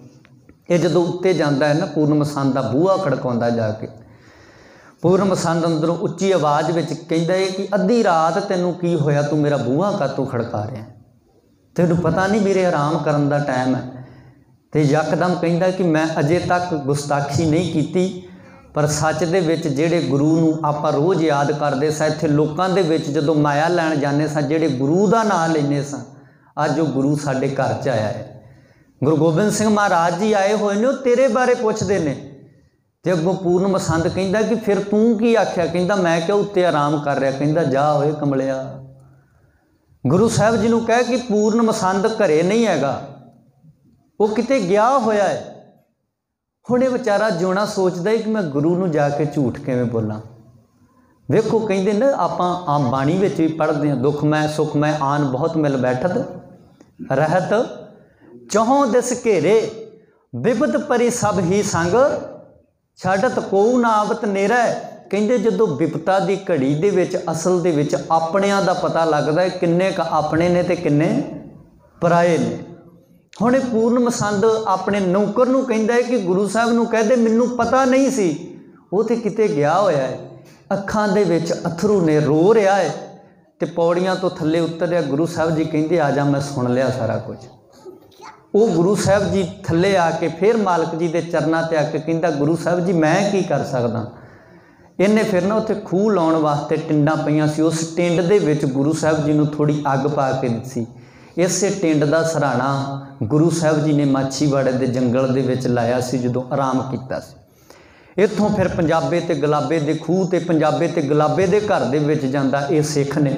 ਇਹ ਜਦੋਂ ਉੱਤੇ ਜਾਂਦਾ ਹੈ ਨਾ, ਪੂਰਨ ਮਸੰਦ ਦਾ ਬੂਹਾ ਖੜਕਾਉਂਦਾ ਜਾ ਕੇ। ਪੂਰਨ ਮਸੰਦ ਅੰਦਰੋਂ ਉੱਚੀ ਆਵਾਜ਼ ਵਿੱਚ ਕਹਿੰਦਾ ਹੈ ਕਿ ਅੱਧੀ ਰਾਤ ਤੈਨੂੰ ਕੀ ਹੋਇਆ, ਤੂੰ ਮੇਰਾ ਬੂਹਾ ਕਾਹਤੋਂ ਖੜਕਾ ਰਿਹਾ? ਤੈਨੂੰ ਪਤਾ ਨਹੀਂ ਮੇਰੇ ਆਰਾਮ ਕਰਨ ਦਾ ਟਾਈਮ ਹੈ? ਤੇ ਯਕਦਮ ਕਹਿੰਦਾ ਕਿ ਮੈਂ ਅਜੇ ਤੱਕ ਗੁਸਤਾਖੀ ਨਹੀਂ ਕੀਤੀ, ਪਰ ਸੱਚ ਦੇ ਵਿੱਚ ਜਿਹੜੇ ਗੁਰੂ ਨੂੰ ਆਪਾਂ ਰੋਜ਼ ਯਾਦ ਕਰਦੇ ਸਾਂ, ਇੱਥੇ ਲੋਕਾਂ ਦੇ ਵਿੱਚ ਜਦੋਂ ਮਾਇਆ ਲੈਣ ਜਾਂਦੇ ਸਾਂ, ਜਿਹੜੇ ਗੁਰੂ ਦਾ ਨਾਂ ਲੈਂਦੇ ਸਾਂ, ਅੱਜ ਉਹ ਗੁਰੂ ਸਾਡੇ ਘਰ 'ਚ ਆਇਆ ਹੈ। ਗੁਰੂ ਗੋਬਿੰਦ ਸਿੰਘ ਮਹਾਰਾਜ ਜੀ ਆਏ ਹੋਏ ਨੇ, ਉਹ ਤੇਰੇ ਬਾਰੇ ਪੁੱਛਦੇ ਨੇ तो अगों पूर्णमसंद कहता कि फिर तू की आख्या, कहता मैं क्या उत्ते आराम कर रहा, कहता जा होए कमलिया। गुरु साहब जी नूं कह कि पूर्णमसंद घरे नहीं हैगा, वो किते गया होया है। हुण ये बेचारा जिउणा सोचदा है कि मैं गुरु नूं जाके झूठ किवें बोलां। वेखो कहंदे ने आपां आम बाणी विच भी पढ़दे हां, दुख मैं सुख मैं आन बहुत मिल बैठत रहत चौहों दिस घेरे बिपत परी सब ही संग छाडत कोऊ ना आवत नेरा। कहंदे जदों विपता की घड़ी दे विच असल दे विच अपणियां दा पता लगदा है, किन्ने क अपने ने ते किन्ने पराए ने। हुण पूर्णमसंद अपने नौकर नूं कहंदा है कि गुरु साहब नूं कह दे मैनूं पता नहीं सी, वो ते किते गया होया है। अखां दे विच अथरू ने, रो रहा है ते पौड़ियां तो थल्ले उतरिया। गुरु साहब जी कहंदे आ जा, मैं सुन लिया सारा कुछ। वो गुरु साहब जी थल्ले आके फिर मालक जी के चरणों ते आके कहंदा गुरु साहब जी मैं की कर सकदा। इन्हें फिर ना उत्थे खूह लाउण वास्ते टिंडां पईयां सी, उस टिंड दे विच गुरु साहब जी नूं थोड़ी अग पा के दित्ती। इस टिंड दा सराहना गुरु साहब जी ने माछीवाड़े दे जंगल दे विच लाया सी जदों आराम कीता सी। इत्थों फिर पंजाबे ते गुलाबे दे खूह ते पंजाबे ते गुलाबे दे घर दे विच जांदा। ये सिख ने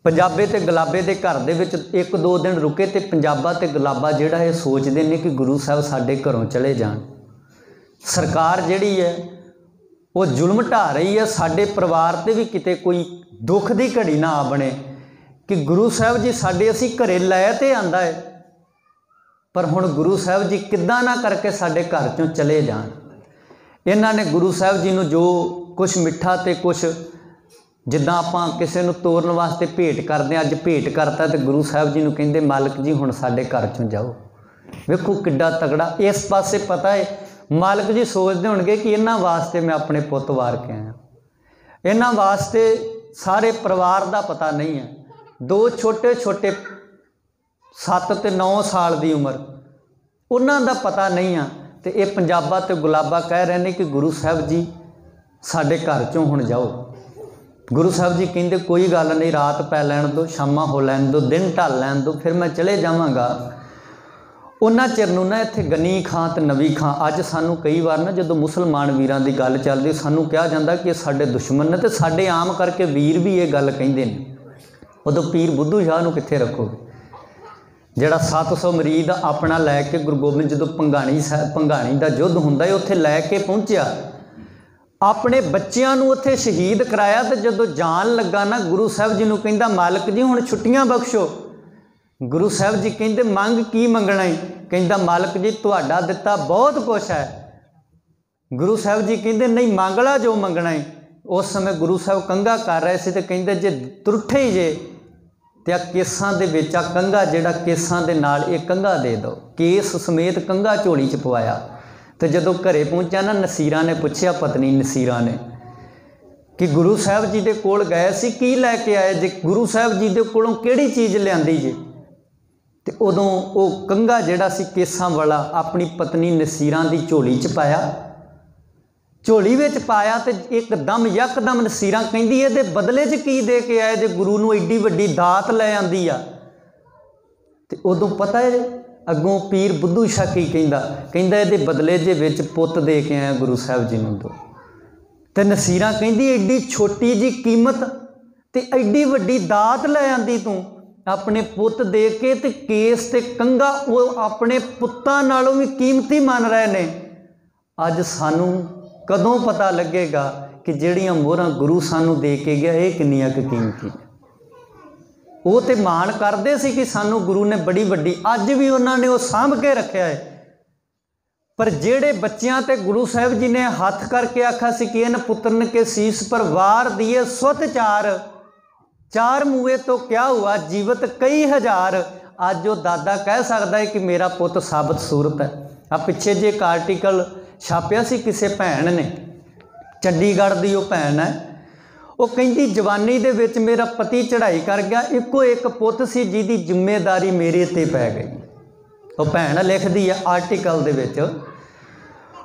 पंजाबे ते गुलाबे दे घर दे विच एक दो दिन रुके ते पंजाबा ते गुलाबा जिहड़ा ये सोचदे ने कि गुरु साहब साडे घरों चले जाण। सरकार जिहड़ी है वो जुल्म ढा रही है, साडे परिवार ते भी किते कोई दुख दी घड़ी ना आ बने कि गुरु साहब जी साडे असीं घरे लै ते आंदा है, पर हुण गुरु साहब जी किद्दां ना करके साडे घर चों चले जाण। इन्हां ने गुरु साहब जी नूं जो कुछ मिठा ते कुछ जिद्दां आपां किसी नूं तोरन वास्ते भेंट करदे, अज भेंट करता तो गुरु साहब जी नूं कहंदे मालक जी हुण साडे घर चों जाओ। वेखो किड्डा तगड़ा। इस पासे पता है मालक जी सोचते होणगे कि इन्हां वास्ते मैं अपने पुत्त वार के आया, इन्हां वास्ते सारे परिवार दा पता नहीं है। दो छोटे छोटे 7 ते 9 साल की उम्र, उन्हां दा पता नहीं है। तो ये पंजाबा ते गुलाबा कह रहे हैं कि गुरु साहब जी साडे घर चों हुण जाओ। गुरु साहब जी कहंदे कोई गल नहीं, रात पै लैण दो, शामां हो लैण दो, दिन ढल लैण दो, फिर मैं चले जावांगा। उन्हां चिर नूं ना इत्थे गनी खां ते नवी खां, अज सानूं कई बार ना जदों मुसलमान वीरां दी गल चलदी सानूं कहा जांदा कि साडे दुश्मन ने, ते साडे आम करके वीर भी ये गल कहिंदे ने। उदों पीर बुद्धू शाह नूं कित्थे रखोगे, जिहड़ा 700 मरीद अपना लैके गुरु गोबिंद जदों भंगाणी दा युद्ध हुंदा है उत्थे लैके पहुंचिया, अपने बच्चियां नूं उत्थे शहीद कराया। तो जदों जान लगा ना गुरु साहब जी नूं कहंदा मालक जी हुण छुट्टियां बख्शो। गुरु साहब जी कहंदे मंग की मंगना है, कहंदा मालक जी तुहाडा दिता बहुत कुछ है। गुरु साहब जी कहंदे नहीं मंग ला जो मंगना है। उस समय गुरु साहब कंघा कर रहे थे, तो कहंदे जे तुरठे ही जे तो केसां दे विच कंघा जिहड़ा केसां दे नाल ये कंघा दे दो, केस समेत कंघा झोली च पवाया। तो जदों घरे पहुंचा ना नसीरा ने पूछया, पत्नी नसीरा ने कि गुरु साहब जी दे कोल गए सी की लैके आए जे, गुरु साहब जी दे कोलों किहड़ी चीज़ लिआंदी जे। ते उदों वो कंघा जिहड़ा सी केसां वाला अपनी पत्नी नसीरा दी झोली च पाया, झोली विच पाया। तो एकदम यकदम नसीरा कहंदी इहदे बदले च की दे के आए जे, गुरु नूं एड्डी वड्डी दात लै आंदी आ। ते उदों पता है अगों पीर बुद्धू शाह की कहंदा, कहंदा इहदे बदले जे विच पुत्त दे के आया गुरु साहब जी नूं दो। ते नसीरा कहंदी एड्डी छोटी जी कीमत ते एड्डी वड्डी दात लै आंदी तूं अपने पुत्त दे के, ते केस ते कंघा वो अपने पुत्तां नालों भी कीमती मान रहे ने। अज सानूं कदों पता लगेगा कि जिहड़ियां मोहरां गुरु सानूं दे के गया ये किन्नियां क कीमती ने। वो तो मान करते सी कि सानू गुरु ने बड़ी वड्डी, अज भी उन्होंने वो सांभ के रखा है। पर जेड़े बच्चियां ते गुरु साहब जी ने हथ करके आखा सी कि इन पुत्रन के शीश पर वार दिए स्वत चार, चार मुए तो क्या हुआ जीवत कई हजार। अज वो दादा कह सकता है कि मेरा पुत साबित सूरत है। आ पिछे जे एक आर्टिकल छापिया सी किसी भैन ने, चंडीगढ़ की वो भैन है, वो कहती जवानी दे विच मेरा पति चढ़ाई कर गया, इको एक पुत सी जिहदी जिम्मेदारी मेरे ते पै गई। वो भैन लिखदी है आर्टिकल दे विच,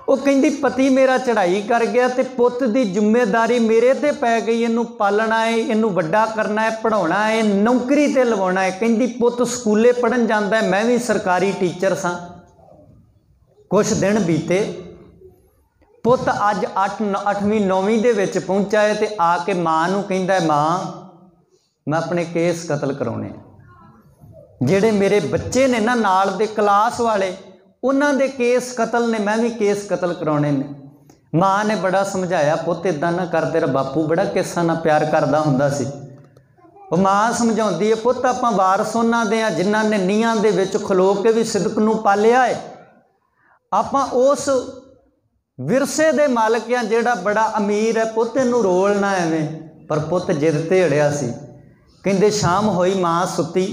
वो कहती पति मेरा चढ़ाई कर गया तो पुत की जिम्मेदारी मेरे ते पै गई, इनू पालना है, इनू वड्डा करना है, पढ़ाउणा है, नौकरी ते लवाउणा है। कहती पुत स्कूले पढ़न जांदा है, मैं भी सरकारी टीचर सां। कुछ दिन बीते, पुत अज 8वीं 9वीं दे विच पहुंचा है तो आके माँ नूं कहंदा है, माँ मैं अपने केस कतल कराने, जेड़े मेरे बच्चे ने ना नाल दे क्लास वाले उन्हां दे केस कतल ने, मैं भी केस कतल कराने ने। माँ ने बड़ा समझाया, पुत इदां ना कर, तेरा बापू बड़ा किसां नाल प्यार करदा हुंदा सी। वो माँ समझाउंदी है, पुत आपां वारस उन्हां दे आ जिन्हां ने नीहां दे विच खलो के भी सिदक नूं पालिया है। आपां उस विरसे दे मालक आ जिहड़ा बड़ा अमीर है। पुत इनूं रोल ना एवें। पर पुत जिद ते अड़िया सी। कहंदे शाम होई, माँ सुती,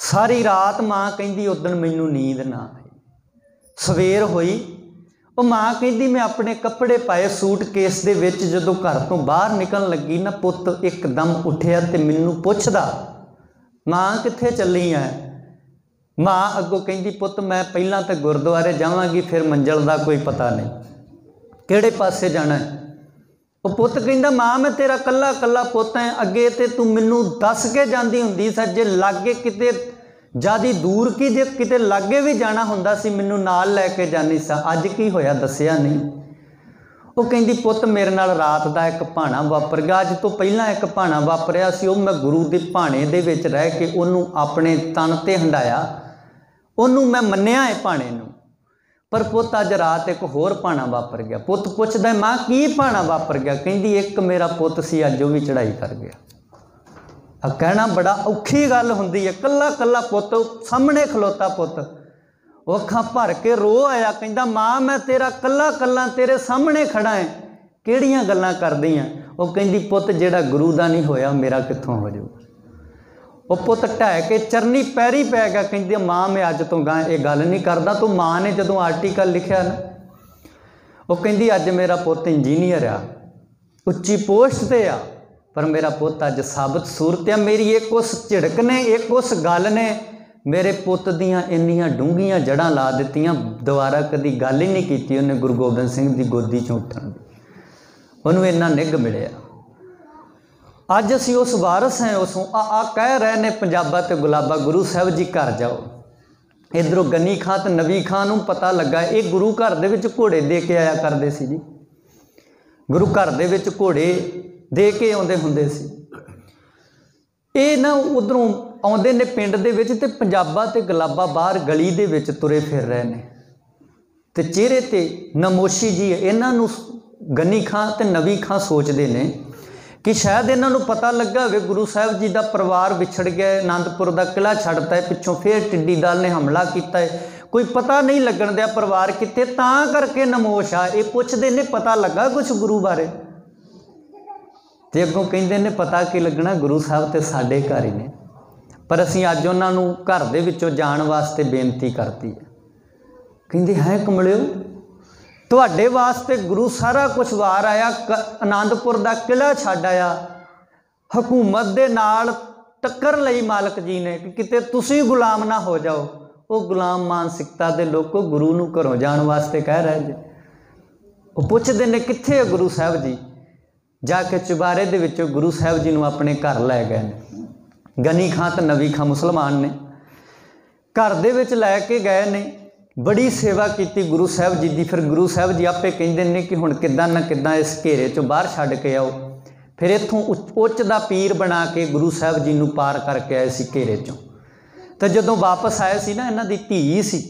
सारी रात माँ कहंदी उदण मैनूं नींद ना आई। सवेर होई, वो माँ कहंदी मैं अपने कपड़े पाए सूटकेस दे विच जदों घर तो बाहर निकलण लगी ना, पुत एकदम उठिया ते मैनूं पुछदा, माँ कित्थे चली है। माँ अगों कहंदी, पुत मैं पहलां तो गुरुद्वारे जावांगी, फिर मंजिल दा कोई पता नहीं, किहड़े पासे जाना है। वो पुत कहंदा, माँ मैं तेरा कल्ला कल्ला पुत है, अगे ते तू मैनूं दस के जांदी हुंदी सी, जे लागे किते ज़्यादा दूर की जे किते लागे भी जाना हुंदा सी मैनूं नाल लैके जानी सा, अज की होया दसिया नहीं। वो कहंदी, पुत मेरे नाल रात दा एक भाणा वापर गया, अज तो पहलां एक भाणा वापरिया सी, मैं गुरु दे भाणे दे विच रह के उहनूं अपने तन ते हंडाया, उहनूं मैं मन्निया है भाणे नूं। पर पुत अज रात एक होर भाणा वापर गया। पुत पुछदा, माँ की भाणा वापर गया। कहंदी, एक मेरा पुत सी अज वो भी चढ़ाई कर गया। कहना बड़ा औखी गल हुंदी है, कल्ला कल्ला पुत सामने खलोता पुत, वो अखां भर के रो आया। कहंदा, माँ मैं तेरा कल्ला कल्ला तेरे सामने खड़ा है, किहड़ियां गल्लां करदी है। वो कहंदी, पुत जिहड़ा गुरु दा नहीं होया मेरा कित्थों हो जाऊ। वो पुत ढह के चरनी पैरी पै गया। कहंदी, माँ मैं अज तो गां ये गल नहीं करदा। तो माँ ने जदों आर्टिकल लिखिया ना, वो कहंदी अज मेरा पुत इंजीनियर आ, उच्ची पोस्ट ते आ, पर मेरा पुत अज साबित सूरत आ। मेरी एक उस झिड़क ने, एक उस गल ने मेरे पुत दियां इन्नियां डूंघियां जड़ां ला दित्तियां, दोबारा कदी गल ही नहीं कीती उन्हें गुरु गोबिंद सिंह दी गोदी चों उठण दी। उन्होंने इन्ना निग मिलिया। अज असीं उस वारस हैं, उसों आ कह रहे ने पंजाबा ते गुलाबा, गुरु साहब जी घर जाओ। इधरों गनी खां ते नवी खां नूं पता लगा ये गुरु घर दे विच घोड़े दे के आया करदे सी जी। गुरु घर दे विच घोड़े दे के आउंदे हुंदे सी। ये ना उधरों आउंदे ने पिंड दे विच ते पंजाबा ते गुलाबा बाहर गली दे विच तुरे फिर रहे ने ते चेहरे ते नमोशी जी। इन्हां नूं गनी खां ते नवी खां सोचदे ने कि शायद इन्हां नूं पता लगा होवे गुरु साहब जी का परिवार विछड़ गया, आनंदपुर का किला छड्डता है, पिछों फिर टिड्डी दल ने हमला किया है, कोई पता नहीं लगन दिया परिवार कित्थे, तां करके नमोश आ। ये पुछदे ने पता लगा कुछ गुरु बारे, ते अगों कहिंदे ने पता की लगना, गुरु साहब ते साडे घर ही ने, पर असीं अज उन्हां नूं घर दे विचों जाण वास्ते बेनती करती है। कहिंदे है कमलिओ, तुहाडे वास्ते गुरु सारा कुछ वार आया, आनंदपुर का किला छड्ड आया, हुकूमत दे नाल टक्कर लई मालक जी ने कि किते तुसीं गुलाम ना हो जाओ। वो गुलाम मानसिकता दे लोगों गुरु नूं घरों जाण वास्ते कह रहे जी। वो पुछदे ने कित्थे है गुरु साहब जी, जाके चुबारे दे विचों गुरु साहब जी नूं अपने घर लै गए ने। गनी खां ते नवी खां मुसलमान ने घर दे विच लै के गए ने, बड़ी सेवा की गुरु साहब जी की। फिर गुरु साहब जी आपे कहते हैं कि हुण किदां ना किदां इस घेरे चों बाहर छड्ड के आओ। फिर इत्थों उच्च दा पीर बना के गुरु साहब जी नूं पार करके आए सी घेरे चों। तो जदों वापस आए सी ना, इन्हां दी धी सी,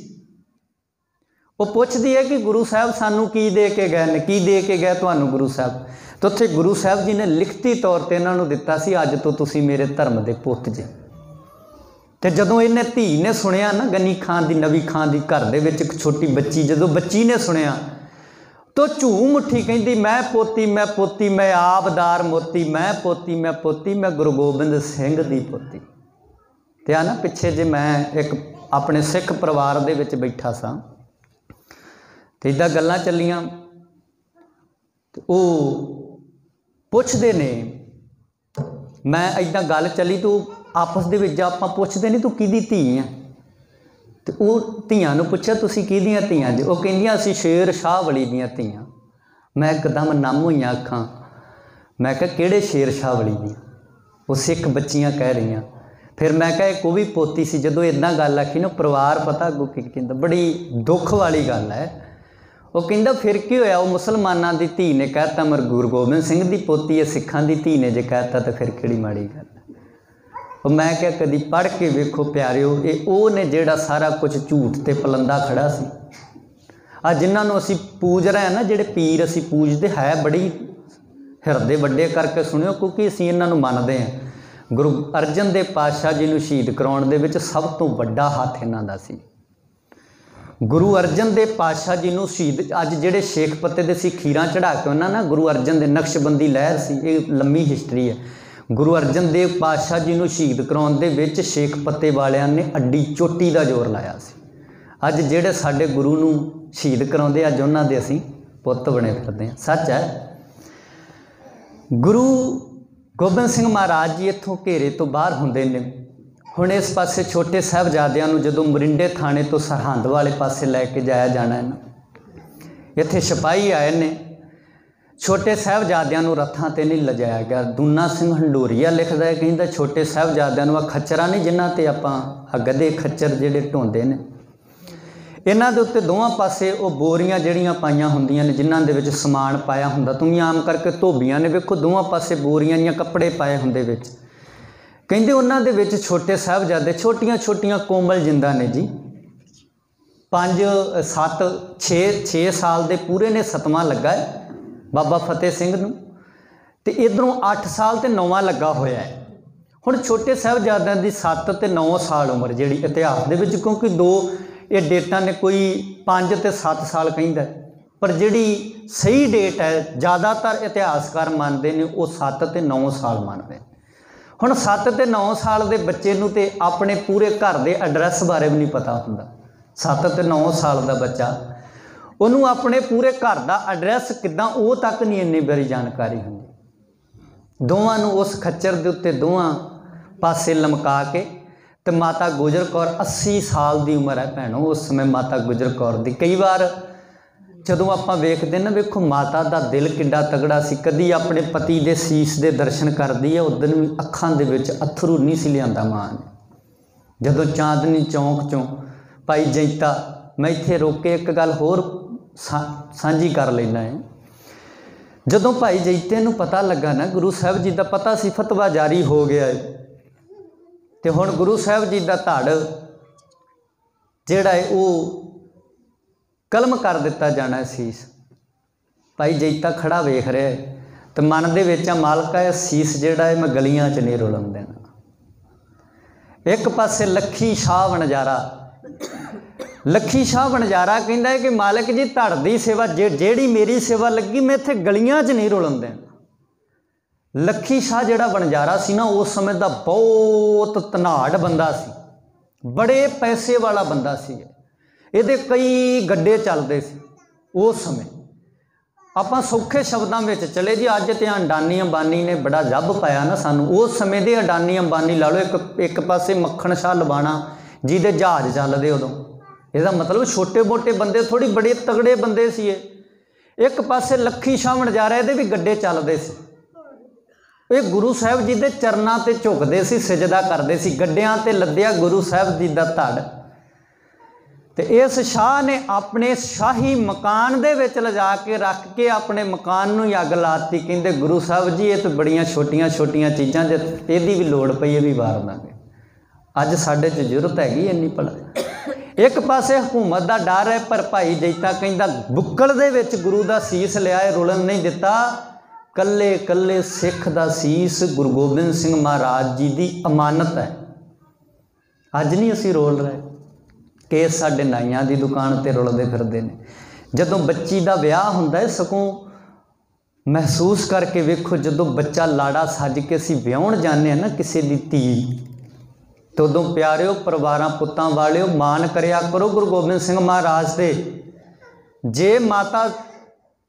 वो पुछदी है कि गुरु साहब सानू की दे के गए ने, की दे के गए तुहानूं गुरु साहब। तो उत्थे गुरु साहब जी ने लिखती तौर पर इन्हां नूं दित्ता सी, अज तो तुसीं मेरे धर्म दे पुत जे। तो जदों इन्हें धी ने सुनिया ना, गनी खां दी नवी खां दी घर दे विच एक छोटी बच्ची, जदों बच्ची ने सुनिया तो झूम उठी, कहती मैं पोती मैं पोती मैं आबदार मोती, मैं पोती मैं पोती मैं गुरु गोबिंद सिंह दी पोती। ते आ ना पिछे जे मैं एक अपने सिख परिवार दे विच बैठा सा, ते इदां गल्लां चलियां, वो पुछदे ने, मैं इदां गल चली तो आपस दे विच आपां पुछदे नहीं तू किहदी धी है, तो वो धीआं नूं पुछया तुसीं किहदियां धीआं जे, वो कहिंदियां असीं शेर शाह वली दियां धीआं। मैं एकदम नम होईआं अखां, मैं कहा किहड़े शेर शाह वली दियां, वो सिख बच्चियां कह रहीआं। फिर मैं कहा एक वो भी पोती सी। जदों इदां गल आखी ना, परिवार पता अगों की कहंदा, बड़ी दुख वाली गल है। वो कहता फिर की होया, वो मुसलमाना की धी ने कहता मर गुरु गोबिंद सिंह की पोती है, सिखां की धी ने जे कहता तो फिर किहड़ी माड़ी गल। वो मैं क्या कदी पढ़ के वेखो प्यारिओ, ये वो ने जिहड़ा सारा कुछ झूठ ते पलंदा खड़ा सी। आ जिन्होंने असी पूज रहे हैं ना, जिहड़े पीर असी पूजते है बड़ी हिरदे वड्डे करके सुनियो, क्योंकि असी इन्हां नूं मनदे हैं। गुरु अर्जन देव पातशाह जी नूं शहीद कराउण दे विच सब तो वड्डा हत्थ इन्हां दा सी। गुरु अर्जन देव पातशाह जी नूं शहीद अज जिहड़े शेख पत्ते दे सी खीरां चढ़ा के उन्हां ना गुरु अर्जन दे नक्शबंदी लहर सी, ये लंबी हिस्टरी है। गुरु अर्जन देव पातशाह जी नूं शहीद कराउण दे विच शेख पत्ते वालियां ने अड्डी चोटी दा जोर लाया सी। अज जिहड़े साडे गुरु नूं शहीद कराउंदे अज उन्हां दे असीं पुत्त बने फिरदे हां। सच है, गुरु गोबिंद सिंह महाराज जी इत्थों घेरे तो बाहर हुंदे ने। हुण इस पासे छोटे साहिबजादियां नूं जदों मरिंडे थाने तो सरहंद वाले पासे लैके जाया जाना है ना, इत्थे सिपाही आए ने, छोटे साहिबजादियां नूं रथां ते नहीं लजाया गया। दूना सिंह हंडोरीआ लिखदा है, कहंदा छोटे साहिबजादियां नूं खच्चरां नहीं जिन्हां ते आपां गधे खच्चर जिहड़े ढोंदे ने, इन्हां दे उत्ते दोवां पासे वो बोरियां जिहड़ियां पाईयां हुंदियां ने, जिन्हां दे विच समान पाया हुंदा। तुसीं आम करके धोबियां ने वेखो दोवां पासे बोरियां दियां कपड़े पाए हुंदे विच। कहंदे उन्हां दे विच छोटे साहिबजादे छोटियां छोटियां कोमल जिंदा ने जी, 5 7 6 साल दे पूरे ने, 7वां लगा है बाबा फतेह सिंह नूं, ते इधरों 8 साल ते 9वां लगा होया है। हुण छोटे साहिबजादियां दी 7 ते 9 साल उम्र जिहड़ी इतिहास दे विच, क्योंकि दो ये डेटां ने, कोई 5 ते 7 साल कहिंदा, पर जिहड़ी सही डेट है ज़्यादातर इतिहासकार मानते हैं वो 7 ते 9 साल मानते। हुण 7 ते 9 साल के बच्चे नूं ते अपने पूरे घर के एड्रैस बारे भी नहीं पता हुंदा। 7 ते 9 साल का बच्चा, उन्होंने अपने पूरे घर का एड्रैस किदां वो तक नहीं इन्नी बारी जानकारी हुंदी। दोवां नूं उस खच्चर दे उत्ते दोवां पासे लमका के ते माता गुजर कौर 80 साल की उम्र है भैनों उस समय माता गुजर कौर दी। कई बार जदों आपां वेखदे ना, वेखो माता दा दिल किड्डा तगड़ा सी, कदी अपने पति दे सीस दे दर्शन करदी है, उस दिन भी अखां दे विच अथरू नहीं सी लिआंदा मां ने। जदों चांदनी चौंक चों भाई जैता, मैं इत्थे रोक के एक गल होर सांझी कर लेना है। जदों भाई जैते नूं पता लगा ना, गुरु साहब जी दा पता सी फतवा जारी हो गया है, तो हुण गुरु साहब जी का धड़ जिहड़ा है वो कलम कर दिता जाना सीस। भाई जैता खड़ा वेख रहा है तो मन दे विच मालका है सीस जिहड़ा है मैं गलियां च नहीं रुलन देना। एक पासे लखी शाह वणजारा, लखी शाह वणजारा कहंदा है कि मालिक जी धड़ दी सेवा जिहड़ी मेरी सेवा लगी मैं इत्थे गलियां च नहीं रुलन देना। लखी शाह जिहड़ा वणजारा सी ना, उस समय का बहुत धनाड़ बंदा सी, बड़े पैसे वाला बंदा सी, इहदे कई गड्डे चलते सी उस समय। आपां सौखे शब्दों में चले जी, अज तो अडानी अंबानी ने बड़ा जब पाया ना सानू, उस समय के अडानी अंबानी ला लो। एक पासे मक्खण शाह लबाणा जिहदे जहाज चलते उदों, इसदा मतलब छोटे मोटे बंदे थोड़ी, बड़े तगड़े बंदे सी। एक पासे लखी शाह वणजारा, इहदे भी गड्डे चलते सी। ये गुरु साहब जी के चरनां ते झुकते सी, सिजदा करते सी, गड्डियां ते लद्दिया गुरु साहब जी का धड़। तो इस शाह ने अपने शाही मकान दे विच लिजा के रख के अपने मकान नूं अग लाती। कहंदे गुरु साहब जी ये तो बड़ियां छोटियां छोटियां चीज़ां जे इहदी भी लोड़ पई ये भी वार दांगे। अज साडे च जरूरत हैगी इन्नी भला। एक पासे हुकूमत का डर है, पर भाई जैता कहंदा बुक्कल दे विच गुरु का सीस लिया, रुलन नहीं दिता। कल्ले कल्ले सिख का सीस गुरु गोबिंद सिंह महाराज जी की अमानत है। अज नहीं असी रोल रहे, केस साडे नाइयां की दुकान पर रुलते फिरते हैं। जदों बच्ची का विआह हुंदा है, सगों महसूस करके वेखो, जदों बच्चा लाड़ा सज के असी विआउण जाने ना किसी की धी, तो उदों प्यारिओ परिवारां पुत्तां वालिओ मान करिया करो गुरु गोबिंद सिंह महाराज से। जे माता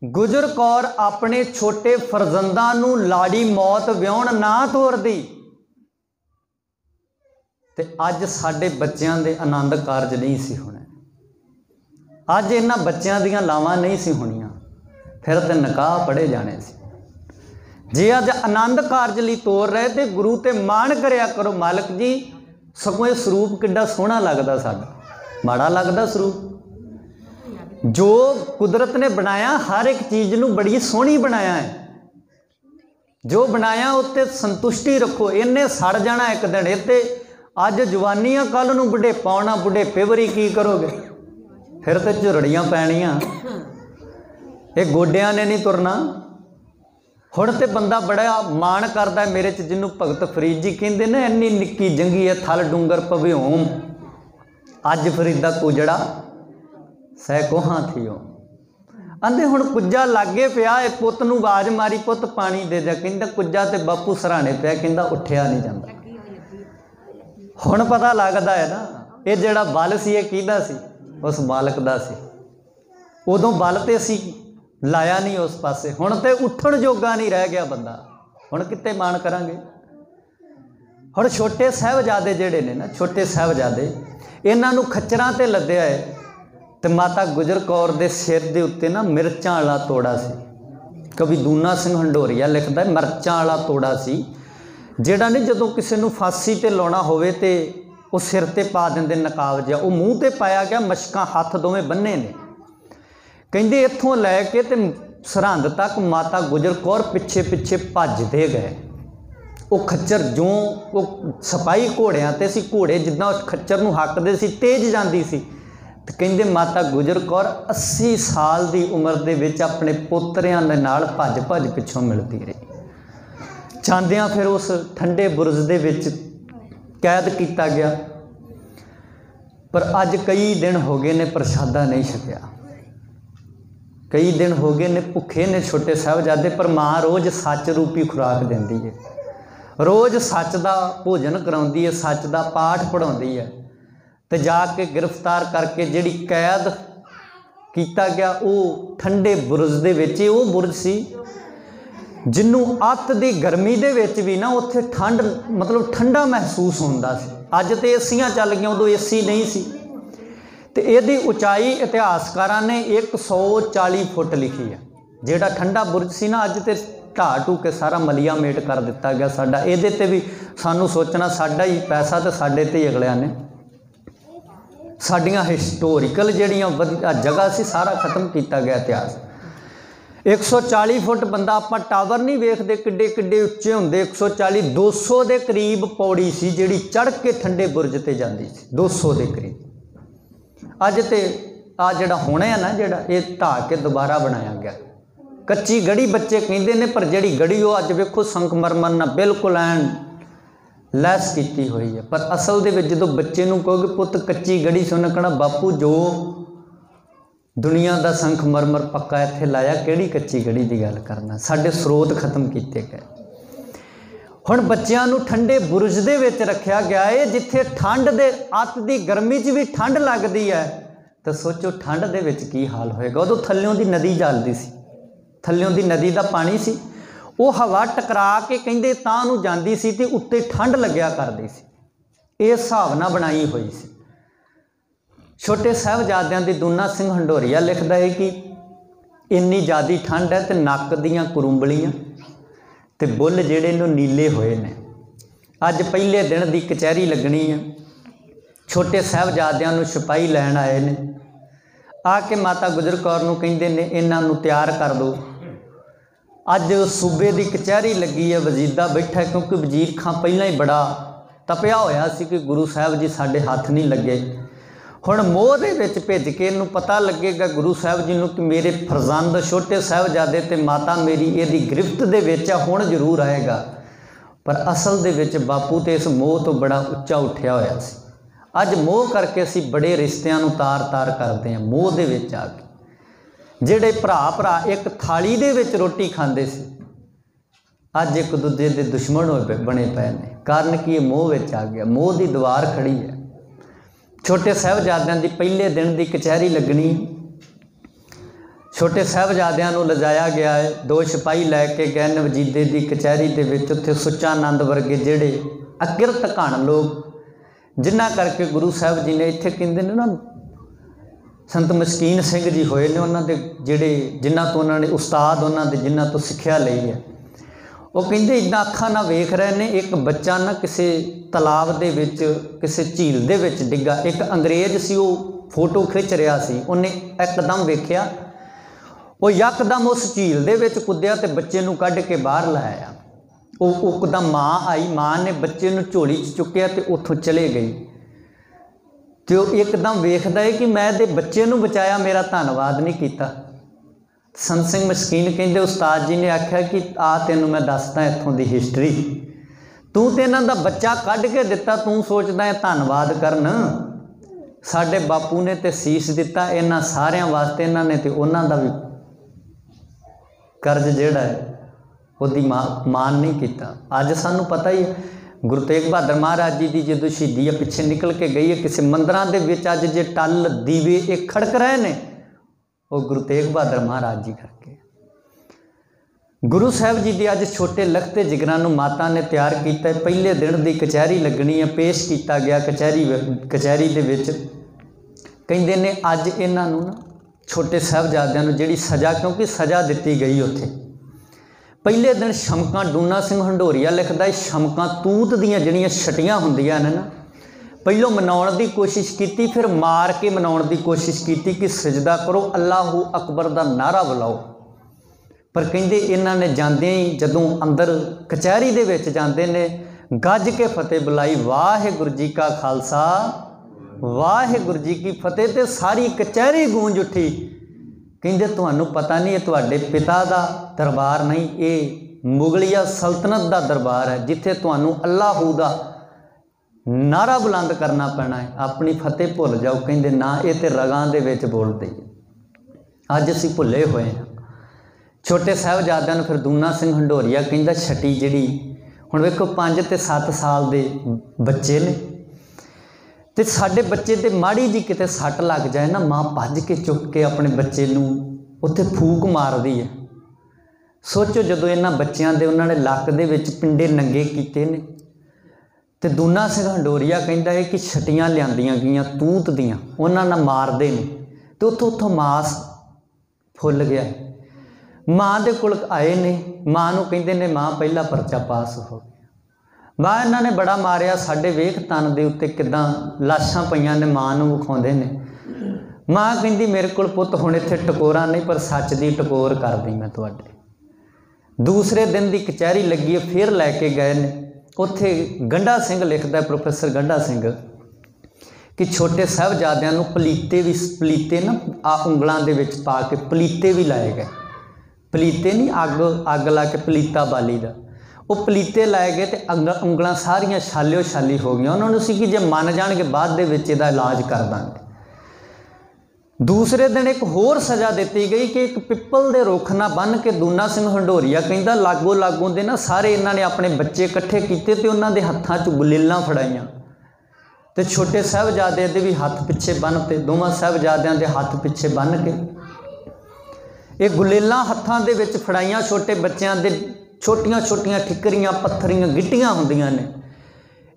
गुजर कौर अपने छोटे फरजंदां नूं लाड़ी मौत विआउण ना तोरदी, ते अज साडे बच्चों के आनंद कारज नहीं सी होने, अज इन्हां बच्चों दीयां लावां नहीं सी होणीआं, फिर तो निकाह पढ़े जाने सी। जे अज आनंद कारज लई तोर रहे तो गुरु ते मान करिया करो, मालिक जी सगों ये सरूप किड्डा सोहना लगदा साडा, माड़ा लगदा सरूप। जो कुदरत ने बनाया हर एक चीज़ नूं बड़ी सोहनी बनाया है। जो बनाया उत्ते संतुष्टि रखो। इन्हें सड़ जाना एक दिन। इत्ते अज जवानी आ, कल नूं बुढ़ेपा आउणा, बुढ़ेपे वारी की करोगे? फिर तो झुरड़ियां पैणियां, ये गोडियां ने नहीं तुरना। हुण ते बंदा बड़ा माण करदा है मेरे च, जिन्हों भगत फरीद जी कहंदे ने, इन्नी निक्की जंगी है थल डूंगर भविओम, अज फरीदा कुजड़ा सैकोहां थियो। आंदे हुण कुज्जा लागे पिया, पुत्त नूं आवाज़ मारी, पुत्त पानी दे जा। कहंदा कुज्जा ते बापू सराणे पिया, कहंदा उठिया नहीं जांदा। हुण पता लगदा है ना, ये जिहड़ा बल सी ये किहदा सी? उस मालक दा सी। उदों बल ते असीं लाया नहीं उस पासे। हुण ते उठण जोगा नहीं रह गया बंदा, हुण कित्ते मान करांगे? हुण छोटे साहिबजादे जिहड़े ने ना, छोटे साहिबजादे, इन्हां नूं खच्चरां ते लद्दिआ है, ते माता गुजर कौर दे सिर दे उत्ते ना मिर्चां वाला तोड़ा सी। कवि दूना सिंह हंडोरिया लिखदा है मिर्चां वाला तोड़ा सी, जिहड़ा नहीं जदों किसी नूं फांसी ते लाउणा होवे ते वो सिर ते पा दिंदे नकाब जिहा, वो मूँह ते पाया गया, मशकां हत्थ दोवें बन्ने ने। कहंदे इत्थों लैके ते सरहंद तक माता गुजर कौर पिछे पिछे भजदे गए। वो खच्चर जो वो सिपाही घोड़ियां ते सी, घोड़े जिद्दां खच्चर नूं हकदे सी, तेज जांदी सी। ते कहंदे माता गुजर कौर 80 साल की उम्र दे विच अपने पोतरियां दे नाल भज भज पिछों मिलती रही। जांदियां फिर उस ठंडे बुरज दे विच कैद किया गया। पर अज कई दिन हो गए ने प्रसादा नहीं छकिया, कई दिन हो गए ने भुखे ने छोटे साहिबजादे। पर माँ रोज़ सच रूपी खुराक देंदी है, रोज़ सच का भोजन कराउंदी है, सच का पाठ पढ़ाउंदी है। तो जाके गिरफ्तार करके जिहड़ी कैद किया गया, वो ठंडे बुरज दे विच, वो बुरज सी जिन्हों अत दी गर्मी दे विच भी ना उत्थे ठंड, मतलब ठंडा महसूस होंदा सी। अज तो एसियां चल गई, उदों एसी नहीं सी। तो इहदी उचाई इतिहासकारां ने 140 फुट लिखी है। जिहड़ा ठंडा बुरज सी ना, अज तो ढा ढू के सारा मलिया मेट कर दिता गया साडा। इहदे ते भी सानू सोचना, साडा ही पैसा तो साडे ते ही अगलियां ने, साडियां हिस्टोरिकल जिहड़ियां जगह सी सारा खत्म किया गया इतिहास। 140 फुट बंदा, आपां टावर नहीं वेखदे किड्डे किड्डे उच्चे हुंदे, 140 200 के करीब पौड़ी सी जिहड़ी चढ़ के ठंडे बुरज ते जांदी सी, 200 के करीब। अज तो आ जिहड़ा होना है ना, जिहड़ा ये ढा के दोबारा बनाया गया। कच्ची गढ़ी बच्चे कहिंदे ने, पर जिहड़ी गढ़ी वो अज वेखो संगमरमर नाल बिल्कुल ऐन लैस की हुई है। पर असल दे विच जदों बच्चे नूं कहोगे पुत्त कच्ची गढ़ी से, उन्हें कहना बापू जो दुनिया का संगमरमर पक्का इत्थे लाया, किहड़ी कच्ची गढ़ी की गल करना, साडे स्रोत खत्म किए गए। हुण बच्चिआं नूं ठंडे बुरज दे विच रखिया गया है, जिथे ठंड दे अत दी गर्मी च भी ठंड लगदी है। तो सोचो ठंड दे विच की हाल होएगा। उदों थल्लियों दी नदी चलदी सी, थल्लियों दी नदी का पानी सी, वो हवा टकरा के कहंदे तां नूं जांदी सी ते उत्ते ठंड लग्या करदी सी। इस हिसाब नाल बनाई हुई सी। छोटे साहिबजादियां दी दूना सिंह हंडोरिया लिखदा है कि इन्नी ज़्यादा ठंड है तो नक दियां कुरुंबलियां ते बुੱਲ जिहड़े ने नीले होए ने। अज पहले दिन की कचहरी लगनी है, छोटे साहिबजादियां नूं सिपाही लैण आए ने, आके माता गुजर कौर नूं कहिंदे ने इन्हां नूं तैयार कर दो। अज सूबे की कचहरी लगी है, वजीदा बैठा है, क्योंकि वजीर खां पहला ही बड़ा तपिया होया सी कि गुरु साहब जी साडे हत्थ नहीं लगे। हुण मोह दे विच भिज के इनू पता लगेगा गुरु साहब जी नूं कि मेरे फरजंद छोटे साहिबजादे ते माता मेरी इहदी गिरफ्त दे विच हुण जरूर आएगा। पर असल दे विच बापू ते इस मोह तो बड़ा उच्चा उठिया होया सी। अज मोह करके असीं बड़े रिश्तियां नूं तार तार करते हैं, मोह दे विच आके। जिहड़े भरा एक थाली दे विच रोटी खांदे सी, अज एक दूजे दे दुश्मन होए बने पे ने। कारण कि मोह विच आ गया, मोह की दीवार खड़ी है। छोटे साहिबजादियां दी पहले दिन की कचहरी लगनी, छोटे साहिबजादियां नूं लिजाया गया है, 2 सिपाही लैके गए ने वजीदे की कचहरी दे विच। उत्थे सुच्चा आनंद वर्गे जिहड़े अकिरत घण लोग, जिन्हां करके गुरु साहब जी ने इत्थे कहिंदे ने ना संत मस्कीन सिंह जी होए ने, उन्हां दे जिहड़े जिन्हां तो उन्हां ने उस्ताद उन्हां दे जिन्हां तो सिक्ख्या लई है, वो कहिंदे इदां अखां नाल वेख रहे ने एक बच्चा ना किसी तलाब दे विच किसी झील दे विच डिग्गा। एक अंग्रेज सी, वो फोटो खिच रहा सी, उन्हें एकदम वेख्या, वो यकदम उस झील दे विच कुद्दिया ते बच्चे नूं कढ के बाहर लाया। वो एकदम माँ आई, माँ ने बच्चे नूं झोली च चुक्या ते उत्थों चले गई। तो एकदम वेखदा है कि मैं दे बच्चे नूं बचाया, मेरा धन्नवाद नहीं कीता। संत सिंह मस्कीन कहते उस्ताद जी ने आख्या कि आ तेनों मैं दसदा इत्थों दी हिस्टरी, तू तो इन्हां दा बच्चा कढ के दिता, तू सोचदा है धन्नवाद करन। साडे बापू ने तो सीस दिता इन्हां सारियां वास्ते, इन्हां ने तो उन्हां दा भी कर्ज जिहड़ा है उहदी मान नहीं किया। अज सानूं पता ही है गुरु तेग बहादुर महाराज जी की जो शहीदी है पिछे निकल के गई है, किसी मंदिरों के विच अज जे टल दीवे ये खड़क रहे ने, वो गुरु तेग बहादुर महाराज जी करके। गुरु साहब जी की अज छोटे लखते जिगरां नूं माता ने तैयार किया। पहले दिन की कचहरी लगनी है, पेश किया गया कचहरी दे विच। कहंदे ने अज इन्हां नूं ना छोटे साहबजादियां नूं जिहड़ी सज़ा, क्योंकि सज़ा दिती गई उत्थे। पहले दिन शमकां डूना सिंह हंडोरिया लिखदा है, शमकां तूत दीयां जिहड़ियां छटियां हुंदियां ने ना, पहलों मनाउण की कोशिश की, फिर मार के मनाउण की कोशिश की कि सजदा करो, अल्लाहू अकबर का नारा बुलाओ। पर कहंदे इन्हां ने जांदे ही जदों अंदर कचहरी दे विच जांदे ने, गज के फतेह बुलाई, वाहिगुरू जी का खालसा वाहिगुरू जी की फतेह, ते सारी कचहरी गूंज उठी। कहंदे तुहानूं पता नहीं ये तुहाडे पिता का दरबार नहीं, ये मुगलिया सल्तनत का दरबार है, जिथे तुहानूं अल्लाहू दा नारा बुलंद करना पैना है, अपनी फतेह भुल जाओ। कहंदे ना, ये तो रगां दे विच बोलदे अज असीं भुले हुए हैं। छोटे साहबजादियां नूं फिर दूना सिंह हंडोरिया कहंदा छटी जिहड़ी हुण वेखो 5 ते 7 साल दे बच्चे ने, ते साडे बच्चे ते माड़ी जी किते सट लग जाए ना, माँ भज के चुक के अपने बच्चे नूं उत्थे फूक मारदी है। सोचो जदों इन्हां बच्चियां दे उन्हां ने लक दे विच पिंडे नंगे कीते ने, ते दूना सिंह हंडोरिया कहंदा है कि छटियां लिआंदियां गईयां तूत दियां, उन्हां नाल मारदे ने, ते उत्थों मास फुल गया। माँ दे कोल आए ने, माँ नूं कहंदे ने माँ पहला परचा पास हो गया। माँ इन्हां ने बड़ा मारिया, साडे वेख तन दे उत्ते किदां लाशां पईयां ने, माँ नूं विखाउंदे ने। माँ कहंदी मेरे कोल पुੱਤ हुण इत्थे टकोरा नहीं, पर सच दी टकोर करदी मैं तुहाडे। दूसरे दिन की कचहरी लगी है, फिर लैके गए ने, उत्थे गंढा सिंह लिखदा, प्रोफैसर गंढा सिंह, कि छोटे साहबजादियां नूं पलीते ना उंगलां दे विच पा के पलीते भी लाए गए। पलीते नहीं अग ला के पलीता बाली दा, वो पलीते लाए गए, तो उंगलां सारियां छालियो छाली हो गई। उन्होंने सी कि जे मन जाणगे बाद दे विच इहदा इलाज कर दांगे। दूसरे दिन एक होर सज़ा दी गई कि एक पिपल दे रुख ना बन के, दूना सिंह हंडोरिया कहंदा लागों दे ना सारे इन्हां ने अपने बच्चे इकट्ठे कीते ते उन्हां दे हत्थां 'च गुलेलां फड़ाईयां, ते छोटे साहबजादे दे भी हत्थ पिछे बन्नते, दोवां साहबजादियां दे हत्थ पिछे बन के ये गुलेलां हत्थां दे विच फड़ाईयां। छोटे बच्चों दे छोटियां छोटियां ठिकरियां पत्थरियां गिट्टियां हुंदियां ने,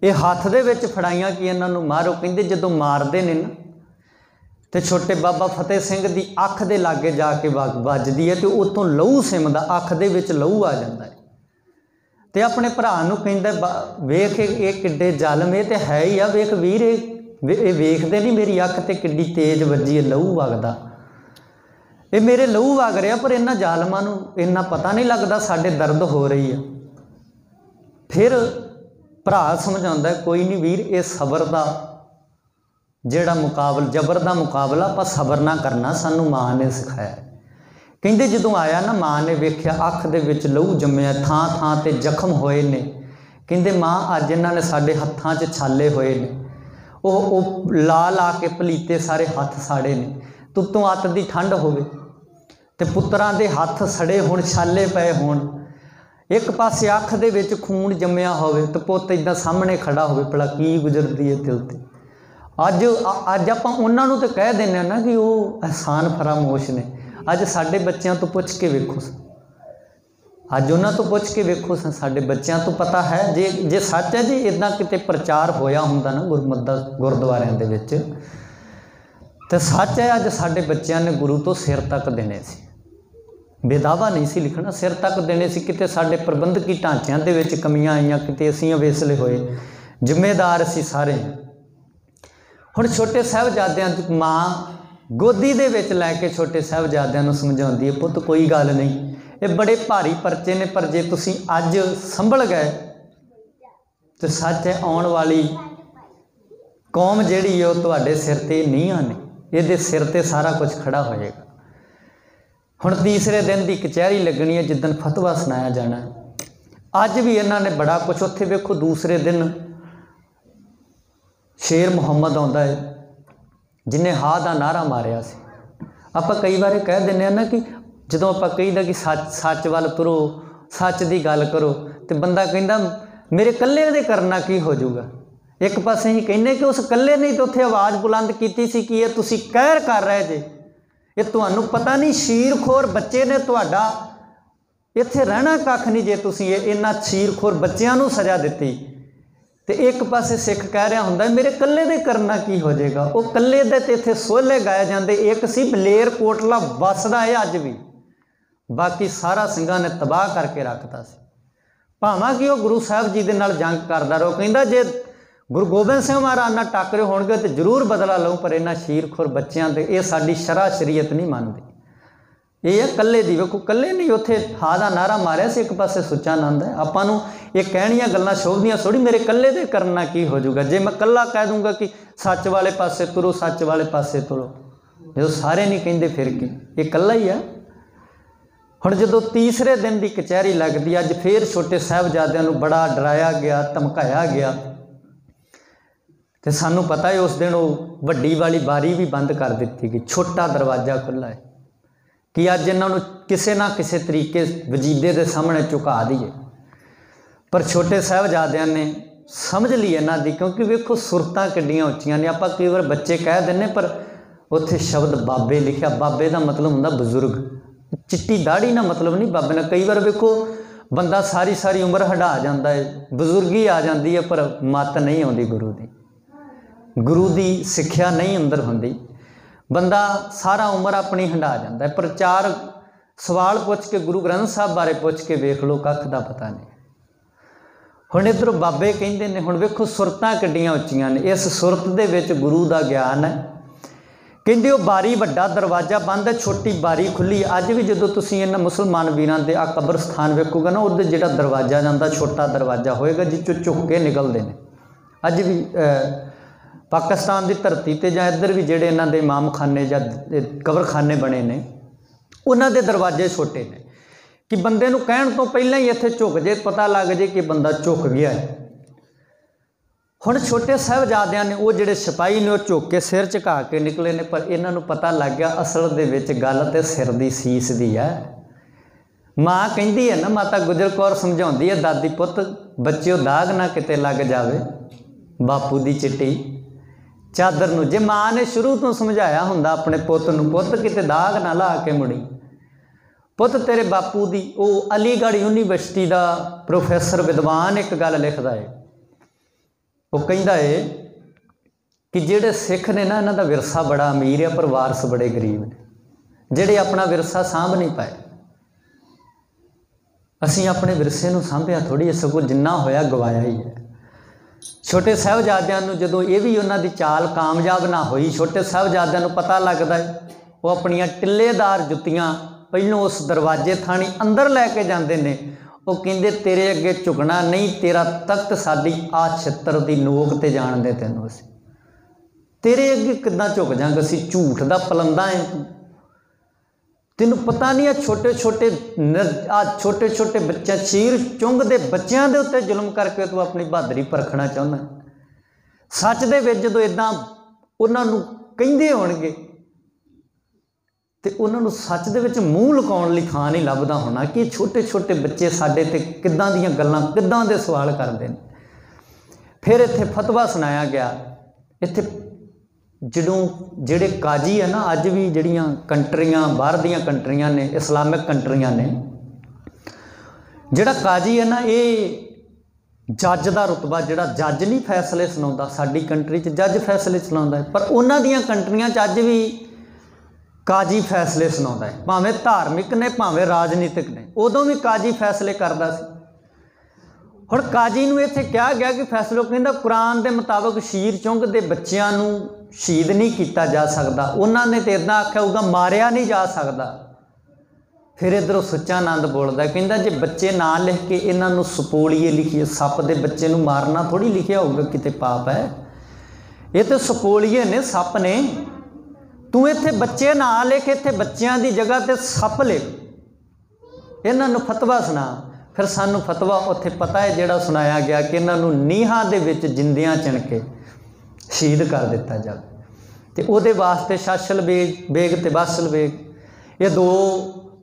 ये हत्थ दे विच फड़ाईयां कि इन्हां नूं मारो। कहंदे जदों मारदे ने ना, तो छोटे बाबा फतेह सिंह की अख के लागे जाके वजदी है, तो उत्तों लहू सिमदा, अख दे विच लहू आ जाता है। तो अपने भरा नूं कहंदा वेख ये किड्डे जालम, ये तो है ही आ, वेख वीर ये वेखदे नहीं मेरी अख ते किड्डी तेज वजी है, लहू वगदा, ये मेरे लहू वग रहा, पर इन्हां जालमां नूं इन्ना पता नहीं लगता साडे दर्द हो रही है। फिर भरा समझाउंदा कोई नहीं वीर, ये सबर का जिहड़ा मुकाबला, जबर का मुकाबला आपां सबर ना करना, सानू माँ ने सिखाया। कहंदे जदों आया ना, माँ ने वेख्या अख दे विच लहू जम्मिया, थां थां ते जख्म होए ने। कहंदे माँ अज इन्हां ने साडे हत्थां 'च छाले होए ने, वो ला ला के पलीते सारे हत्थ साड़े ने, तुतों अत दी ठंड होवे ते पुत्तरां दे हत्थ सड़े होण, छाले पए होण, एक पासे अख दे विच खून जम्मिया होवे, ते पुत्त इदां सामने खड़ा होवे, भला की गुजरदी है दिल ते। अज आपां उन्हां नूं ते कह दिंदे ना कि वो एहसान फरामोश ने, अज साडे बच्चों तो पुछ के वेखो, अज उन्हां तो पुछ के वेखो, साडे बच्चों तो पता है। जे सच है जी इदां किते प्रचार होया हुंदा ना गुरमत दा गुरुद्वारियां दे विच, ते सच है अज साडे बच्चों ने गुरु तो सिर तक देने सी, बेदावा नहीं सी लिखना, सिर तक देने सी। किते साडे प्रबंधकी ढांचिਆਂ दे विच कमियां आईयां, किते असीं अवेसले होए, जिम्मेदार असीं सारे। हुण छोटे साहिबजादियां दी माँ गोदी दे विच लैके छोटे साहिबजादियां नूं समझाउंदी है, पुत्त कोई गल नहीं, ये बड़े भारी परचे ने, पर जे तुसीं अज संभल गए तो सच है आउण वाली कौम जिहड़ी है वो तुहाडे सिर ते नीहां ने, इहदे सिर ते सारा कुछ खड़ा हो जाएगा। हुण तीसरे दिन की कचहरी लगनी है, जिदन फतवा सुनाया जाना है। अज भी इन्हां ने बड़ा कुछ, उत्थे वेखो दूसरे दिन शेर मुहम्मद आउंदा है जिन्हें हा दा नारा मारिया सी। आपां कई बार कह दिंदे ना कि जदों आपां कहीदा कि सच सच वल तुरो, सच की गल करो, तो बंदा कहंदा मेरे कल्ले दे करना की हो जाऊगा। एक पासे ही कहने कि उस कल्ले ने तो उत्थे आवाज़ बुलंद की सी कि ये तुसीं कहर कर रहे जे, ये तुहानूं पता नहीं शीरखोर बच्चे ने, तुहाडा इत्थे रहना कख नहीं जे तुसीं इन्हां शीरखोर बच्चिआं नूं सज़ा दित्ती। तो एक पासे सिख कह रहा हुंदा मेरे कल्ले दे करना की हो जाएगा। वो कल्ले दे ते इत्थे सोहले गाए जाते, एक सी बलेर कोटला वसदा है अज भी, बाकी सारा ਸਿੰਘਾਂ ने तबाह करके रखता सी। भावां कि वो गुरु साहब जी दे नाल जंग करदा रहो, कहंदा जे गुरु गोबिंद सिंह महाराज नाल टक्करे होणगे तो जरूर बदला लऊं, पर इन्हां शीरखोर बच्चिआं ते ये साडी शरअ शरीयत नहीं मनदी। ये है कल्ले दी, वेखो कल्ले नहीं उत्थे हा दा नारा मारिया सी, एक पासे सुच्चा आनंद है। आपां नूं ये कहणियां गल्लां शोभदियां थोड़ी, मेरे कल्ले दे करना की हो जाऊगा जे मैं कल्ला कह दूंगा कि सच वाले पासे तुरो, सच वाले पासे तुरो, जो सारे नहीं कहिंदे फिर की ये कल्ला ही है। हुण जदों तीसरे दिन की कचहरी लगदी, अज फिर छोटे साहिबजादियां नूं बड़ा डराया गया, धमकाया गया, तो सानूं पता है उस दिन वो वड्डी वाली बारी भी बंद कर दी गई, छोटा दरवाजा खुला है कि अज इन्हों किसी ना किसी तरीके वजीदे के सामने झुका दीए। पर छोटे साहिबजादियां ने समझ ली इन्हां दी, क्योंकि वेखो सुरतां किड्डियां उच्चियां ने। आपां कई बार बच्चे कह दिंदे, पर उत्थे शब्द बाबे लिखिया, बाबे का मतलब हुंदा बजुर्ग, चिट्टी दाढ़ी ना मतलब नहीं बाबे ना। कई बार वेखो बंदा सारी सारी उम्र हंडा जाता है, बजुर्गी आ जाती है, पर मत नहीं आती गुरु की, गुरु की सिक्ख्या नहीं अंदर होंदी, बंदा सारा उम्र अपनी हंडा जाता है। पर चार सवाल पूछ के गुरु ग्रंथ साहब बारे पूछ के वेख लो, कख का पता नहीं। हुण इधर बाबे कहिंदे ने, हुण वेखो सुरतां किड्डियां उच्चियां ने, इस सुरत दे विच गुरु का ज्ञान है। कहंदे वो बारी वड्डा दरवाजा बंद है, छोटी बारी खुली। अज भी जदों तुसीं इन्हां मुसलमान वीरां दे आ कब्रस्तान वेखोगे ना, उहदे जिहड़ा दरवाजा जांदा छोटा दरवाजा होएगा जिसचों झुक के निकलदे ने। अज भी पाकिस्तान की धरती ते जां इधर भी जिहड़े इन्हां दे इमाम खाने जां कबरखाने बने ने, उन्हां दे दरवाजे छोटे ने कि बंदे नूं कहण तो पहलां ही इत्थे झुक जे, पता लग जे कि बंदा झुक गया है। हुण छोटे साहिबजादियां ने वो जिहड़े सिपाही ने वो झुक के सिर झुका के निकले ने, पर इन्हां नूं पता लग गया असल दे विच गल ते सिर दी सीस दी है। माँ कहिंदी है ना, माता गुजर कौर समझाउंदी है, दादी पुत्त बच्चिओ दाग ना किते लग जावे बापू दी चिट्टी चादर नूं। जे माँ ने शुरू तो समझाया हुंदा अपने पुत्त नूं, पुत्त किते दाग ना ला के मुड़ी, पुत्त तेरे बापू दी। वो अलीगढ़ यूनीवर्सिटी का प्रोफैसर विद्वान एक गल लिखदा है, वो कहिंदा है कि जिहड़े सिख ने ना, इन्हां दा विरसा बड़ा अमीर है, पर वारस बड़े गरीब ने, जिहड़े अपना विरसा सांभ नहीं पाए। असीं अपने विरसे नूं सांभिया थोड़ी, सगों जिन्ना होया गवाया ही है। छोटे साहिबजादियां नूं जदों ये भी उन्हां दी चाल कामयाब ना होई, छोटे साहिबजादियां नूं पता लगदा है, वो अपनियां टिल्लेदार जुत्तियां पहलों उस दरवाजे थाणी अंदर लैके जाते हैं। वो कहिंदे तेरे अगे झुकना नहीं, तेरा तख्त साडी आ छित्तर दी नोक ते जाण दे, तैनूं असीं तेरे अगे किद्दां झुक जांगे, असीं झूठ दा पलंदा है, तैनूं पता नहीं। छोटे छोटे बच्चे चीर चुंग दे बच्चों के उत्ते जुल्म करके तू अपनी बहादरी परखना चाहुंदा। सच दे विच जदों इदां उन्हां नूं कहिंदे होणगे तो उन्होंने सच दे विच मूँह लुकाउण लई थां नहीं लभदा होना कि छोटे छोटे बच्चे साडे ते किद्दां दीयां गल्लां किद्दां दे सवाल करदे ने। फिर इत्थे फतवा सुनाया गया। इत्थे जदों जिहड़े काजी है ना, अज भी जिहड़ियां कंट्रियां बाहर दीयां कंट्रियां ने, इस्लामिक कंट्रियां ने, जिहड़ा काजी है ना, ये जज का रुतबा, जिहड़ा जज नहीं फैसले सुनाउंदा, साडी कंट्री च जज फैसले सुनाउंदा है, पर उन्हां दीयां कंट्रियां च अज भी काजी फैसले सुनाउंदा है। भावें धार्मिक ने भावें राजनीतिक ने, उदों भी काजी फैसले करदा सी। हुण काजी नूं इत्थे कहा गया कि फैसलो कहंदा कुरान के मुताबिक शीर चुंग के बच्चों नूं शहीद नहीं किया जा सकता, उन्होंने तो इदां आख्या होगा मारिया नहीं जा सकता। फिर इधरों सुच्चा आनंद बोलता कहंदा जे बच्चे ना लिख के इन्हों सपोलीए लिखिए, सप के बच्चे नूं मारना थोड़ी लिखिया होगा किते पाप है, ये तो सपोलीए ने सप ने। तू इत्थे बच्चे ना लिख, इत्थे बच्चों की जगह ते सप लिख, इन्हों फतवा सुना। फिर सानू फतवा उत्थे पता है जिहड़ा सुनाया गया कि इन्हों नीहां दे विच जिंदियां चिण के शहीद कर दिता जाए। तो उहदे वास्ते शाशल बेग ते बाशल बेग ये दो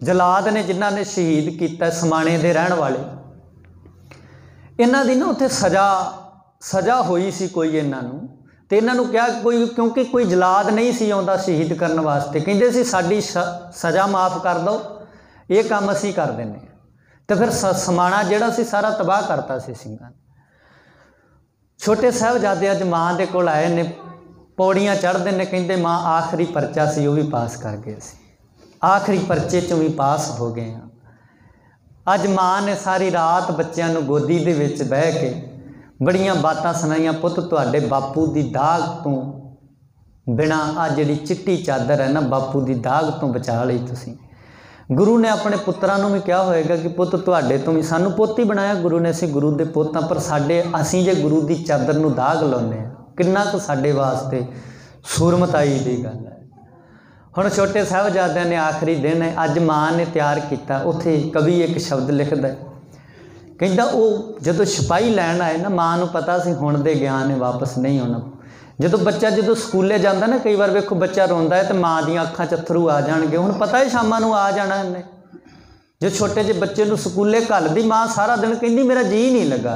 जलाद ने जिन्हां ने शहीद किया समाणे दे रहण वाले। इन्हां दी ना उत्थे सज़ा हुई सी कोई इन्हां नूं, ते इन्हां नूं क्या कोई, क्योंकि कोई जलाद नहीं सी आउंदा शहीद करन वास्ते, कहिंदे सी साडी सज़ा माफ़ कर दो, ये काम असीं कर दिंदे। तो फिर समाणा जिहड़ा सी सारा तबाह करता सी सिंघां ने। छोटे साहिबजादे अज माँ दे कोल आए ने, पौड़ियां चढ़ते ने, कहते माँ आखिरी परचा सी वो भी पास कर गए सी, आखिरी परचे चों भी पास हो गए हैं। अज माँ ने सारी रात बच्चों नूं गोदी दे विच बह के बड़ियां बातां सुनाइयां, पुत तुहाडे बापू दी दाग तो बिना आ जिहड़ी चिट्टी चादर है ना बापू दी दाग तो बचा लई तुसीं। गुरु ने अपने पुत्रां नूं भी कहा होएगा कि पुत तुहाडे तो भी सानू पुत ही बनाया गुरु ने, असीं गुरु दे पुत हां, पर साडे असीं जे गुरु दी चादर नूं दाग लाउने किन्ना कुछ साडे वास्ते सूरमताई दी गल है। हुण छोटे साहिबजादिਆਂ ने आखिरी दिन है, अज माँ ने तैयार किया। उत्थे कवि एक शब्द लिखदा है, कहंदा वो जदों सिपाही लैण आए ना, माँ नूं पता सी हुण दे गया ने वापस नहीं आउणा। जदों बच्चा जदों स्कूले जाता ना, कई बार वेखो बच्चा रोंदा है तो माँ दी अखां च अथरू आ जाणगे, हुण पता है शामां नूं आ जाना इन्हें। जो छोटे जे बच्चे नूं स्कूले घल्लदी माँ सारा दिन कहंदी मेरा जी नहीं लगा,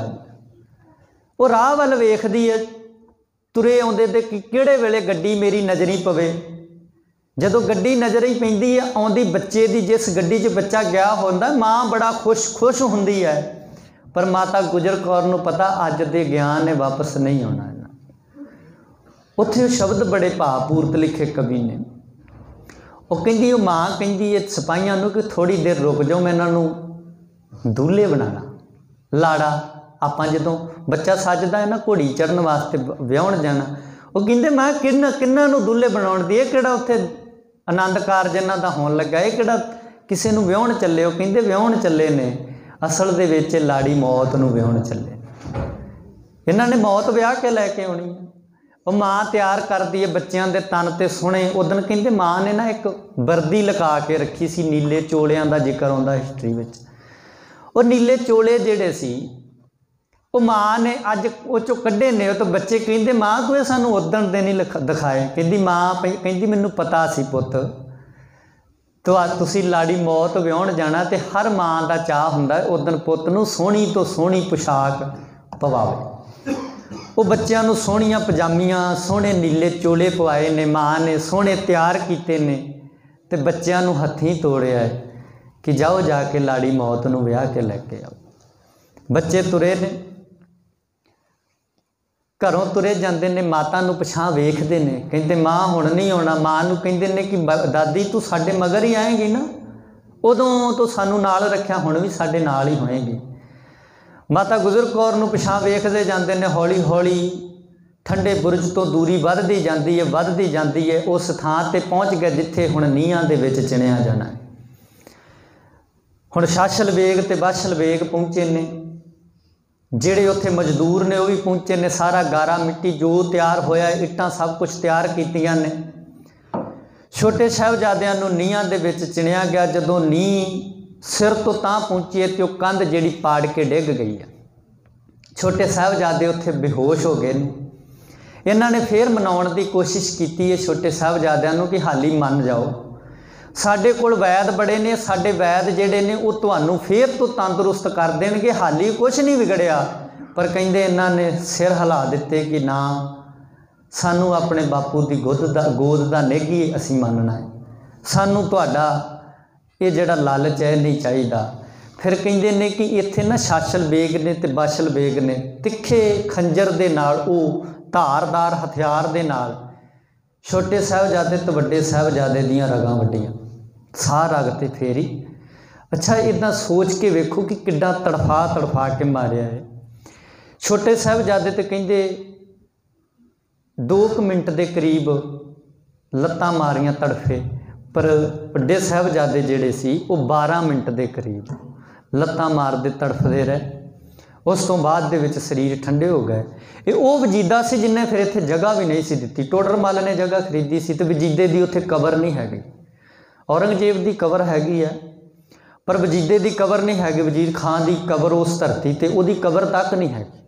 वो राह वल वेखदी है तुरे आउंदे ते कि किहड़े वेले गड्डी मेरी नज़री पवे। जदों गड्डी नज़र ही पैंदी है आउंदी बच्चे दी, जिस गड्डी 'च बच्चा गया होंदा माँ बड़ा खुश हुंदी है, पर माता गुजर कौर नूं पता अज दे ज्ञान ने वापस नहीं आउणा। उत्थे शब्द बड़े भावपूर्त लिखे कवि ने, वो कहती वो माँ कहती है सिपाहियों नूं कि थोड़ी देर रुक जाओ, मैं इन्हों दूल्हे बनाना लाड़ा। आपां जदों बच्चा सजदा है ना घोड़ी चढ़न वास्ते विआहण जाना, वो कहते मैं किन्ना नूं दूल्हे बनाउण दी, किहड़ा उत्थे आनंद कारज इन्हां दा होण लगा, ये किहड़ा किसे नूं विआहण चले। वो कहते विआहण चले ने, असल दे विच लाड़ी मौत नूं विआहण चले। इन्हां ने मौत विआह के लैके आउणी है। वो माँ तैयार करती है बच्चों के तन ते सोहणे। उदन कहते माँ ने ना एक वर्दी लगा के रखी सी, नीले चोलियां का जिक्र आता हिस्टरी में। वो नीले चोले जिहड़े सी वो माँ ने अज वो चो कढ़े ने, तो बच्चे कहते माँ तू ये सानू उदण दे नहीं दिखाए। कहती माँ कहती मैनू पता सी पुत तो तुसी लाड़ी मौत विआहण जाना, तो हर माँ का चाह हुंदा उदण पुत नूं सोहणी तो सोहणी पोशाक पवावे। वो बच्चों नूं सोहणियां पजामियां सोहणे नीले चोले पवाए ने, माँ ने सोहणे तैयार किए ने, तो बच्चों नूं हत्थीं तोड़िया है कि जाओ जाके लाड़ी मौत नूं विआह के लैके आओ। बच्चे तुरे ने, घरों तुरे जाते ने, माता नूं पछां वेखदे ने, कहते माँ हुण नहीं आउणा। माँ नूं कहंदे ने कि दादी तू साडे मगर ही आएगी ना, उदों तो सानू नाल रखिया, हुण भी साडे नाल ही होएगी। माता गुजर कौर नूं पिछां वेखदे जांदे ने, हौली हौली ठंडे बुरज तो दूरी वधदी जांदी है, उस थां ते पहुँच गए जिथे हुण नीहां दे विच चिणिया जाना है। हुण शाशल बेग ते बाशल बेग पहुँचे ने, जिहड़े उत्थे मजदूर ने वो भी पहुँचे ने, सारा गारा मिट्टी जो तैयार होया इट्टां सब कुछ तैयार कीतियां ने। छोटे साहिबजादियां नूं नीहां दे विच चिणिया गया। जदों नींह सिर तो तां पहुँची है तो कंध जिहड़ी पाड़ के डिग गई है। छोटे साहिबजादे उत्थे बेहोश हो गए ने। इन्हां ने फिर मनाउण दी कोशिश की है छोटे साहिबजादियां नूं कि हाली मन जाओ, साडे कोल वैद बड़े ने, साडे वैद जिहड़े ने वो तुहानूं फिर तो तंदुरुस्त कर देणगे, हाली कुछ नहीं बिगड़िया। पर कहिंदे इन्हां ने सिर हिला दिते कि ना, सानू अपने बापू की गोद दा नेगी असीं मनना है, सानू तुहाडा ये जिहड़ा लालच है नहीं चाहिए। फिर कहिंदे ने कि इत्थे ना शाशल बेग ने ते बाशल बेग ने तिखे खंजर दे नाल, वो धारदार हथियार दे नाल छोटे साहिबजादे तो वड्डे साहिबजादे दीयां रगां वड्डियां, साह रग ते फेरी। अच्छा इदां सोच के वेखो कि किड्डा तड़फा के मारिया है। छोटे साहिबजादे तो कहिंदे 2 मिनट के करीब लत्तां मारियां तड़फे, पर वड्डे साहिबजादे जिहड़े सी वो 12 मिनट के करीब लत्तां मारदे तड़फदे रहे। उस तो बाद दे विच शरीर ठंडे हो गए। ये वो वजीदा सी जिन्हें फिर इत्थे जगह भी नहीं सी दित्ती। टोडर मल ने जगह खरीदी सी तो वजीदे की उत्थे कबर नहीं हैगी। औरंगजेब की कबर हैगी है पर वजीदे की कबर नहीं हैगी। वजीर खान की कबर उस धरती ते उहदी कबर तक नहीं हैगी।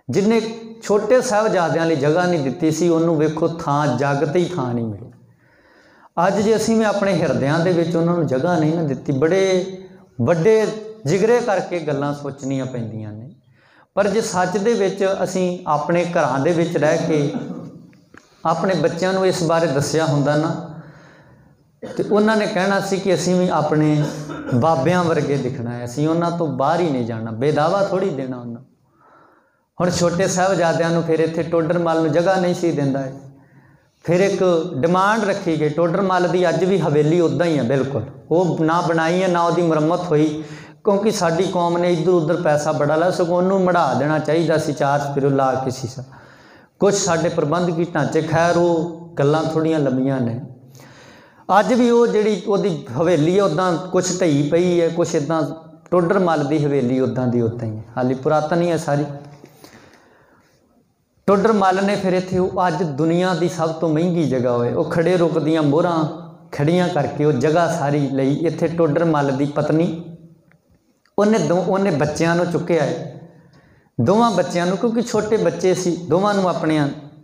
जिन्हें छोटे साहिबजादियां लई जगह नहीं दित्ती सी उन्होंने वेखो थां जग ते ही थां नहीं मिली। अज जे असीं अपने हिरदियां दे विच उन्हां नूं जगह नहीं ना दित्ती, बड़े वड्डे जिगरे करके गल्लां सोचनियां पैंदियां ने। पर जे सच दे विच असीं अपने घरां दे विच रह के अपने बच्चों नूं इस बारे दस्सिया हुंदा ना तो उन्होंने कहना सी कि असीं भी अपने बाबियां वर्गे दिखना है, असीं उन्हां तो बाहर ही नहीं जाना, बेदावा थोड़ी देना उन्हां। हुण छोटे साहिबजादियां नूं फिर इत्थे टोडर मल नूं जगह नहीं सी दिंदा है। फिर एक डिमांड रखी गई। टोडर मल की अज भी हवेली उदा ही है, बिल्कुल वो ना बनाई है ना उसकी मुरम्मत हुई, क्योंकि साडी कौम ने इधर उधर पैसा बड़ा लाया, सगों उन्होंने मढ़ा देना चाहिए सी चार चफेरों ला के शीशा। कुछ साडे प्रबंधकी ढांचे खैर वो गल्लां थोड़ियां लंबियां ने। अज भी वो जिहड़ी उहदी हवेली है उदां कुछ ढई पई है, कुछ इदां टोडर मल की हवेली उदां दी उदां ही है, हाली पुरातन ही है सारी। टोडर मल ने फिर इत्थे अज दुनिया की सब तो महंगी जगह होए वो खड़े रुख दियां मोहरां खड़ियां करके वो जगह सारी लई। इत्थे टोडर मल की पत्नी उन्हें बच्चों को चुक्या है, दोवां बच्चों को, क्योंकि छोटे बच्चे सी, दोवां नूं अपने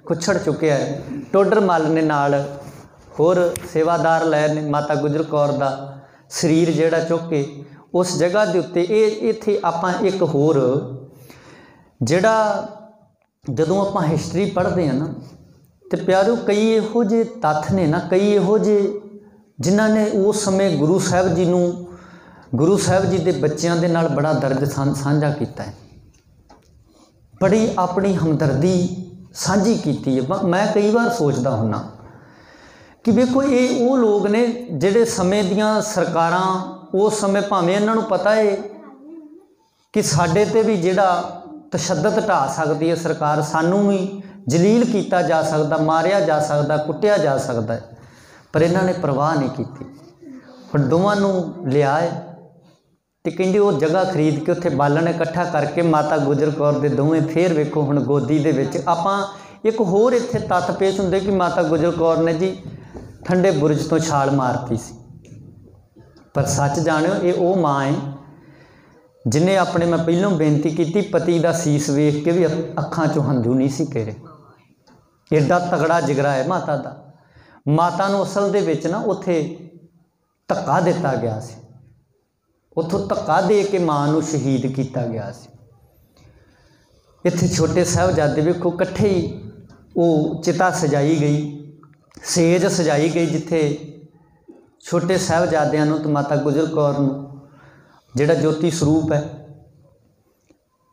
कुछड़ चुक्या है। टोडर मल ने नाल होर सेवादार लए ने माता गुजर कौर दा शरीर जिहड़ा चुक के उस जगह के उत्ते इत्थे आपां एक होर जिहड़ा जदों आपां हिस्टरी पढ़ते हैं ना तो प्यारो कई इहो जे तत्थ ने ना, कई इहो जे जिन्हां ने उस समय गुरु साहब जी नूं गुरु साहब जी के बच्चों के नाल बड़ा दर्द साझा किया है, बड़ी अपनी हमदर्दी साझी की है। मैं कई बार सोचता हुन्ना कि देखो ये वो लोग ने जिहड़े समय दियां सरकारां उस समय भावें इन्हां नूं पता है कि साडे ते भी जिहड़ा तशद्दद ढा सकती है सरकार, सानू भी जलील किया जा सकता, मारिया जा सकता, कुटिया जा सकता है, पर इन्होंने परवाह नहीं की। हुण दोवां नूं लिया है तो कहिंदे वो जगह खरीद के उत्थे बालन इकट्ठा करके माता गुजर कौर दे दोवें फिर वेखो हुण गोदी दे विच आपां एक होर इत्थे तत्थ पेश हुंदे कि माता गुजर कौर ने जी ठंडे बुरज तो छाल मारती सी। पर सच जाणिओ ये वो माँ है जिन्हें अपने, मैं पहलों बेनती की, पति का सीस वेख के भी अखां चों हंझू नहीं सी कह रहे। एडा तगड़ा जिगरा है माता का। माता नूं असल दे विच ना उत्थे धक्का दिता गया सी, उत्थों धक्का दे के माँ नूं शहीद किया गया सी। इत्थे छोटे साहिबजादे वेखो कट्ठे ही वो चिता सजाई गई, सेज सजाई गई जिथे छोटे साहिबजादियां नूं ते माता गुजर कौर नूं जिहड़ा ज्योति स्वरूप है।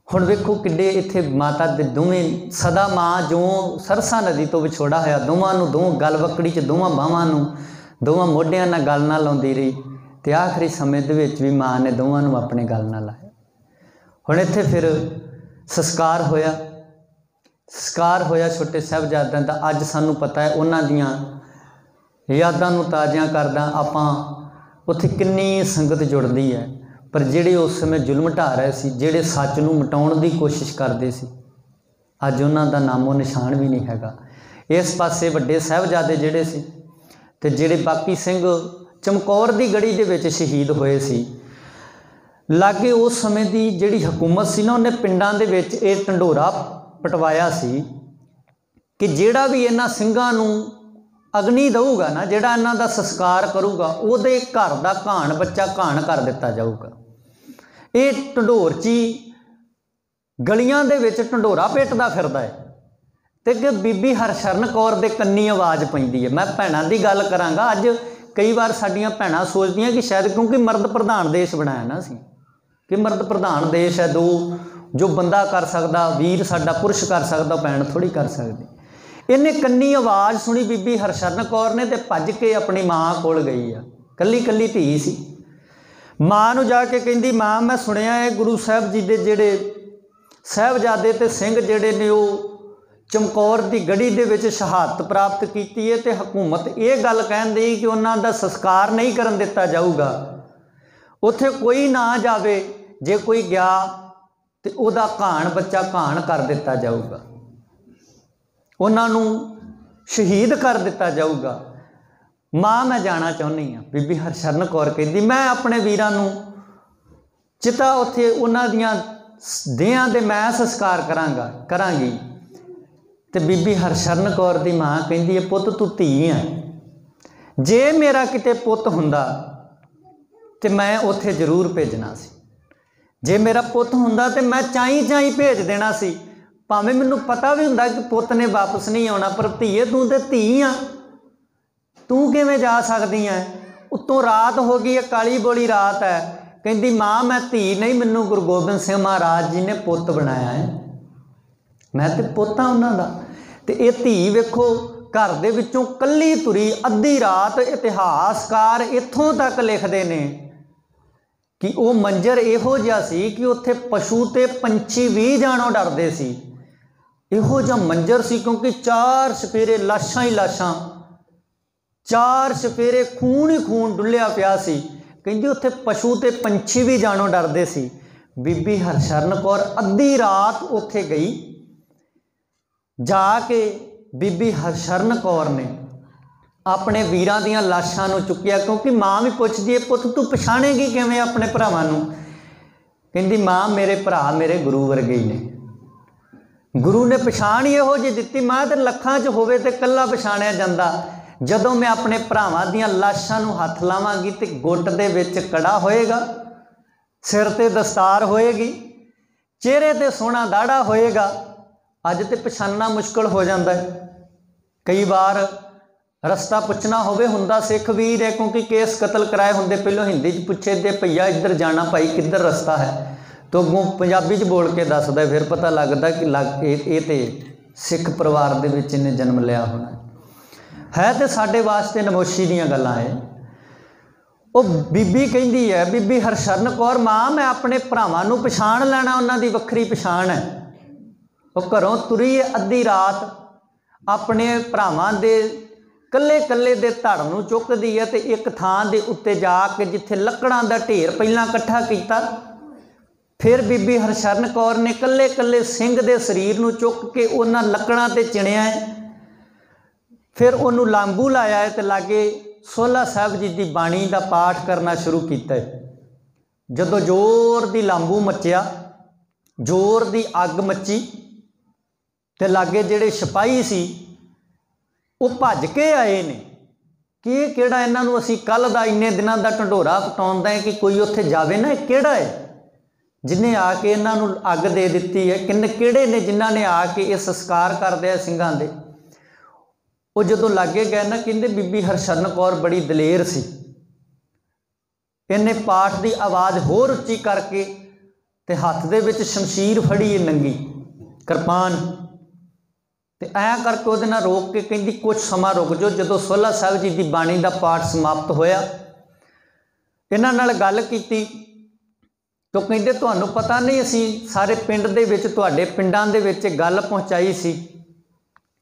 हुण वेखो किड्डे इत्थे माता दे दोवें सदा माँ जो सरसा नदी तो विछोड़ा होया दोवां नूं दो गलवकड़ी च दोवां बाहां नूं दोवां मोढियां नाल गल नाल लाउंदी रही ते आखिरी समय दे विच भी माँ ने दोवां नूं अपने गल नाल लाया। हुण इत्थे फिर संस्कार होया छोटे साहिबजादियां दा। अज सानूं पता है उन्हां दियां यादां नूं ताज़ियां करदा आपां उत्थे किन्नी संगत जुड़दी है, पर जिहड़े उस समय जुल्म ढा रहे सी, जिहड़े सच नूं मिटाउण दी कोशिश करदे सी, अज उन्हां दा नामो निशान भी नहीं हैगा। इस पासे वड्डे साहिबजादे जिहड़े सी ते जिहड़े बाकी सिंह चमकौर दी गढ़ी दे विच शहीद होए सी, लागे उस समय दी जिहड़ी हुकूमत सी ना उन्हें पिंडां दे विच इह ढंडोरा पटवाया सी कि जिहड़ा भी इन्हां ਸਿੰਘਾਂ नूं अग्नि दऊगा ना, जिहड़ा इन्हां दा संस्कार करूगा उहदे घर दा घाण बच्चा घाण कर दिता जाऊगा। ये ढंडोर ची गलियां दे विच ढंडोरा पेटदा फिरदा है ते कि बीबी हरशरण कौर दे कन्नी आवाज़ पैंदी है। मैं भैणां दी गल करांगा। अज कई बार साडियां भैणां सोचदियां कि शायद क्योंकि मर्द प्रधान देश बनाया ना असीं कि मर्द प्रधान देश है, दो जो बंदा कर सकदा वीर साडा पुरुष कर सकदा भैण थोड़ी कर सकदी। इन्हें कन्नी आवाज़ सुनी बीबी हरशरण कौर ने ते भज के अपनी माँ कोल गई आ, कल्ली कल्ली धी सी। माँ नूं जाके कहंदी माँ मैं सुनिया है गुरु साहब जी दे जिहड़े साहिबजादे ते सिंह जिहड़े ने वो चमकौर की गढ़ी दे विच शहादत प्राप्त की है तो हुकूमत ये गल कहन दी कि उन्हां दा संस्कार नहीं करन दिता जाऊगा, उत्थे कोई ना जावे, जे कोई गया तो उहदा घाण बच्चा घाण कर दिता जाऊगा, उन्हां नूं शहीद कर दिता जाऊगा। माँ मैं जाना चाहुंदी हाँ, बीबी हरशरण कौर कहती मैं अपने वीरां नूं चिता उत्थे उन्हां दियां देहां दे मैं संस्कार करांगी। तो बीबी हरशरण कौर दी माँ कहती है पुत तू धी है, जे मेरा किते पुत हुंदा तो मैं उत्थे जरूर भेजना सी, जे मेरा पुत हुंदा तो मैं चाई चाई भेज देना सी, भावें मैनूं पता भी हुंदा कि पुत ने वापस नहीं आउणा, पर धीए तू तो धी आ, तू किवें जा सकदी है। उत्तों रात हो गई है, काली बोली रात है, कहती माँ मैं धी नहीं, मैनूं गुरु गोबिंद सिंह महाराज जी ने पुत बनाया है, मैं तो पुत हाँ उन्हां दा। ते ये धी वेखो घर दे विचों कल्ली तुरी अद्धी रात, इतिहासकार इत्थों तक लिखते ने कि वो मंजर इहो जिहा सी कि उत्थे पशु ते पंछी भी जाणों डरदे सी, इहो जिहा मंजर सी, क्योंकि चार सपेरे लाशां ही लाशां, चार सपेरे खून ही खून डुलिया पिया सी, कहंदी उत्थे पशु ते पंछी भी जाणों डरदे सी। बीबी हरशरण कौर अद्धी रात उत्थे गई, जाके बीबी हरशरण कौर ने अपने वीरां दियां लाशां नूं चुक्या, क्योंकि माँ भी पुछदी है पुत तू पछाणेगी किवें अपने भरावां नूं, कहंदी माँ मेरे भरा मेरे गुरु वर्गे ही ने, गुरु ने पछाण ही इहो जी दित्ती, माँ ते लखां च होवे ते कल्ला पछाणिया जांदा, जदों मैं अपने भरावां दियां लाशां नूं हत्थ लावांगी ते गुੱਟ दे विच कड़ा होएगा, सिर ते दस्तार होएगी, चेहरे ते सोहना दाड़ा होएगा, अज ते पछानना मुश्किल हो जाता है। कई बार रस्ता पुछना होवे हुंदा सिख वीर है, क्योंकि केस कतल कराए होंदे पहलों हिंदी च पुछे दे भैया इधर जाना भाई किधर रस्ता है, तो अगों पंजाबी च बोल के दसदा, फिर पता लगता कि ये तो सिख परिवार दे विच इहने जन्म लिया होना है। तो साडे वास्ते नमोशी दीयां गल्लां है। वो बीबी कहंदी है, बीबी हरशरण कौर माँ मैं अपने भरावां नूं पछाण लैणा, उन्हां दी वक्खरी पछाण है। वो घरों तुरी अद्धी रात अपने भरावां दे कल्ले कल्ले दे धड़ नूं चुकदी है, ते एक थां दे उत्ते जाके जिथे लकड़ां दा ढेर पहलां इकट्ठा कीता, फिर बीबी हरशरण कौर ने कल्ले कल्ले सिंह दे शरीर नूं चुक के उन्हां लकड़ां ते चिणिया है, फिर उन्होंने लांबू लाया है, तो लागे सोहला साहब जी की बाणी का पाठ करना शुरू किया है। जदों जोर की लांबू मचिया, जोर की अग मची, तो लागे जिहड़े सिपाही सी वो भज के आए ने कि ये किहड़ा, इन्हां नूं असीं कल दा इन्ने दिनां दा ढंढोरा पटाउंदा है कि कोई उत्थे जावे ना, किहड़ा है जिन्हें आके इन्हां नूं अग दे दित्ती है, किहड़े ने जिन्हां ने आके ये संस्कार करदे आ सिंघां दे। वो जदों लागे गए ना, कहंदे बीबी हरशरण कौर बड़ी दलेर सी, इन्हें पाठ की आवाज़ होर उच्ची करके ते हत्थ दे विच शमशीर फड़ी नंगी किरपान, ते ऐ करके उहदे नाल रोक के कहंदी कुछ समा रुक जाओ। जदों सोहला साहब जी की बाणी का पाठ समाप्त होया, इन्हां नाल गल कीती, तो कहंदे तुहानूं पता नहीं असीं सारे पिंड दे विच तुहाडे पिंडां दे विच गल पहुँचाई सी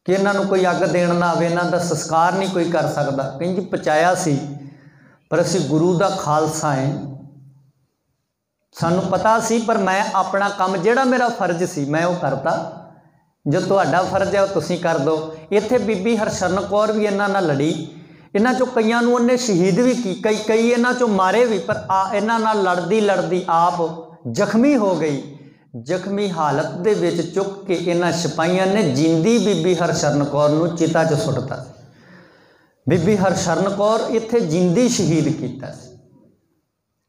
कि इन्हां नूं कोई अग देण ना आवे, इन्हां दा संस्कार नहीं कोई कर सकदा। कहंदी पहुँचाया सी, पर असीं गुरु दा खालसा है, सानूं पता सी, पर मैं अपना काम जिहड़ा मेरा फर्ज सी मैं वो करता, जो तुहाडा फर्ज है वो तुसीं कर दो। इत्थे बीबी हरशरण कौर भी इन्हां नाल लड़ी, इन्हां चों कईयां नूं उन्हें शहीद भी की, कई इन्हां चों मारे भी, पर इन्हां नाल लड़दी लड़दी आप जख्मी हो गई। जख्मी हालत दे विच चुक के इन्हां सिपाहियां ने जिंदी बीबी हरशरण कौर नूं चिता च सुੱਟਤਾ। बीबी हरशरण कौर इत्थे जिंदी शहीद कीता।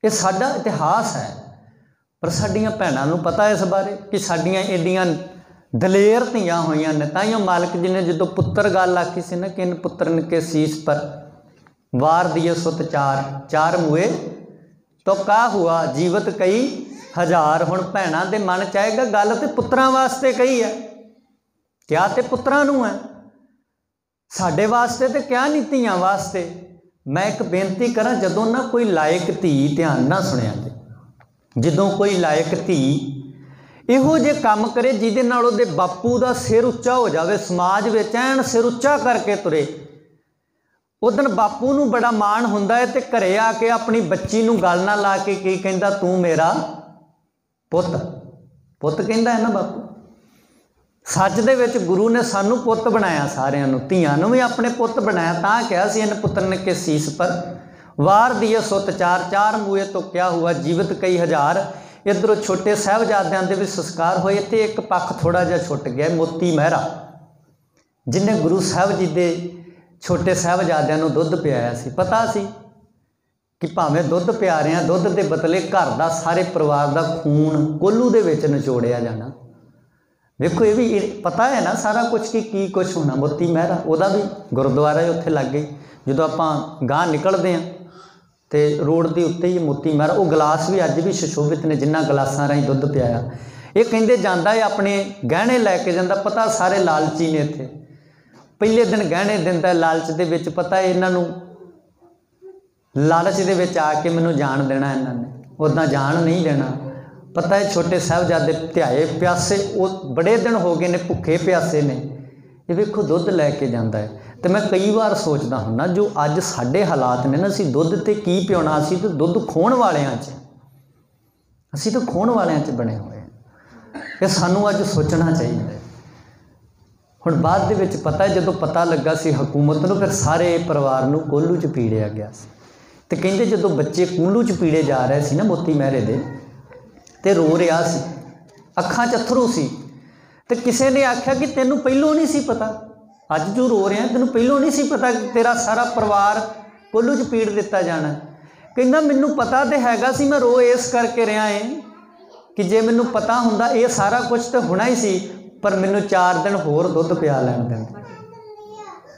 ये साडा इतिहास है, पर साडियां भैणां नूं पता इस बारे कि साडियां एडियां दलेर धीआं होईयां ने। ताइयों मालिक जी ने जदों पुत्तर गल आखी सी ना कि इन पुत्रन के शीश पर वार दिए सुत चार, चार मुए तो का हुआ जीवत कई हज़ार। हुण भैणां दे मन च आएगा गल तो पुत्रां वास्ते कही है, क्या तो पुत्रां नूं है, साडे वास्ते तो क्या नहीं धीआं वास्ते। मैं एक बेनती करा, जदों ना कोई लायक धी ध्यान ना सुनिया, जदों कोई लायक धी ਇਹੋ ਜਿਹੇ ਕੰਮ ਕਰੇ ਜਿਹਦੇ ਨਾਲ ਉਹਦੇ ਬਾਪੂ ਦਾ ਸਿਰ ਉੱਚਾ ਹੋ ਜਾਵੇ, ਸਮਾਜ ਵਿੱਚ ਐਨ ਸਿਰ ਉੱਚਾ ਕਰਕੇ ਤੁਰੇ। ਉਦਣ ਬਾਪੂ ਨੂੰ ਬੜਾ ਮਾਣ ਹੁੰਦਾ ਹੈ ਤੇ ਘਰੇ ਆ ਕੇ ਆਪਣੀ ਬੱਚੀ ਨੂੰ ਗੱਲ ਨਾ ਲਾ ਕੇ ਕੀ ਕਹਿੰਦਾ, ਤੂੰ ਮੇਰਾ ਪੁੱਤ। ਪੁੱਤ ਕਹਿੰਦਾ ਹੈ ਨਾ ਬਾਪੂ। ਸੱਚ ਦੇ ਵਿੱਚ ਗੁਰੂ ਨੇ ਸਾਨੂੰ ਪੁੱਤ ਬਣਾਇਆ, ਸਾਰਿਆਂ ਨੂੰ, ਧੀਆਂ ਨੂੰ ਵੀ ਆਪਣੇ ਪੁੱਤ ਬਣਾਇਆ। ਤਾਂ ਕਿਹਾ ਸੀ, ਇਹਨ ਪੁੱਤਰਨ ਕੇ ਸੀਸ ਪਰ ਵਾਰ ਦੀਏ ਸੁੱਤ ਚਾਰ, ਚਾਰ ਮੂਏ ਤੋਂ ਕਿਆ ਹੁਆ ਜੀਵਤ ਕਈ ਹਜ਼ਾਰ। ਇੱਧਰੋਂ ਛੋਟੇ ਸਾਹਿਬਜ਼ਾਦਿਆਂ ਦੇ ਵੀ ਸੰਸਕਾਰ ਹੋਏ। ਤੇ ਇੱਕ ਪੱਖ ਥੋੜ੍ਹਾ ਜਿਹਾ ਛੁੱਟ ਗਿਆ, ਮੋਤੀ ਮਹਿਰਾ, ਜਿਹਨੇ ਗੁਰੂ ਸਾਹਿਬ ਜੀ ਦੇ ਛੋਟੇ ਸਾਹਿਬਜ਼ਾਦਿਆਂ ਨੂੰ ਦੁੱਧ ਪਿਆਇਆ ਸੀ। ਪਤਾ ਸੀ ਕਿ ਭਾਵੇਂ ਦੁੱਧ ਪਿਆ ਰਹੇ ਹਾਂ, ਦੁੱਧ ਦੇ ਬਦਲੇ ਘਰ ਦਾ ਸਾਰੇ ਪਰਿਵਾਰ ਦਾ ਖੂਨ ਕੋਹਲੂ ਦੇ ਵਿੱਚ ਨਿਚੋੜਿਆ ਜਾਣਾ। ਵੇਖੋ ਇਹ ਵੀ ਪਤਾ ਹੈ ਨਾ ਸਾਰਾ ਕੁਝ ਕਿ ਕੀ ਕੁਛ ਹੋਣਾ। ਮੋਤੀ ਮਹਿਰਾ, ਉਹਦਾ ਵੀ ਗੁਰਦੁਆਰਾ ਉੱਥੇ ਲਾਗੇ। ਜਦੋਂ ਆਪਾਂ ਗਾਂਹ ਨਿਕਲਦੇ ਹਾਂ ਤੇ ਰੋਡ ਦੇ ਉੱਤੇ ਹੀ ਮੋਤੀ ਮਹਿਰਾ, ਉਹ ਗਲਾਸ ਵੀ ਅੱਜ ਵੀ ਸੁਸ਼ੋਭਿਤ ਨੇ ਜਿਨ੍ਹਾਂ ਗਲਾਸਾਂ ਰਾਹੀਂ ਦੁੱਧ ਪਿਆਇਆ। ਇਹ ਕਹਿੰਦੇ ਜਾਂਦਾ ਹੈ ਆਪਣੇ ਗਹਿਣੇ ਲੈ ਕੇ ਜਾਂਦਾ। ਪਤਾ ਸਾਰੇ ਲਾਲਚੀ ਨੇ ਇੱਥੇ। ਪਹਿਲੇ ਦਿਨ ਗਹਿਣੇ ਦਿੰਦਾ ਲਾਲਚ ਦੇ ਵਿੱਚ। ਪਤਾ ਇਹਨਾਂ ਨੂੰ ਲਾਲਚ ਦੇ ਵਿੱਚ ਆ ਕੇ ਮੈਨੂੰ ਜਾਣ ਦੇਣਾ ਇਹਨਾਂ ਨੇ, ਉੱਦਾਂ ਜਾਣ ਨਹੀਂ ਦੇਣਾ। ਪਤਾ ਹੈ ਛੋਟੇ ਸਾਹਿਬਜ਼ਾਦੇ ਧਿਆਏ ਪਿਆਸੇ, ਉਹ ਬੜੇ ਦਿਨ ਹੋ ਗਏ ਨੇ ਭੁੱਖੇ ਪਿਆਸੇ ਨੇ। ਇਹ ਵੇਖੋ ਦੁੱਧ ਲੈ ਕੇ ਜਾਂਦਾ ਹੈ। ਤੇ ਮੈਂ ਕਈ ਵਾਰ ਸੋਚਦਾ ਹੁੰਦਾ, ਜੋ ਅੱਜ ਸਾਡੇ ਹਾਲਾਤ ਨੇ ਨਾ, ਅਸੀਂ ਦੁੱਧ ਤੇ ਕੀ ਪਿਉਣਾ, ਅਸੀਂ ਤਾਂ ਦੁੱਧ ਖੋਹਣ ਵਾਲਿਆਂ 'ਚ, ਅਸੀਂ ਤਾਂ ਖੋਹਣ ਵਾਲਿਆਂ 'ਚ ਬਣੇ ਹੋਏ ਹਾਂ। ਇਹ ਸਾਨੂੰ ਅੱਜ ਸੋਚਣਾ ਚਾਹੀਦਾ ਹੈ। ਹੁਣ ਬਾਅਦ ਦੇ ਵਿੱਚ ਪਤਾ ਹੈ ਜਦੋਂ ਪਤਾ ਲੱਗਾ ਸੀ ਹਕੂਮਤ ਨੂੰ, ਫਿਰ ਸਾਰੇ ਪਰਿਵਾਰ ਨੂੰ ਕੋਹਲੂ 'ਚ ਪੀੜਿਆ ਗਿਆ ਸੀ। ਤੇ ਕਹਿੰਦੇ ਜਦੋਂ ਬੱਚੇ ਕੋਹਲੂ 'ਚ ਪੀੜੇ ਜਾ ਰਹੇ ਸੀ ਨਾ ਮੋਤੀ ਮਹਿਰੇ ਦੇ, ਤੇ ਰੋ ਰਿਹਾ ਸੀ, ਅੱਖਾਂ 'ਚ ਅੱਥਰੂ ਸੀ। ਤੇ ਕਿਸੇ ਨੇ ਆਖਿਆ ਕਿ ਤੈਨੂੰ ਪਹਿਲੋਂ ਨਹੀਂ ਸੀ ਪਤਾ, ਅੱਜ ਜੋ ਰੋ ਰਿਹਾ ਤੈਨੂੰ ਪਹਿਲੋਂ ਨਹੀਂ ਸੀ ਪਤਾ ਕਿ ਤੇਰਾ ਸਾਰਾ ਪਰਿਵਾਰ ਕੋਹਲੂ 'ਚ ਪੀੜ ਦਿੱਤਾ ਜਾਣਾ। ਕਹਿੰਦਾ ਮੈਨੂੰ ਪਤਾ ਤੇ ਹੈਗਾ ਸੀ, ਮੈਂ ਰੋ ਇਸ ਕਰਕੇ ਰਿਹਾ ਏ ਕਿ ਜੇ ਮੈਨੂੰ ਪਤਾ ਹੁੰਦਾ ਇਹ ਸਾਰਾ ਕੁਝ ਤਾਂ ਹੋਣਾ ਹੀ ਸੀ, ਪਰ ਮੈਨੂੰ 4 ਦਿਨ ਹੋਰ ਦੁੱਧ ਪਿਆ ਲੈਣ ਦਿੰਦਾ,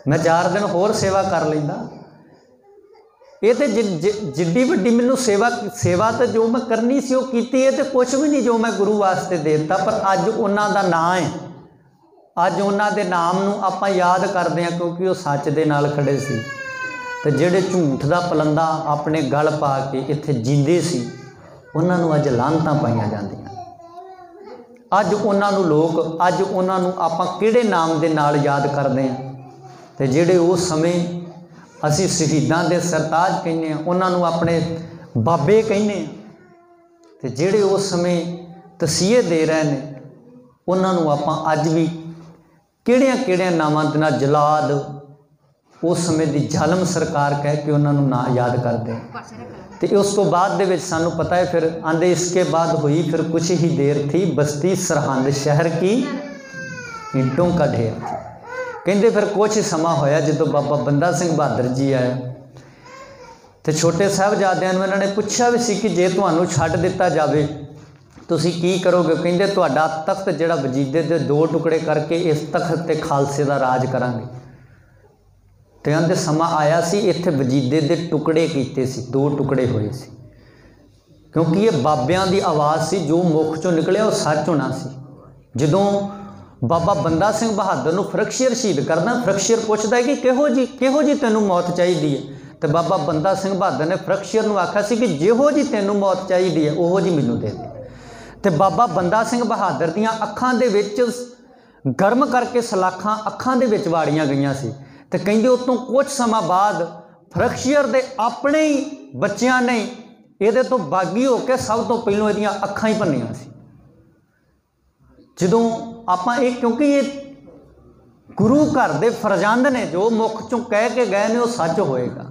ਮੈਂ 4 ਦਿਨ ਹੋਰ ਸੇਵਾ ਕਰ ਲੈਂਦਾ। ਇਹ ਤਾਂ ਜਿੱਡੀ ਵੱਡੀ ਮੈਨੂੰ ਸੇਵਾ ਤਾਂ ਜੋ ਮੈਂ ਕਰਨੀ ਸੀ ਉਹ ਕੀਤੀ। ਇਹ ਤਾਂ ਕੁਛ ਵੀ ਨਹੀਂ ਜੋ ਮੈਂ ਗੁਰੂ ਵਾਸਤੇ ਦੇ ਦਿੱਤਾ, ਪਰ ਅੱਜ ਉਹਨਾਂ ਦਾ ਨਾਂ ਹੈ, ਅੱਜ ਉਹਨਾਂ ਦੇ ਨਾਮ ਨੂੰ ਆਪਾਂ ਯਾਦ ਕਰਦੇ ਹਾਂ ਕਿਉਂਕਿ ਉਹ ਸੱਚ ਦੇ ਨਾਲ ਖੜੇ ਸੀ। ਤੇ ਜਿਹੜੇ ਝੂਠ ਦਾ ਪਲੰਦਾ ਆਪਣੇ ਗਲ ਪਾ ਕੇ ਇੱਥੇ ਜੀਂਦੇ ਸੀ, ਉਹਨਾਂ ਨੂੰ ਅੱਜ ਲਾਹਨਤਾਂ ਪਾਈਆਂ ਜਾਂਦੀਆਂ। ਅੱਜ ਉਹਨਾਂ ਨੂੰ ਲੋਕ, ਅੱਜ ਉਹਨਾਂ ਨੂੰ ਆਪਾਂ ਕਿਹੜੇ ਨਾਮ ਦੇ ਨਾਲ ਯਾਦ ਕਰਦੇ ਹਾਂ। ਤੇ ਜਿਹੜੇ ਉਸ ਸਮੇਂ ਅਸੀਂ ਸ਼ਹੀਦਾਂ ਦੇ ਸਰਤਾਜ ਕਹਿੰਦੇ ਹਾਂ, ਉਹਨਾਂ ਨੂੰ ਆਪਣੇ ਬਾਬੇ ਕਹਿੰਦੇ ਹਾਂ। ਤੇ ਜਿਹੜੇ ਉਸ ਸਮੇਂ ਤਸੀਹੇ ਦੇ ਰਹੇ ਨੇ, ਉਹਨਾਂ ਨੂੰ ਆਪਾਂ ਅੱਜ ਵੀ ਕਿਹੜਿਆਂ ਕਿਹੜਿਆਂ ਨਾਵਾਂ ਦੇ ਨਾਲ, ਜਲਾਦ, ਉਸ ਸਮੇਂ ਦੀ ਜ਼ਾਲਮ ਸਰਕਾਰ ਕਹਿ ਕੇ ਉਹਨਾਂ ਨੂੰ ਨਾਂ ਯਾਦ ਕਰਦੇ। ਤੇ ਉਸ ਤੋਂ ਬਾਅਦ ਦੇ ਵਿੱਚ ਸਾਨੂੰ ਪਤਾ ਹੈ ਫਿਰ ਆਂਦੇ ਇਸਕੇ ਬਾਅਦ ਹੋਈ ਫਿਰ ਕੁਛ ਹੀ ਦੇਰ ਥੀ ਬਸਤੀ ਸਰਹੰਦ ਸ਼ਹਿਰ ਕੀ ਈਂਟੋਂ का ढेर थी। ਕਹਿੰਦੇ ਫਿਰ ਕੁਛ ਸਮਾਂ ਹੋਇਆ ਜਦੋਂ ਬਾਬਾ ਬੰਦਾ ਸਿੰਘ ਬਹਾਦਰ ਜੀ ਆਇਆ ਤੇ ਛੋਟੇ ਸਾਹਿਬਜ਼ਾਦਿਆਂ ਨੂੰ ਇਹਨਾਂ ਨੇ ਪੁੱਛਿਆ ਵੀ ਸੀ ਕਿ ਜੇ ਤੁਹਾਨੂੰ ਛੱਡ ਦਿੱਤਾ ਜਾਵੇ ਤੁਸੀਂ ਕੀ ਕਰੋਗੇ। ਕਹਿੰਦੇ ਤੁਹਾਡਾ ਤਖਤ ਜਿਹੜਾ ਵਜੀਦੇ ਦੇ 2 ਟੁਕੜੇ ਕਰਕੇ ਇਸ ਤਖਤ ਤੇ ਖਾਲਸੇ ਦਾ ਰਾਜ ਕਰਾਂਗੇ। ਤੇ ਆਂਦੇ ਸਮਾਂ ਆਇਆ ਸੀ ਇੱਥੇ ਵਜੀਦੇ ਦੇ ਟੁਕੜੇ ਕੀਤੇ ਸੀ, 2 ਟੁਕੜੇ ਹੋਏ ਸੀ, ਕਿਉਂਕਿ ਇਹ ਬਾਬਿਆਂ ਦੀ ਆਵਾਜ਼ ਸੀ, ਜੋ ਮੁੱਖ ਚੋਂ ਨਿਕਲਿਆ ਉਹ ਸੱਚ ਹੋਣਾ ਸੀ। ਜਦੋਂ ਬਾਬਾ ਬੰਦਾ ਸਿੰਘ ਬਹਾਦਰ ਨੂੰ ਫਰਕਸ਼ੀਅਰ ਸ਼ਹੀਦ ਕਰਦਾ, ਫਰਕਸ਼ੀਅਰ ਪੁੱਛਦਾ ਕਿ ਕਿਹੋ ਜੀ ਤੈਨੂੰ ਮੌਤ ਚਾਹੀਦੀ ਹੈ। ਤੇ ਬਾਬਾ ਬੰਦਾ ਸਿੰਘ ਬਹਾਦਰ ਨੇ ਫਰਕਸ਼ੀਅਰ ਨੂੰ ਆਖਿਆ ਸੀ ਕਿ ਜਿਹੋ ਜੀ ਤੈਨੂੰ ਮੌਤ ਚਾਹੀਦੀ ਹੈ ਉਹੋ ਜੀ ਮੈਨੂੰ ਦੇ ਦੇ। ਤੇ ਬਾਬਾ ਬੰਦਾ ਸਿੰਘ ਬਹਾਦਰ ਦੀਆਂ ਅੱਖਾਂ ਦੇ ਵਿੱਚ ਗਰਮ ਕਰਕੇ ਸਲਾਖਾਂ ਅੱਖਾਂ ਦੇ ਵਿੱਚ ਵਾੜੀਆਂ ਗਈਆਂ ਸੀ। ਤੇ ਕਹਿੰਦੇ ਉਸ ਤੋਂ ਕੁਝ ਸਮਾਂ ਬਾਅਦ ਫਰਕਸ਼ੀਅਰ ਦੇ ਆਪਣੇ ਹੀ ਬੱਚਿਆਂ ਨੇ ਇਹਦੇ ਤੋਂ ਬਾਗੀ ਹੋ ਕੇ ਸਭ ਤੋਂ ਪਹਿਲਾਂ ਇਹਦੀਆਂ ਅੱਖਾਂ ਹੀ ਭੰਨੀਆਂ ਸੀ। ਜਦੋਂ ਆਪਾਂ ਇਹ, ਕਿਉਂਕਿ ਇਹ ਗੁਰੂ ਘਰ ਦੇ ਫਰਜ਼ੰਦ ਨੇ, ਜੋ ਮੁੱਖ ਚੋਂ ਕਹਿ ਕੇ ਗਏ ਨੇ ਉਹ ਸੱਚ ਹੋਏਗਾ।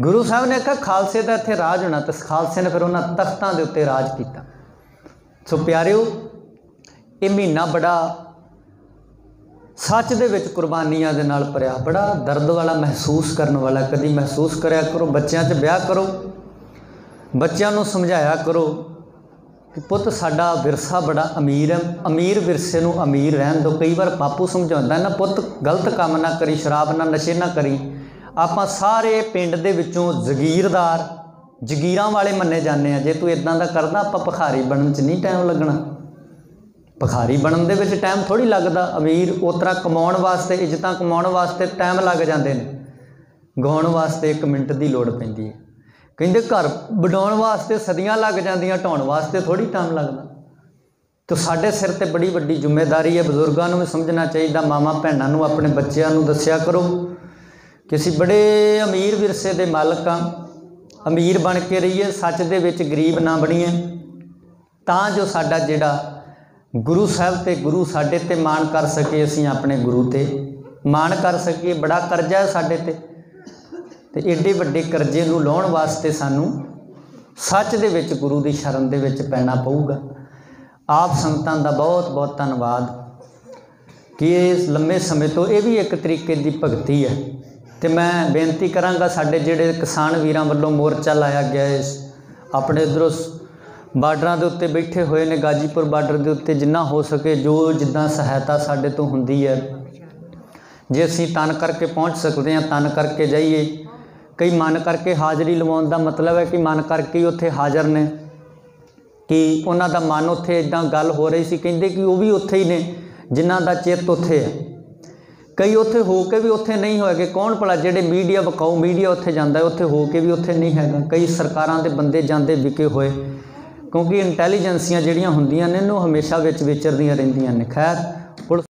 ਗੁਰੂ ਸਾਹਿਬ ਨੇ ਕਿਹਾ ਖਾਲਸੇ ਦਾ ਇੱਥੇ ਰਾਜ ਹੋਣਾ, ਤੇ ਖਾਲਸੇ ਨੇ ਫਿਰ ਉਹਨਾਂ ਤਖਤਾਂ ਦੇ ਉੱਤੇ ਰਾਜ ਕੀਤਾ। ਸੋ ਪਿਆਰਿਓ, ਇਹ ਮਹੀਨਾ ਬੜਾ ਸੱਚ ਦੇ ਵਿੱਚ ਕੁਰਬਾਨੀਆਂ ਦੇ ਨਾਲ ਭਰਿਆ, ਬੜਾ ਦਰਦ ਵਾਲਾ ਮਹਿਸੂਸ ਕਰਨ ਵਾਲਾ। ਕਦੀ ਮਹਿਸੂਸ ਕਰਿਆ ਕਰੋ, ਬੱਚਿਆਂ 'ਚ ਵਿਆਹ ਕਰੋ, ਬੱਚਿਆਂ ਨੂੰ ਸਮਝਾਇਆ ਕਰੋ ਕਿ ਪੁੱਤ ਸਾਡਾ ਵਿਰਸਾ ਬੜਾ ਅਮੀਰ ਹੈ, ਅਮੀਰ ਵਿਰਸੇ ਨੂੰ ਅਮੀਰ ਰਹਿਣ ਦਿਓ। ਕਈ ਵਾਰ ਬਾਪੂ ਸਮਝਾਉਂਦਾ ਨਾ, ਪੁੱਤ ਗਲਤ ਕੰਮ ਨਾ ਕਰੀ, ਸ਼ਰਾਬ ਨਾ ਨਸ਼ੇ ਨਾ ਕਰੀ। ਆਪਾਂ ਸਾਰੇ ਪਿੰਡ ਦੇ ਵਿੱਚੋਂ ਜਗੀਰਦਾਰ, ਜਗੀਰਾਂ ਵਾਲੇ ਮੰਨੇ ਜਾਂਦੇ ਹਾਂ। ਜੇ ਤੂੰ ਇੱਦਾਂ ਦਾ ਕਰਦਾ, ਆਪਾਂ ਭਿਖਾਰੀ ਬਣਨ 'ਚ ਨਹੀਂ ਟਾਈਮ ਲੱਗਣਾ। ਭਿਖਾਰੀ ਬਣਨ ਦੇ ਵਿੱਚ ਟਾਈਮ ਥੋੜ੍ਹੀ ਲੱਗਦਾ। ਅਮੀਰ ਉਸ ਤਰ੍ਹਾਂ ਕਮਾਉਣ ਵਾਸਤੇ, ਇੱਜ਼ਤਾਂ ਕਮਾਉਣ ਵਾਸਤੇ ਟਾਈਮ ਲੱਗ ਜਾਂਦੇ ਨੇ, ਗਾਉਣ ਵਾਸਤੇ 1 ਮਿੰਟ ਦੀ ਲੋੜ ਪੈਂਦੀ ਹੈ। ਕਹਿੰਦੇ ਘਰ ਬਣਾਉਣ ਵਾਸਤੇ ਸਦੀਆਂ ਲੱਗ ਜਾਂਦੀਆਂ, ਢਾਉਣ ਵਾਸਤੇ ਥੋੜ੍ਹੀ ਟਾਈਮ ਲੱਗਦਾ। तो साडे सिर ते बड़ी वड्डी जिम्मेदारी है। बजुर्गों को भी समझना चाहिए, मावां भैणां नूं अपने बच्चों को दस्सिया करो कि असीं बड़े अमीर विरसे दे मालक हाँ, अमीर बन के रहीए, सच दे विच गरीब ना बणीए, तां जो साडा जिहड़ा गुरु साहब ते गुरु साडे ते माण कर सके, असीं अपने गुरु ते माण कर सकीए। बड़ा करजा है साडे ते एडे वड्डे करजे नूं लाउण वास्ते सानूं सच दे विच गुरु दी शरण दे विच पैना पऊगा। आप संगतां दा बहुत बहुत धन्नवाद कि इस लंबे समय तो ये भी एक तरीके की भगती है। तो मैं बेनती करांगा साडे जिहड़े किसान वीरां वल्लों मोर्चा लाया गया है, अपने इधरों बार्डरां दे उत्ते बैठे हुए ने, गाजीपुर बार्डर के उत्ते जिन्ना हो सके जो जिद्दां सहायता साडे तो हुंदी है, जे असीं तन करके पहुँच सकते हैं तन करके जाइए। कई मन करके हाज़री लवाउण दा मतलब है कि मन करके ही उत्थे हाज़र ने, कि उन्हां दा मन उत्थे इदां गल हो रही सी, कहिंदे कि वो भी उत्थे ही ने जिन्हां दा चित्त उत्थे है। कई उत्थे हो के भी उत्थे नहीं होएगे। कौन भला जिहड़े मीडिया विखाऊ मीडिया उत्थे जांदा है, उत्थे हो के भी उत्थे नहीं हैगा। कई सरकारां दे बंदे जांदे विके होए, क्योंकि इंटैलीजेंसियां जिहड़ियां हुंदियां ने इन्हूं हमेशा विच विचरदियां रहिंदियां ने। खैर